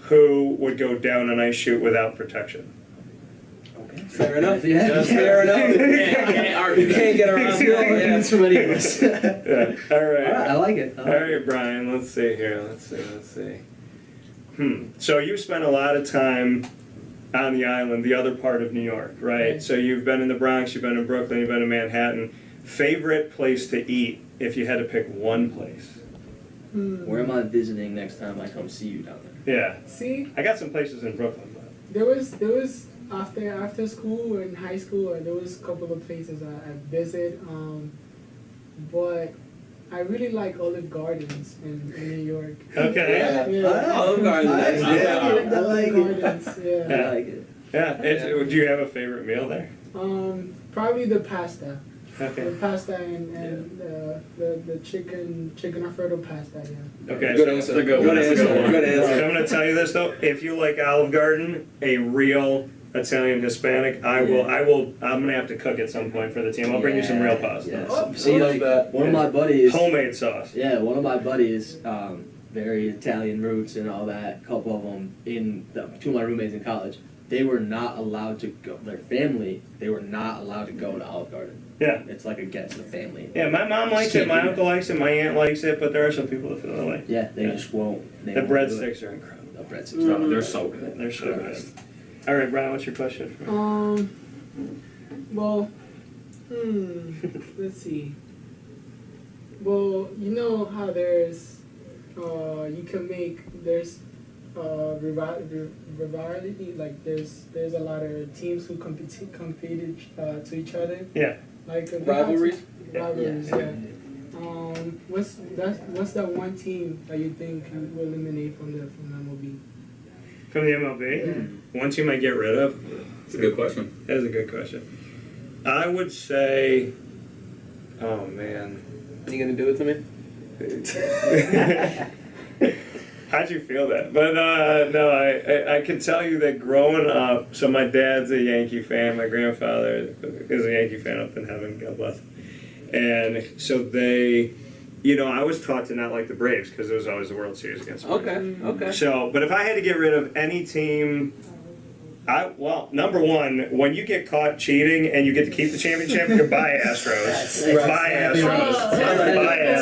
who would go down an ice chute without protection. Fair enough. Yeah, fair enough. You can't get around that from any of us. Yeah. All right. I like it. All right, Brian. Let's see here. Let's see. So you spent a lot of time on the island, the other part of New York, right? So you've been in the Bronx, you've been in Brooklyn, you've been in Manhattan. Favorite place to eat if you had to pick one place? Where am I visiting next time I come see you down there? Yeah. See? I got some places in Brooklyn. But. There was after school or in high school, there was a couple of places I visit, but I really like Olive Gardens in New York. Okay. Yeah. Olive Gardens. I like it. Yeah. I like it. Yeah. Do you have a favorite meal there? Probably the pasta. Okay. The pasta and the chicken Alfredo pasta. Yeah. Okay. Good answer. Good answer. So I'm going to tell you this though: if you like Olive Garden, a real Italian Hispanic, I'm gonna have to cook at some point for the team. I'll bring you some real pasta. Yeah. See, like one of my buddies. Homemade sauce. Yeah, one of my buddies, very Italian roots and all that. A couple of them two of my roommates in college. They were not allowed to go. Their family, they were not allowed to go to Olive Garden. Yeah. It's like against the family. Yeah, my mom likes it, my uncle likes it, my aunt likes it, but there are some people that feel that way. Yeah, they just won't. The breadsticks are incredible. The breadsticks, they're so good. They're so good. All right, Brian, what's your question? Well, let's see. Well, you know how there's, you can make, there's rivalry, like there's a lot of teams who competed to each other. Yeah. Like rivalries. Rivalries, yeah. What's that one team that you think you will eliminate from the MLB? From the MLB? One team I get rid of? It's a good question. That is a good question. I would say, oh man. Are you gonna do it to me? How'd you feel that? But no, I can tell you that growing up, so my dad's a Yankee fan, my grandfather is a Yankee fan up in heaven, God bless him. And so they, you know, I was taught to not like the Braves because it was always the World Series against the Braves. Okay. So, but if I had to get rid of any team, number one, when you get caught cheating and you get to keep the championship, goodbye Astros. Buy Astros.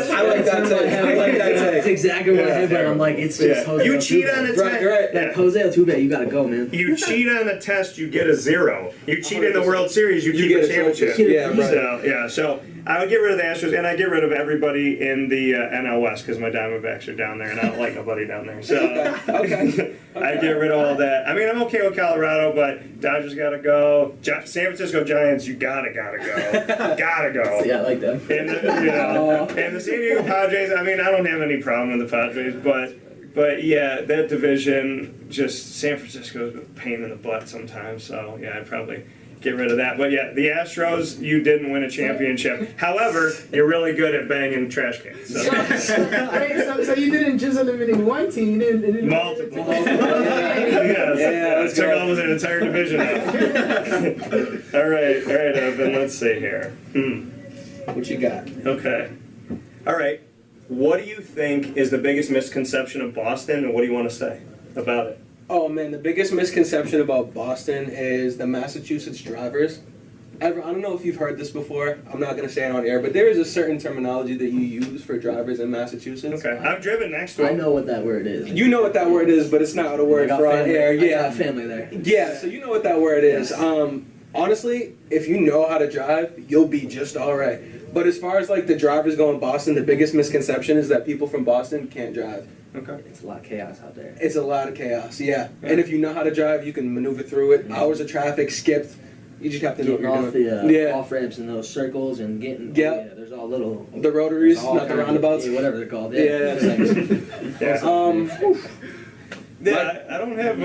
I like that take. That's exactly what I had, but I'm like, it's just Jose. You cheat on a test. Right. Like, Jose Altuve, you gotta go, man. You cheat on a test, you get a 0. You cheat in the World Series, you keep a championship. So I would get rid of the Astros, and I get rid of everybody in the NL West because my Diamondbacks are down there, and I don't like nobody down there. So I get rid of all that. I mean, I'm okay with Colorado, but Dodgers gotta go. San Francisco Giants, you gotta go. Gotta go. Yeah, I like that. And and the San Diego Padres. I mean, I don't have any problem with the Padres, but yeah, that division, just San Francisco's a pain in the butt sometimes. So yeah, I'd probably get rid of that. But yeah, the Astros, you didn't win a championship. However, you're really good at banging trash cans. So you didn't just eliminate one team, you didn't multiple. Yes. Took almost an entire division out. All right, Evan, let's see here. What you got? Okay. All right. What do you think is the biggest misconception of Boston, and what do you want to say about it? Oh man, the biggest misconception about Boston is the Massachusetts drivers. I don't know if you've heard this before. I'm not going to say it on air, but there is a certain terminology that you use for drivers in Massachusetts. Okay, I've driven next to I them. know what that word is. You know what that word is, but it's not a word for on air. I got family there. Yeah, so you know what that word is. Honestly, if you know how to drive, you'll be just all right. But as far as like the drivers go in Boston, the biggest misconception is that people from Boston can't drive. Okay. It's a lot of chaos out there. It's a lot of chaos, yeah. And if you know how to drive, you can maneuver through it. Hours of traffic skipped. You just have to know what you're doing. The off ramps and those circles and getting. Yeah. There's all little. The rotaries, not the roundabouts. Whatever they're called. I don't have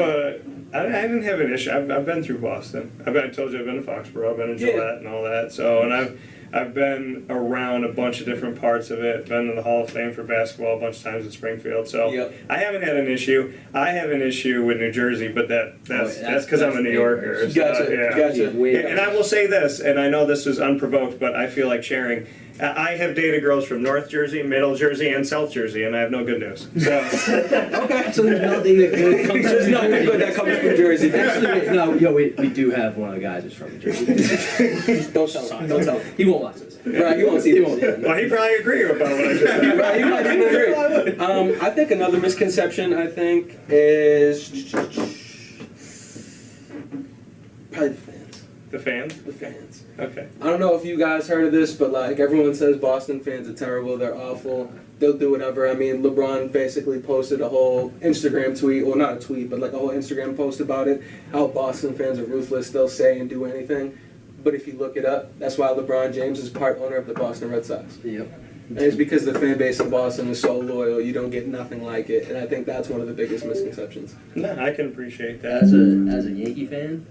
I didn't have an issue. I've been through Boston. I told you I've been to Foxborough. I've been to Gillette and all that. So, and I've been around a bunch of different parts of it. Been in the Hall of Fame for basketball a bunch of times in Springfield. So I haven't had an issue. I have an issue with New Jersey, but that's because I'm a New Yorker. Gotcha. And I will say this, and I know this is unprovoked, but I feel like sharing. I have dated girls from North Jersey, Middle Jersey, and South Jersey, and I have no good news. So. Okay. So there's nothing that good comes from good that comes from Jersey. Actually, we do have one of the guys who's from New Jersey. Don't tell him. Don't tell him. He won't watch this. Right, he won't see this. Well, he probably agree about what I just said. Right, he might even agree. I think another misconception, is probably the fans. The fans? The fans. Okay. I don't know if you guys heard of this, but like everyone says Boston fans are terrible, they're awful, they'll do whatever. I mean, LeBron basically posted a whole Instagram tweet, or not a tweet, but like a whole Instagram post about it, how Boston fans are ruthless, they'll say and do anything. But if you look it up, that's why LeBron James is part owner of the Boston Red Sox. Yep. And it's because the fan base in Boston is so loyal, you don't get nothing like it. And I think that's one of the biggest misconceptions. No, I can appreciate that. As a Yankee fan,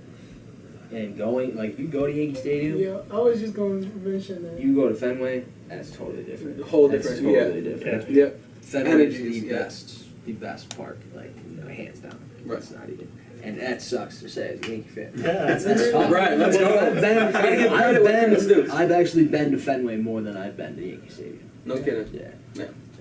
and going, like, you go to Yankee Stadium. Yeah, I was just going to mention that. You go to Fenway, that's totally different. Different. Totally different. Yeah. Fenway is the best park, like, hands down. Right. It's not even. And that sucks to say as a Yankee fan. Yeah, that's tough. Right, let's go. I've actually been to Fenway more than I've been to Yankee Stadium. No kidding.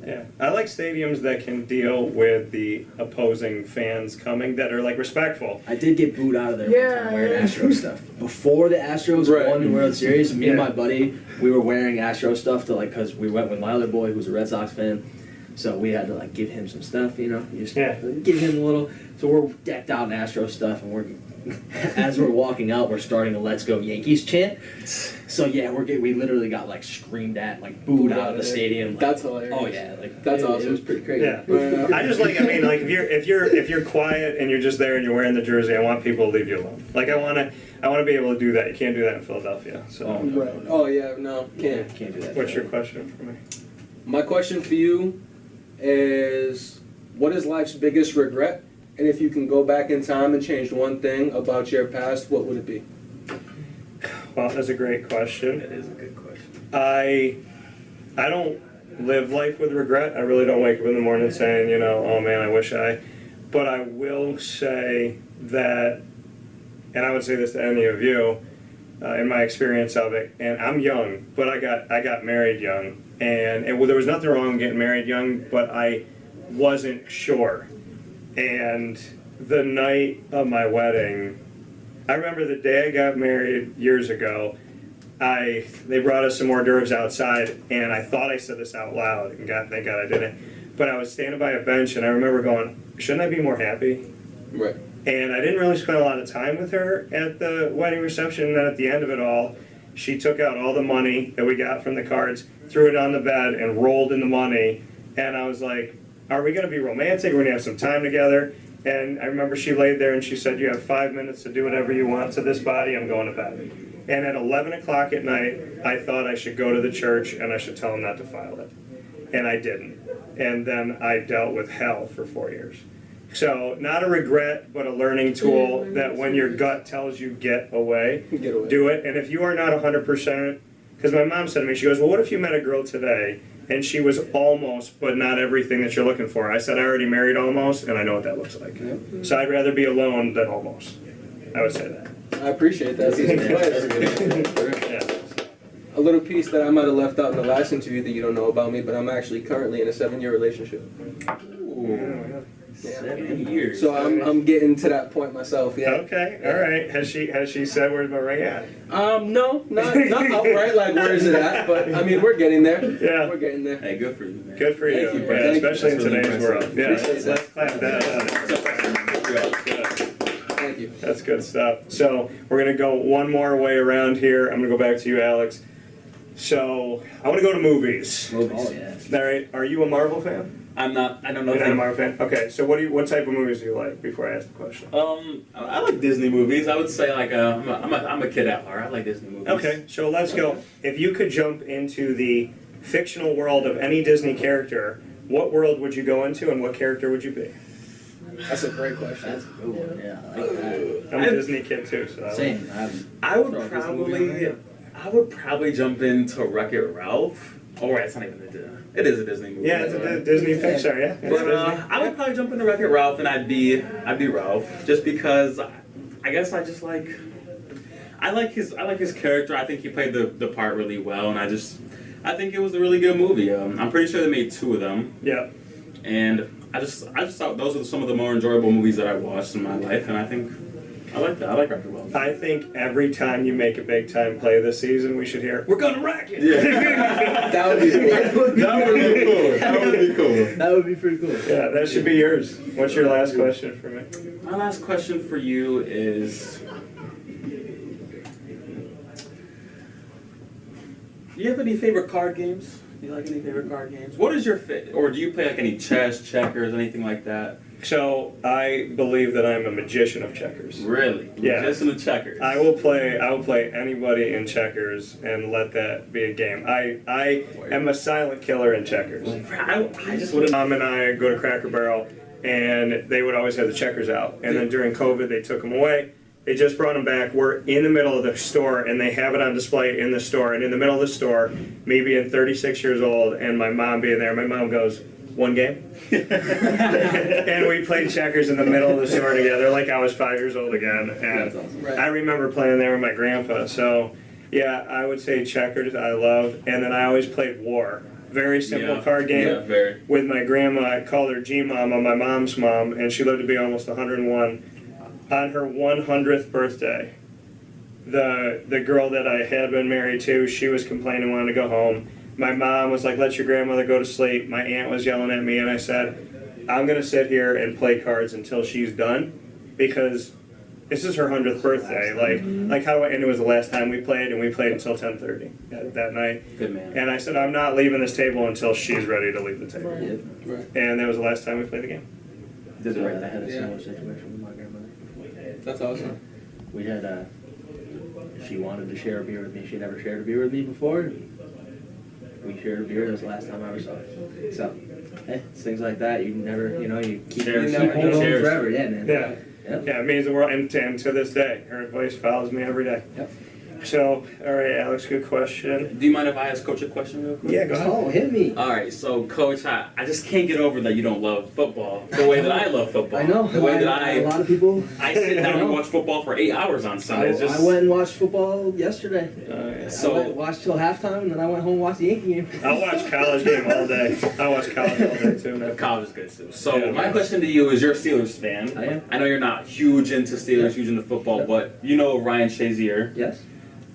Yeah, I like stadiums that can deal with the opposing fans coming that are like respectful. I did get booed out of there one time wearing Astro stuff. Before the Astros won the World Series, me and my buddy, we were wearing Astro stuff to because we went with my other boy who's a Red Sox fan. So we had to give him some stuff, just give him a little. So we're decked out in Astro stuff, and as we're walking out, we're starting a "Let's Go Yankees" chant. So we literally got screamed at, booed out of the stadium. That's hilarious. Oh yeah, that's awesome. It was pretty crazy. Yeah, I just if you're quiet and you're just there and you're wearing the jersey, I want people to leave you alone. I want to be able to do that. You can't do that in Philadelphia. So. Oh yeah, no, can't do that. What's your question for me? My question for you is, what is life's biggest regret? And if you can go back in time and change one thing about your past, what would it be? Well, that's a great question. It is a good question. I don't live life with regret. I really don't wake up in the morning saying, oh man, I wish I. But I will say that, and I would say this to any of you, in my experience of it, and I'm young, but I got married young, and there was nothing wrong with getting married young, but I wasn't sure. And the night of my wedding, I remember the day I got married years ago, they brought us some hors d'oeuvres outside, and I thought I said this out loud, and thank God I didn't. But I was standing by a bench, and I remember going, shouldn't I be more happy? Right. And I didn't really spend a lot of time with her at the wedding reception, and then at the end of it all, she took out all the money that we got from the cards, threw it on the bed, and rolled in the money. And I was like, are we going to be romantic? We're going to have some time together. And I remember she laid there and she said, you have 5 minutes to do whatever you want to this body. I'm going to bed. And at 11 o'clock at night, I thought I should go to the church and I should tell them not to file it. And I didn't. And then I dealt with hell for 4 years. So not a regret, but a learning tool that when your gut tells you get away, do it. And if you are not 100%, because my mom said to me, she goes, well, what if you met a girl today and she was almost, but not everything that you're looking for? I said, I already married almost, and I know what that looks like. So I'd rather be alone than almost. I would say that. I appreciate that. A little piece that I might have left out in the last interview that you don't know about me, but I'm actually currently in a 7-year relationship. Ooh. Yeah. 7 years. So I'm getting to that point myself. Yeah. Okay. All right. Has she said where's my ring at? No, not outright. Like where is it at? But I mean, we're getting there. Yeah. We're getting there. Hey, good for you, man. Good for you. Thank you, Yeah, Thank especially in really today's world. impressive. Yeah. Appreciate Let's clap that. Thank you. That's good stuff. So we're gonna go one more way around here. I'm gonna go back to you, Alex. So I want to go to movies. Oh, yeah. All right. Are you a Marvel fan? I'm not. I don't know. You're not a Marvel fan? Okay. So what type of movies do you like? Before I ask the question. I like Disney movies. I would say like I'm a kid at heart. I like Disney movies. Okay. So let's go. If you could jump into the fictional world of any Disney character, what world would you go into, and what character would you be? That's a great question. That's a good one. Yeah, I like that. I'm a Disney kid too, so Same. I would probably jump into Wreck-It Ralph. Oh, right, it's not even a Disney. It is a Disney movie. Yeah, it's a Disney Pixar. Yeah. But I would probably jump into Wreck-It Ralph, and I'd be Ralph, just because I guess I just like his character. I think he played the part really well, and I think it was a really good movie. I'm pretty sure they made 2 of them. Yeah. And I just thought those are some of the more enjoyable movies that I watched in my life, and I think I like that. I like Wreck-It Ralph. I think every time you make a big time play this season, we should hear, we're gonna wreck it. Yeah. That would be cool. That would be cool. That would be cool. That would be pretty cool. Yeah, that should be yours. What's your last question for me? My last question for you is, do you have any favorite card games? Do you like any favorite card games? What is your or do you play like any chess, checkers, anything like that? So I believe that I'm a magician of checkers. Really? Yeah. Magician of checkers. I will play anybody in checkers and let that be a game. I am a silent killer in checkers. I just would. Mom and I go to Cracker Barrel, and they would always have the checkers out. And then during COVID, they took them away. They just brought them back. We're in the middle of the store, and they have it on display in the store. And in the middle of the store, me being 36 years old, and my mom being there, my mom goes, one game? And we played checkers in the middle of the store together like I was 5 years old again. And awesome. Right. I remember playing there with my grandpa. So, yeah, I would say checkers I love. And then I always played War. Very simple card game with my grandma. I called her G-Mama, my mom's mom, and she lived to be almost 101. On her 100th birthday, the girl that I had been married to, she was complaining, wanted to go home. My mom was like, let your grandmother go to sleep. My aunt was yelling at me, and I said, I'm going to sit here and play cards until she's done, because this is her 100th birthday. Like how, and it was the last time we played, and we played until 10:30 that night. Good man. And I said, I'm not leaving this table until she's ready to leave the table. Right. And that was the last time we played the game. Did it right. I had a similar situation with my grandmother. That's awesome. We had, she wanted to share a beer with me. She never shared a beer with me before. we shared a beer. That was the last time I ever saw it. So, hey, it's things like that. You never, you keep Cherish it it. hold on Cherish forever. it. Yeah, man. Yeah. Yep. Yeah, it means the world, and to this day, her advice follows me every day. Yep. So, all right, Alex, good question. Do you mind if I ask Coach a question real quick? Yeah, go ahead. Oh, hit me. All right, so Coach, I just can't get over that you don't love football the way that I love football. I know. The way that a lot of people. I sit down and watch football for 8 hours on Sundays. I went and watched football yesterday. So- I went and watched till halftime, and then I went home and watched the Yankee game. I'll watch college game all day. I'll watch college all day too, man. College is good too. So Yeah, my man. question to you is, you're a Steelers fan. I am. I know you're not huge into Steelers, huge into football, but you know Ryan Shazier. Yes.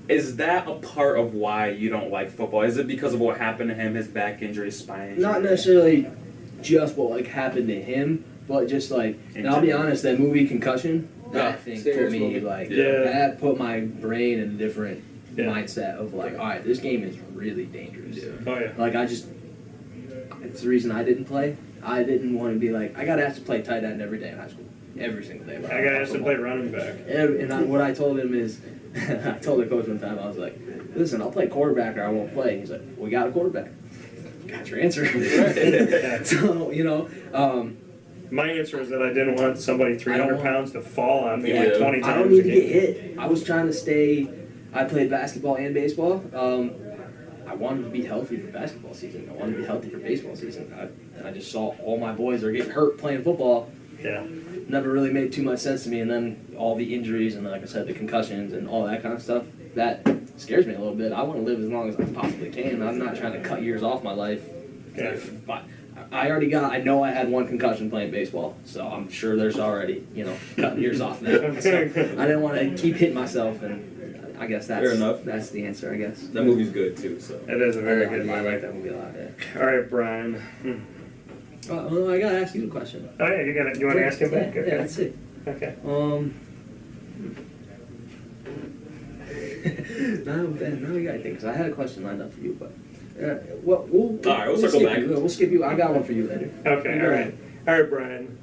Is that a part of why you don't like football? Is it because of what happened to him, his back injury, his spine injury? Not necessarily just what happened to him, but just and I'll be honest, that movie Concussion, that thing put me that put my brain in a different mindset of all right, this game is really dangerous. Oh yeah. It's the reason I didn't play. I didn't want to be I got asked to play tight end every day in high school, every single day. I got asked to play running back. What I told him is, I told the coach one time, I was like, listen, I'll play quarterback or I won't play. He's like, we got a quarterback. Got your answer. So, my answer is that I didn't want somebody 300 pounds to fall on me 20 times. I don't need to get hit. I was trying to stay. I played basketball and baseball. I wanted to be healthy for basketball season. I wanted to be healthy for baseball season. And I just saw all my boys are getting hurt playing football. Yeah. Never really made too much sense to me. And then all the injuries and, like I said, the concussions and all that kind of stuff, that scares me a little bit. I want to live as long as I possibly can. I'm not trying to cut years off my life. Yeah. But I know I had one concussion playing baseball, so I'm sure there's already, cutting years off that. So I didn't want to keep hitting myself, and I guess that's Fair enough. That's the answer, I guess. That movie's good too. So It is a very good I movie. like that movie a lot. Yeah. All right, Brian. Well, I gotta ask you a question. Oh yeah, you got it. You want to ask him back? Yeah, let's see. Okay. Now we gotta think, because I had a question lined up for you, but we'll circle skip back. you. We'll skip you. I got one for you later. Okay. All right. All right, Brian.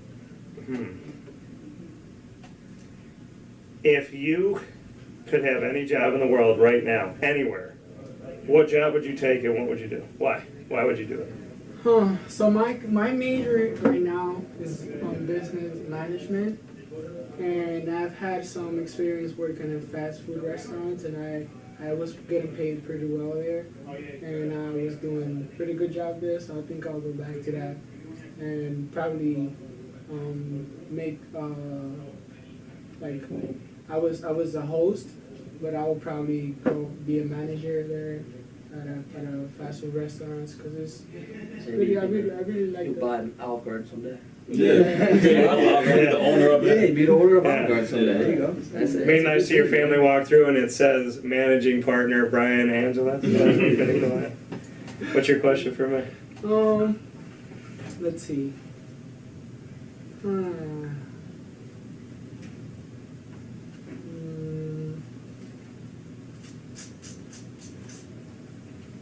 If you could have any job in the world right now, anywhere, what job would you take and what would you do? Why? Why would you do it? So my major right now is business management, and I've had some experience working in fast food restaurants, and I was getting paid pretty well there, and I was doing a pretty good job there, so I think I'll go back to that and probably make I was a host, but I will probably go be a manager there at a fast food restaurants, because it's really, I really like You'll that. buy an Olive Garden someday. The owner of it. Yeah, be the owner of Olive Garden someday. There you go. That's it. Maybe nice to see your family walk through and it says managing partner Brian Angela. What's your question for me? Let's see.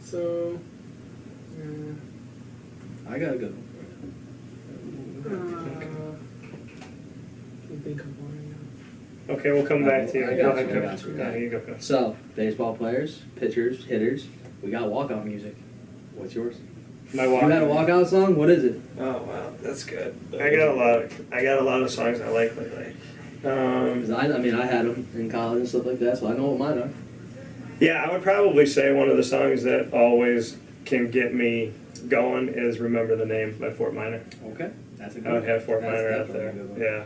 So, I got a good one. can't think of one right now. Okay, we'll come back to you. I Go got ahead, you, I Coach. got you. No, you go, Coach. So, baseball players, pitchers, hitters, we got walkout music. What's yours? My You had a walkout song? What is it? Oh wow, that's good. I got a lot of songs I like lately. 'Cause I had them in college and stuff like that, so I know what mine are. Yeah, I would probably say one of the songs that always can get me going is "Remember the Name" by Fort Minor. Okay, that's a good I would one. have Fort That's Minor up definitely there. a good one. Yeah.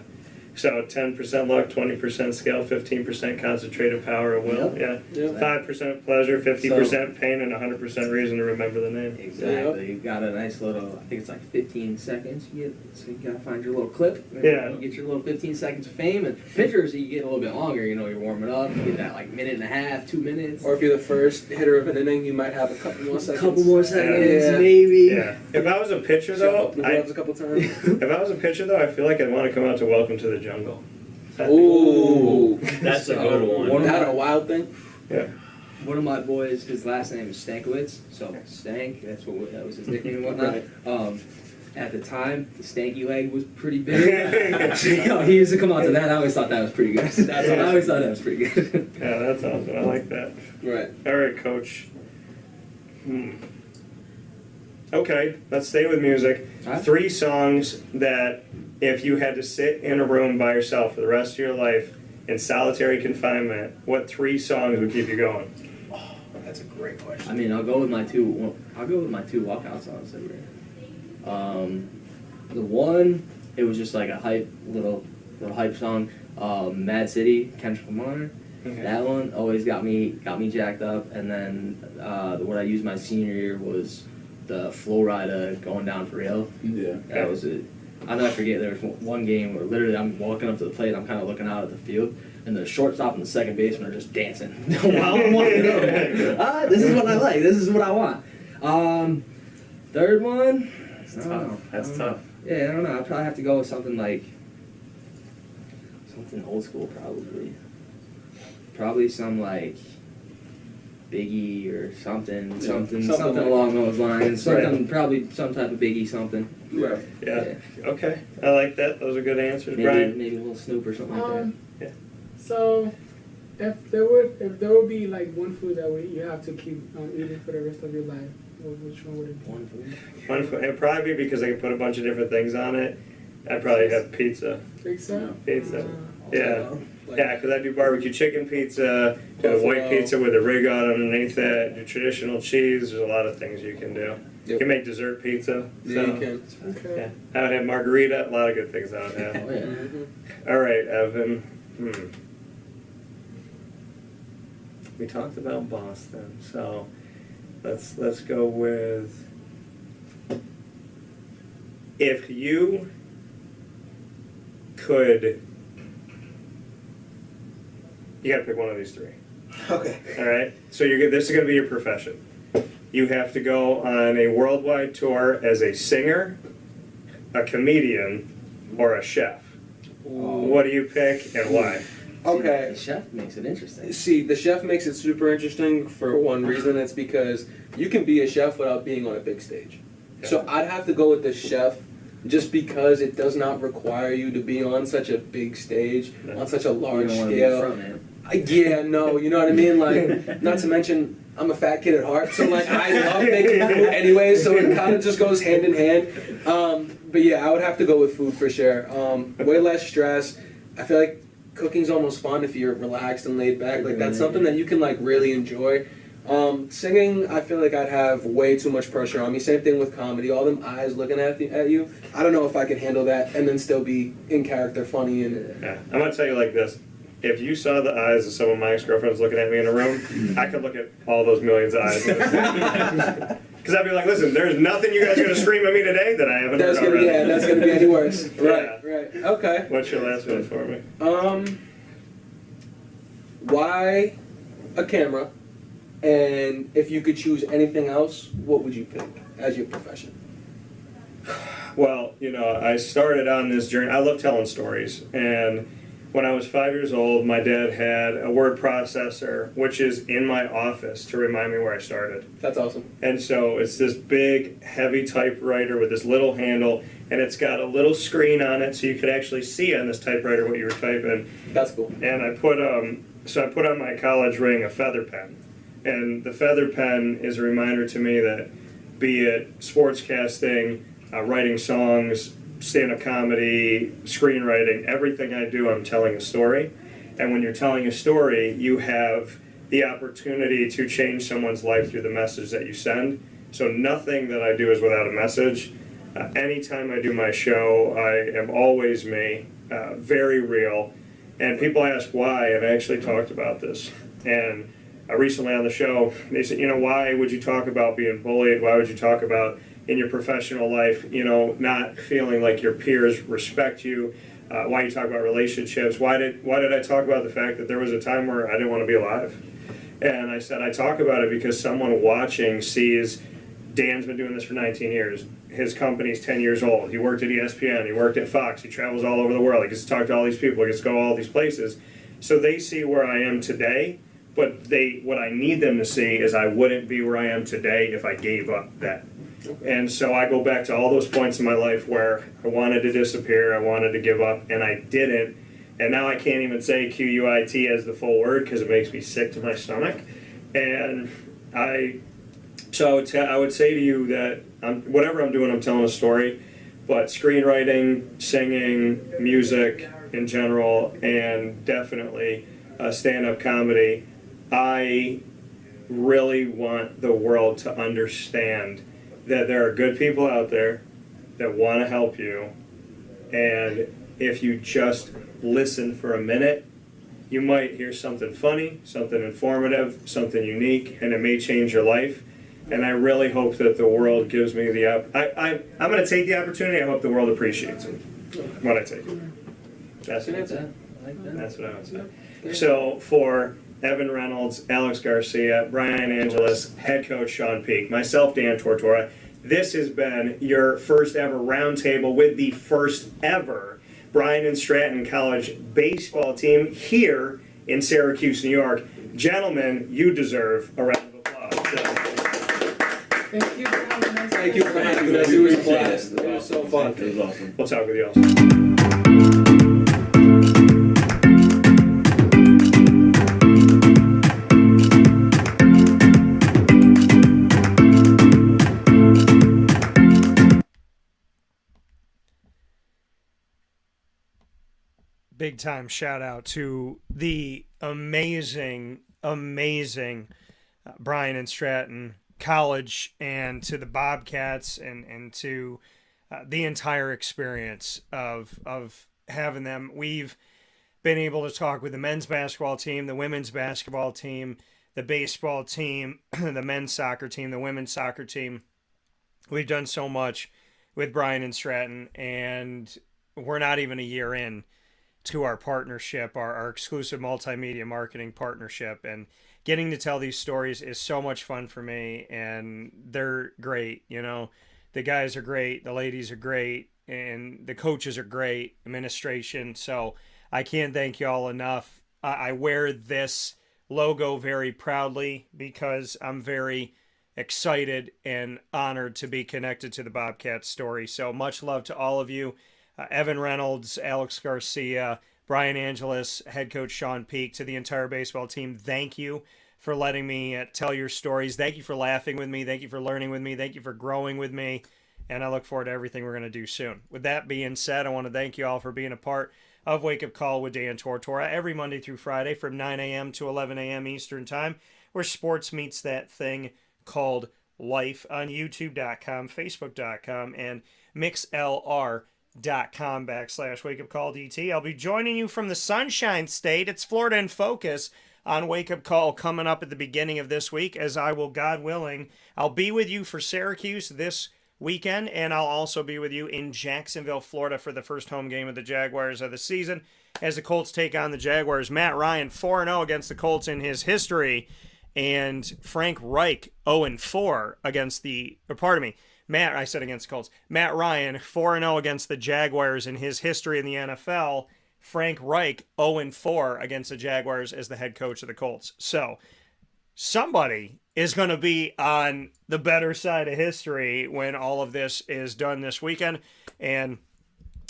So 10% luck, 20% skill, 15% concentrated power of will. Yep. Yeah. 5% pleasure, 50% pain, and 100% reason to remember the name. Exactly. You got a nice little, I think it's like 15 seconds. So you gotta find your little clip. Yeah. You get your little 15 seconds of fame. And pitchers, you get a little bit longer. You're warming up. You get that like minute and a half, 2 minutes. Or if you're the first hitter of an inning, you might have a couple more seconds. Couple more seconds, Yeah. maybe. Yeah. If I was a pitcher though, The gloves a couple times. if I was a pitcher though, I feel like I'd want to come out to "Welcome to the Jungle." Ooh, that's a good one. Wasn't that a wild thing? Yeah. One of my boys, his last name is Stankiewicz, so Stank, that was his nickname and whatnot. Right. At the time, the stanky leg was pretty big. So, he used to come out to that. I always thought that was pretty good. I always thought that was pretty good. Yeah, that's awesome. I like that. Right. All right, Coach. Okay, let's stay with music. Alright. 3 songs that if you had to sit in a room by yourself for the rest of your life in solitary confinement, what 3 songs would keep you going? That's a great question. I mean, I'll go with my two. I'll go with my 2 walkout songs that were. The one, it was just like a little hype song. Mad City, Kendrick Lamar. Okay. That one always got me jacked up. And then what I used my senior year was the Flow Rida Going Down for Real. Yeah. That was it. I'll never forget. There was one game where literally I'm walking up to the plate. I'm kind of looking out at the field. And the shortstop and the second baseman are just dancing while I'm walking up. This is what I like. This is what I want. Third one. That's tough. Yeah, I don't know. I'd probably have to go with something old school, probably. Probably some like Biggie or something along those lines. Probably some type of Biggie something. Right. Yeah. Okay. I like that. Those are good answers, Maybe, Brian. Maybe a little Snoop or something like that. Yeah. So, if there would be like one food that you have to keep eating for the rest of your life, which one would it be? One food. One food. It'd probably be because I can put a bunch of different things on it. I'd probably have pizza. Pizza. Pizza. Yeah. Yeah, because I do barbecue chicken pizza, do the white pizza with a rig on underneath that, do traditional cheese. There's a lot of things you can do. You can make dessert pizza. Yeah, you can. Okay. Yeah. I would have margarita. A lot of good things I would have. Oh, yeah. All right, Evan. We talked about Boston, so let's go with, if you could, you got to pick one of these 3. Okay. All right. So this is going to be your profession. You have to go on a worldwide tour as a singer, a comedian, or a chef. What do you pick and why? Okay. The chef makes it interesting. See, the chef makes it super interesting for one reason. It's because you can be a chef without being on a big stage. So I'd have to go with the chef just because it does not require you to be on such a big stage, on such a large scale. Yeah, no, you know what I mean? Like, not to mention, I'm a fat kid at heart, so like I love making food anyway, so it kind of just goes hand in hand. But yeah, I would have to go with food for sure. Way less stress. I feel like cooking's almost fun if you're relaxed and laid back. Like that's something that you can like really enjoy. Singing, I feel like I'd have way too much pressure on me. Same thing with comedy. All them eyes looking at you. I don't know if I could handle that and then still be in character, funny and. Yeah, I'm gonna tell you like this. If you saw the eyes of some of my ex-girlfriends looking at me in a room, I could look at all those millions of eyes. Because I'd be like, listen, there's nothing you guys are going to scream at me today that I haven't heard already. Yeah, that's going to be any worse. Right, Yeah. right. Okay. What's your last one for me? Why a camera? And if you could choose anything else, what would you pick as your profession? Well, I started on this journey. I love telling stories. And when I was 5 years old, my dad had a word processor, which is in my office to remind me where I started. That's awesome. And so it's this big, heavy typewriter with this little handle, and it's got a little screen on it so you could actually see on this typewriter what you were typing. That's cool. And I put on my college ring a feather pen. And the feather pen is a reminder to me that, be it sportscasting, writing songs, stand-up comedy, screenwriting, everything I do, I'm telling a story. And when you're telling a story, you have the opportunity to change someone's life through the message that you send. So nothing that I do is without a message. Anytime I do my show, I am always me, very real. And people ask why, and I actually talked about this. And recently on the show, they said, why would you talk about being bullied? Why would you talk about in your professional life, not feeling like your peers respect you? Why you talk about relationships? Why did I talk about the fact that there was a time where I didn't want to be alive? And I said I talk about it because someone watching sees Dan's been doing this for 19 years. His company's 10 years old. He worked at ESPN. He worked at Fox. He travels all over the world. He gets to talk to all these people. He gets to go all these places. So they see where I am today. But what I need them to see is I wouldn't be where I am today if I gave up that. And so I go back to all those points in my life where I wanted to disappear, I wanted to give up, and I didn't. And now I can't even say QUIT as the full word because it makes me sick to my stomach. And I would say to you that whatever I'm doing, I'm telling a story. But screenwriting, singing, music in general, and definitely stand-up comedy, I really want the world to understand that there are good people out there that want to help you, and if you just listen for a minute, you might hear something funny, something informative, something unique, and it may change your life. And I really hope that the world gives me the I'm going to take the opportunity. I hope the world appreciates it when I take it. That's what I said. That's what I would say. So for Evan Reynolds, Alex Garcia, Brian Angelis, Head Coach Shawn Peake, myself, Dan Tortora, this has been your first ever roundtable with the first ever Bryant Stratton College baseball team here in Syracuse, New York. Gentlemen, you deserve a round of applause. Thank you for having us. Thank you for having us. It was a blast. It was so fun. It was awesome. We'll talk with you also. Big time shout out to the amazing Bryant Stratton College and to the Bobcats and to the entire experience of having them. We've been able to talk with the men's basketball team, the women's basketball team, the baseball team, the men's soccer team, the women's soccer team. We've done so much with Bryant Stratton, and we're not even a year in to our partnership, our exclusive multimedia marketing partnership, and getting to tell these stories is so much fun for me, and they're great. You know, the guys are great, the ladies are great, and the coaches are great, administration. So I can't thank you all enough. I wear this logo very proudly because I'm very excited and honored to be connected to the Bobcats story. So much love to all of you. Evan Reynolds, Alex Garcia, Brian Angelis, Head Coach Shawn Peake, to the entire baseball team, thank you for letting me tell your stories. Thank you for laughing with me. Thank you for learning with me. Thank you for growing with me. And I look forward to everything we're going to do soon. With that being said, I want to thank you all for being a part of Wake Up Call with Dan Tortora every Monday through Friday from 9 a.m. to 11 a.m. Eastern Time, where sports meets that thing called life on YouTube.com, Facebook.com, and MixLR.com/wakeupcalldt. I'll be joining you from the Sunshine State. It's Florida in Focus on Wake Up Call coming up at the beginning of this week, as I will, God willing, I'll be with you for Syracuse this weekend, and I'll also be with you in Jacksonville, Florida for the first home game of the Jaguars of the season as the Colts take on the Jaguars. Matt Ryan 4-0 against the Colts in his history, and Frank Reich 0-4 against Matt Ryan 4-0 against the Jaguars in his history in the NFL. Frank Reich 0-4 against the Jaguars as the head coach of the Colts. So somebody is going to be on the better side of history when all of this is done this weekend. And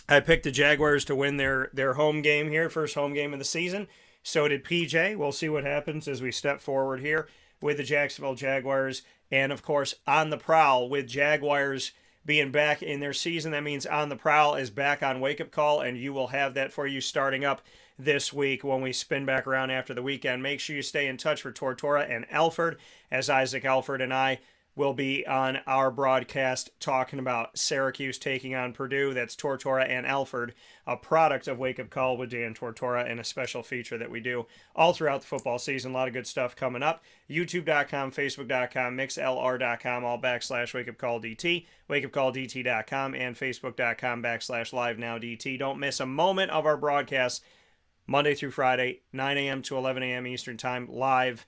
I picked the Jaguars to win their home game here, first home game of the season. So did PJ. We'll see what happens as we step forward here with the Jacksonville Jaguars. And, of course, On the Prowl with Jaguars being back in their season. That means On the Prowl is back on Wake Up Call, and you will have that for you starting up this week when we spin back around after the weekend. Make sure you stay in touch for Tortora and Alford, as Isaac Alford and I will be on our broadcast talking about Syracuse taking on Purdue. That's Tortora and Alford, a product of Wake Up Call with Dan Tortora, and a special feature that we do all throughout the football season. A lot of good stuff coming up. YouTube.com, Facebook.com, MixLR.com, all /WakeUpCallDT, WakeUpCallDT.com, and Facebook.com /LiveNowDT. Don't miss a moment of our broadcast Monday through Friday, 9 a.m. to 11 a.m. Eastern Time, live.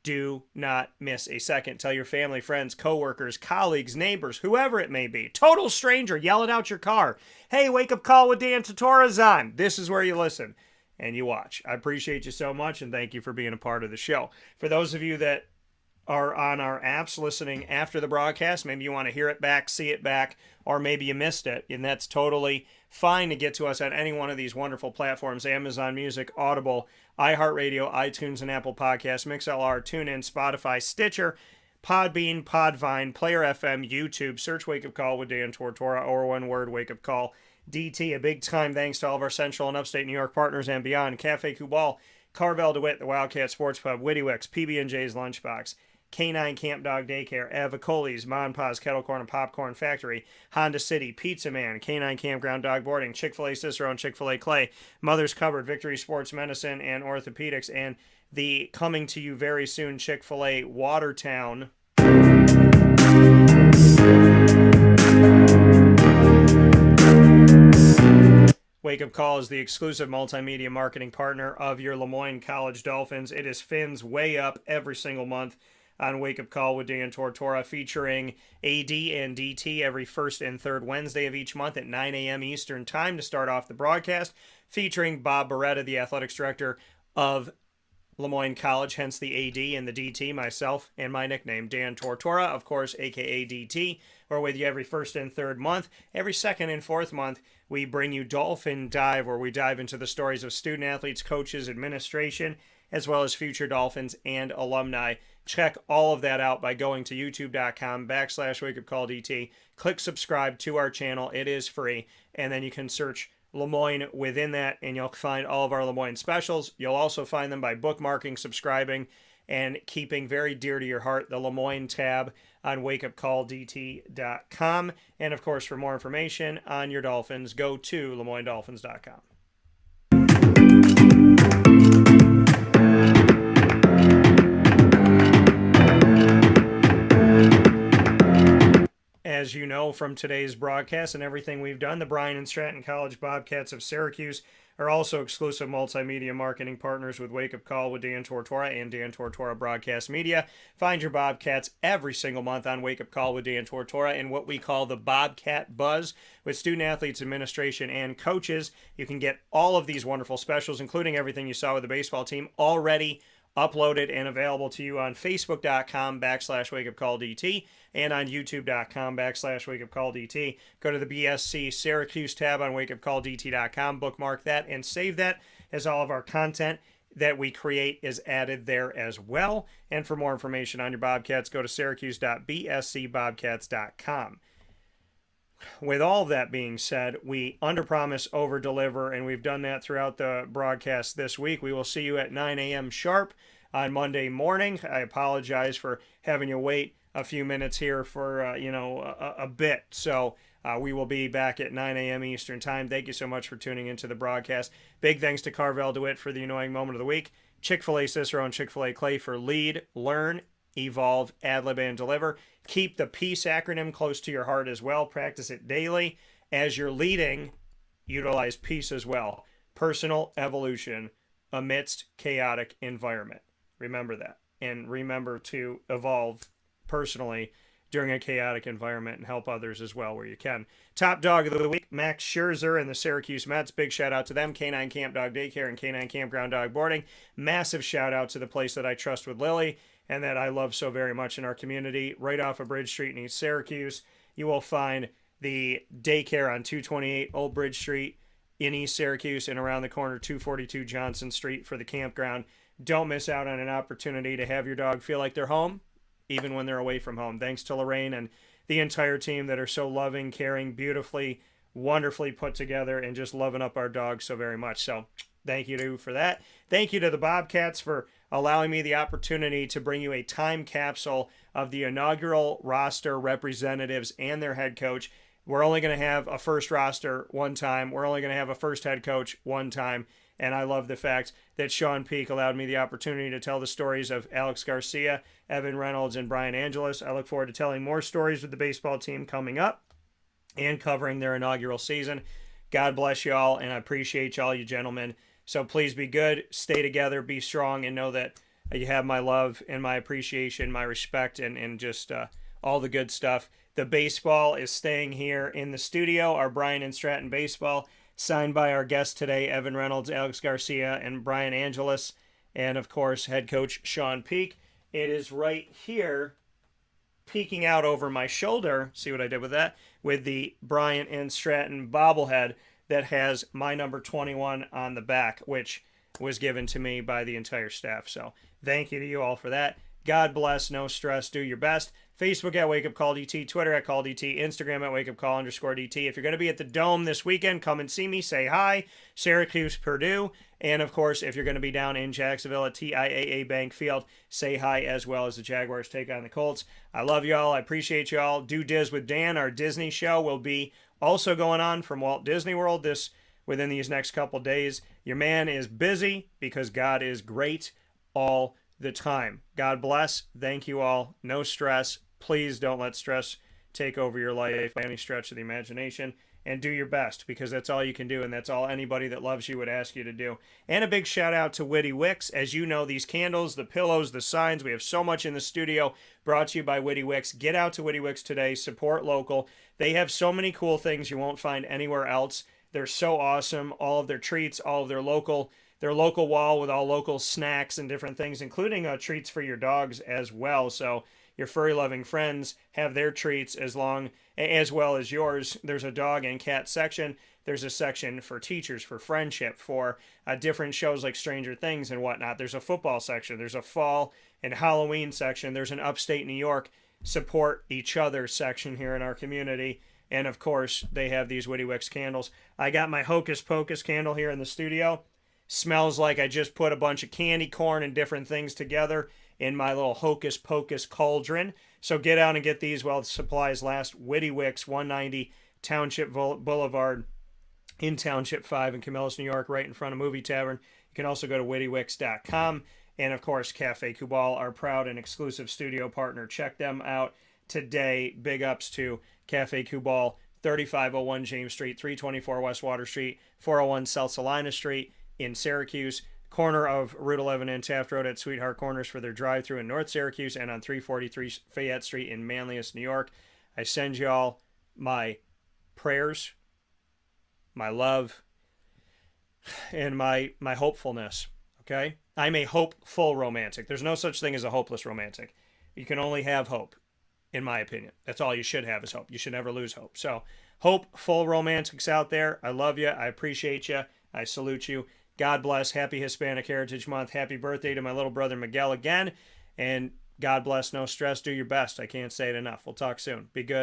Do not miss a second. Tell your family, friends, coworkers, colleagues, neighbors, whoever it may be. Total stranger, yell it out your car. Hey, Wake Up Call with Dan Tortora's on. This is where you listen and you watch. I appreciate you so much, and thank you for being a part of the show. For those of you that are on our apps listening after the broadcast, maybe you want to hear it back, see it back, or maybe you missed it, and that's totally fine to get to us on any one of these wonderful platforms: Amazon Music, Audible, iHeartRadio, iTunes and Apple Podcasts, MixLR, TuneIn, Spotify, Stitcher, Podbean, Podvine, Player FM, YouTube. Search Wake Up Call with Dan Tortora, or one word, Wake Up Call DT. A big time thanks to all of our Central and Upstate New York partners and beyond. Cafe Kubal, Carvel DeWitt, the Wildcat Sports Pub, Witty-Wix, PB&J's Lunchbox, K9 Camp Dog Daycare, Avicoli's, Mon Pa's Kettle Corn and Popcorn Factory, Honda City, Pizza Man, K9 Kampground Dog Boarding, Chick-fil-A Cicero and Chick-fil-A Clay, Mother's Cupboard, Victory Sports Medicine and Orthopedics, and the coming to you very soon Chick-fil-A Watertown. Wake Up Call is the exclusive multimedia marketing partner of your Lemoyne College Dolphins. It is Fins Way Up every single month on Wake Up Call with Dan Tortora, featuring AD and DT every first and third Wednesday of each month at 9 a.m. Eastern Time to start off the broadcast, featuring Bob Beretta, the athletics director of Lemoyne College, hence the AD and the DT, myself, and my nickname, Dan Tortora, of course, a.k.a. DT. We're with you every first and third month. Every second and fourth month, we bring you Dolphin Dive, where we dive into the stories of student athletes, coaches, administration, as well as future Dolphins and alumni. Check all of that out by going to youtube.com/wakeupcalldt. Click subscribe to our channel. It is free. And then you can search Lemoyne within that, and you'll find all of our Lemoyne specials. You'll also find them by bookmarking, subscribing, and keeping very dear to your heart the Lemoyne tab on wakeupcalldt.com. And of course, for more information on your Dolphins, go to LemoyneDolphins.com. As you know from today's broadcast and everything we've done, the Bryant Stratton College Bobcats of Syracuse are also exclusive multimedia marketing partners with Wake Up Call with Dan Tortora and Dan Tortora Broadcast Media. Find your Bobcats every single month on Wake Up Call with Dan Tortora in what we call the Bobcat Buzz with student athletes, administration, and coaches. You can get all of these wonderful specials, including everything you saw with the baseball team, already uploaded and available to you on Facebook.com/WakeUpCallDT and on YouTube.com/WakeUpCallDT. Go to the BSC Syracuse tab on WakeUpCallDT.com, bookmark that, and save that, as all of our content that we create is added there as well. And for more information on your Bobcats, go to Syracuse.bscbobcats.com. With all that being said, we underpromise, overdeliver, and we've done that throughout the broadcast this week. We will see you at 9 a.m. sharp on Monday morning. I apologize for having you wait a few minutes here for, a bit. So we will be back at 9 a.m. Eastern Time. Thank you so much for tuning into the broadcast. Big thanks to Carvel DeWitt for the annoying moment of the week. Chick-fil-A Cicero and Chick-fil-A Clay for lead, learn, evolve, ad-lib, and deliver. Keep the P.E.A.C.E acronym close to your heart as well. Practice it daily. As you're leading, utilize peace as well. Personal evolution amidst chaotic environment. Remember that. And remember to evolve personally during a chaotic environment and help others as well where you can. Top dog of the week, Max Scherzer and the Syracuse Mets. Big shout out to them. K9 Camp Dog Daycare and K9 Kampground Dog Boarding. Massive shout out to the place that I trust with Lily and that I love so very much in our community. Right off of Bridge Street in East Syracuse, you will find the daycare on 228 Old Bridge Street in East Syracuse, and around the corner 242 Johnson Street for the campground. Don't miss out on an opportunity to have your dog feel like they're home, even when they're away from home. Thanks to Lorraine and the entire team that are so loving, caring, beautifully, wonderfully put together, and just loving up our dogs so very much. So thank you for that. Thank you to the Bobcats for allowing me the opportunity to bring you a time capsule of the inaugural roster representatives and their head coach. We're only going to have a first roster one time. We're only going to have a first head coach one time. And I love the fact that Shawn Peake allowed me the opportunity to tell the stories of Alex Garcia, Evan Reynolds, and Brian Angelis. I look forward to telling more stories with the baseball team coming up and covering their inaugural season. God bless you all, and I appreciate y'all, you gentlemen. So please be good, stay together, be strong, and know that you have my love and my appreciation, my respect, and just all the good stuff. The baseball is staying here in the studio, our Bryant Stratton baseball, signed by our guests today, Evan Reynolds, Alex Garcia, and Brian Angelis, and of course, head coach Shawn Peake. It is right here, peeking out over my shoulder, see what I did with that, with the Bryant and Stratton bobblehead that has my number 21 on the back, which was given to me by the entire staff. So thank you to you all for that. God bless, no stress, do your best. Facebook at Wake Up Call DT, Twitter at Call DT, Instagram at Wake Up Call _DT. If you're going to be at the Dome this weekend, come and see me, say hi. Syracuse, Purdue. And of course, if you're going to be down in Jacksonville at TIAA Bank Field, say hi as well as the Jaguars take on the Colts. I love y'all. I appreciate y'all. Do Diz with Dan, our Disney show, will be also going on from Walt Disney World within these next couple days. Your man is busy because God is great all the time. God bless. Thank you all. No stress. Please don't let stress take over your life by any stretch of the imagination. And do your best, because that's all you can do, and that's all anybody that loves you would ask you to do. And a big shout out to Witty Wicks. As you know, these candles, the pillows, the signs, we have so much in the studio, brought to you by Witty Wicks. Get out to Witty Wicks today. Support local. They have so many cool things you won't find anywhere else. They're so awesome. All of their treats, all of their local wall with all local snacks and different things, including treats for your dogs as well. So your furry loving friends have their treats as well as yours. There's a dog and cat section. There's a section for teachers, for friendship, for different shows like Stranger Things and whatnot. There's a football section. There's a fall and Halloween section. There's an upstate New York support each other section here in our community. And of course, they have these Witty Wicks candles. I got my Hocus Pocus candle here in the studio. Smells like I just put a bunch of candy corn and different things together in my little Hocus Pocus cauldron. So get out and get these while the supplies last. Witty Wicks, 190 Township Boulevard in Township 5 in Camillus, New York, right in front of Movie Tavern. You can also go to wittywicks.com. And of course, Cafe Kubal, our proud and exclusive studio partner. Check them out today. Big ups to Cafe Kubal, 3501 James Street, 324 West Water Street, 401 South Salina Street in Syracuse, corner of Route 11 and Taft Road at Sweetheart Corners for their drive-thru in North Syracuse, and on 343 Fayette Street in Manlius, New York. I send y'all my prayers, my love, and my hopefulness, okay? I'm a hopeful romantic. There's no such thing as a hopeless romantic. You can only have hope, in my opinion. That's all you should have is hope. You should never lose hope. So, hopeful romantics out there, I love you. I appreciate you. I salute you. God bless. Happy Hispanic Heritage Month. Happy birthday to my little brother Miguel again. And God bless. No stress. Do your best. I can't say it enough. We'll talk soon. Be good.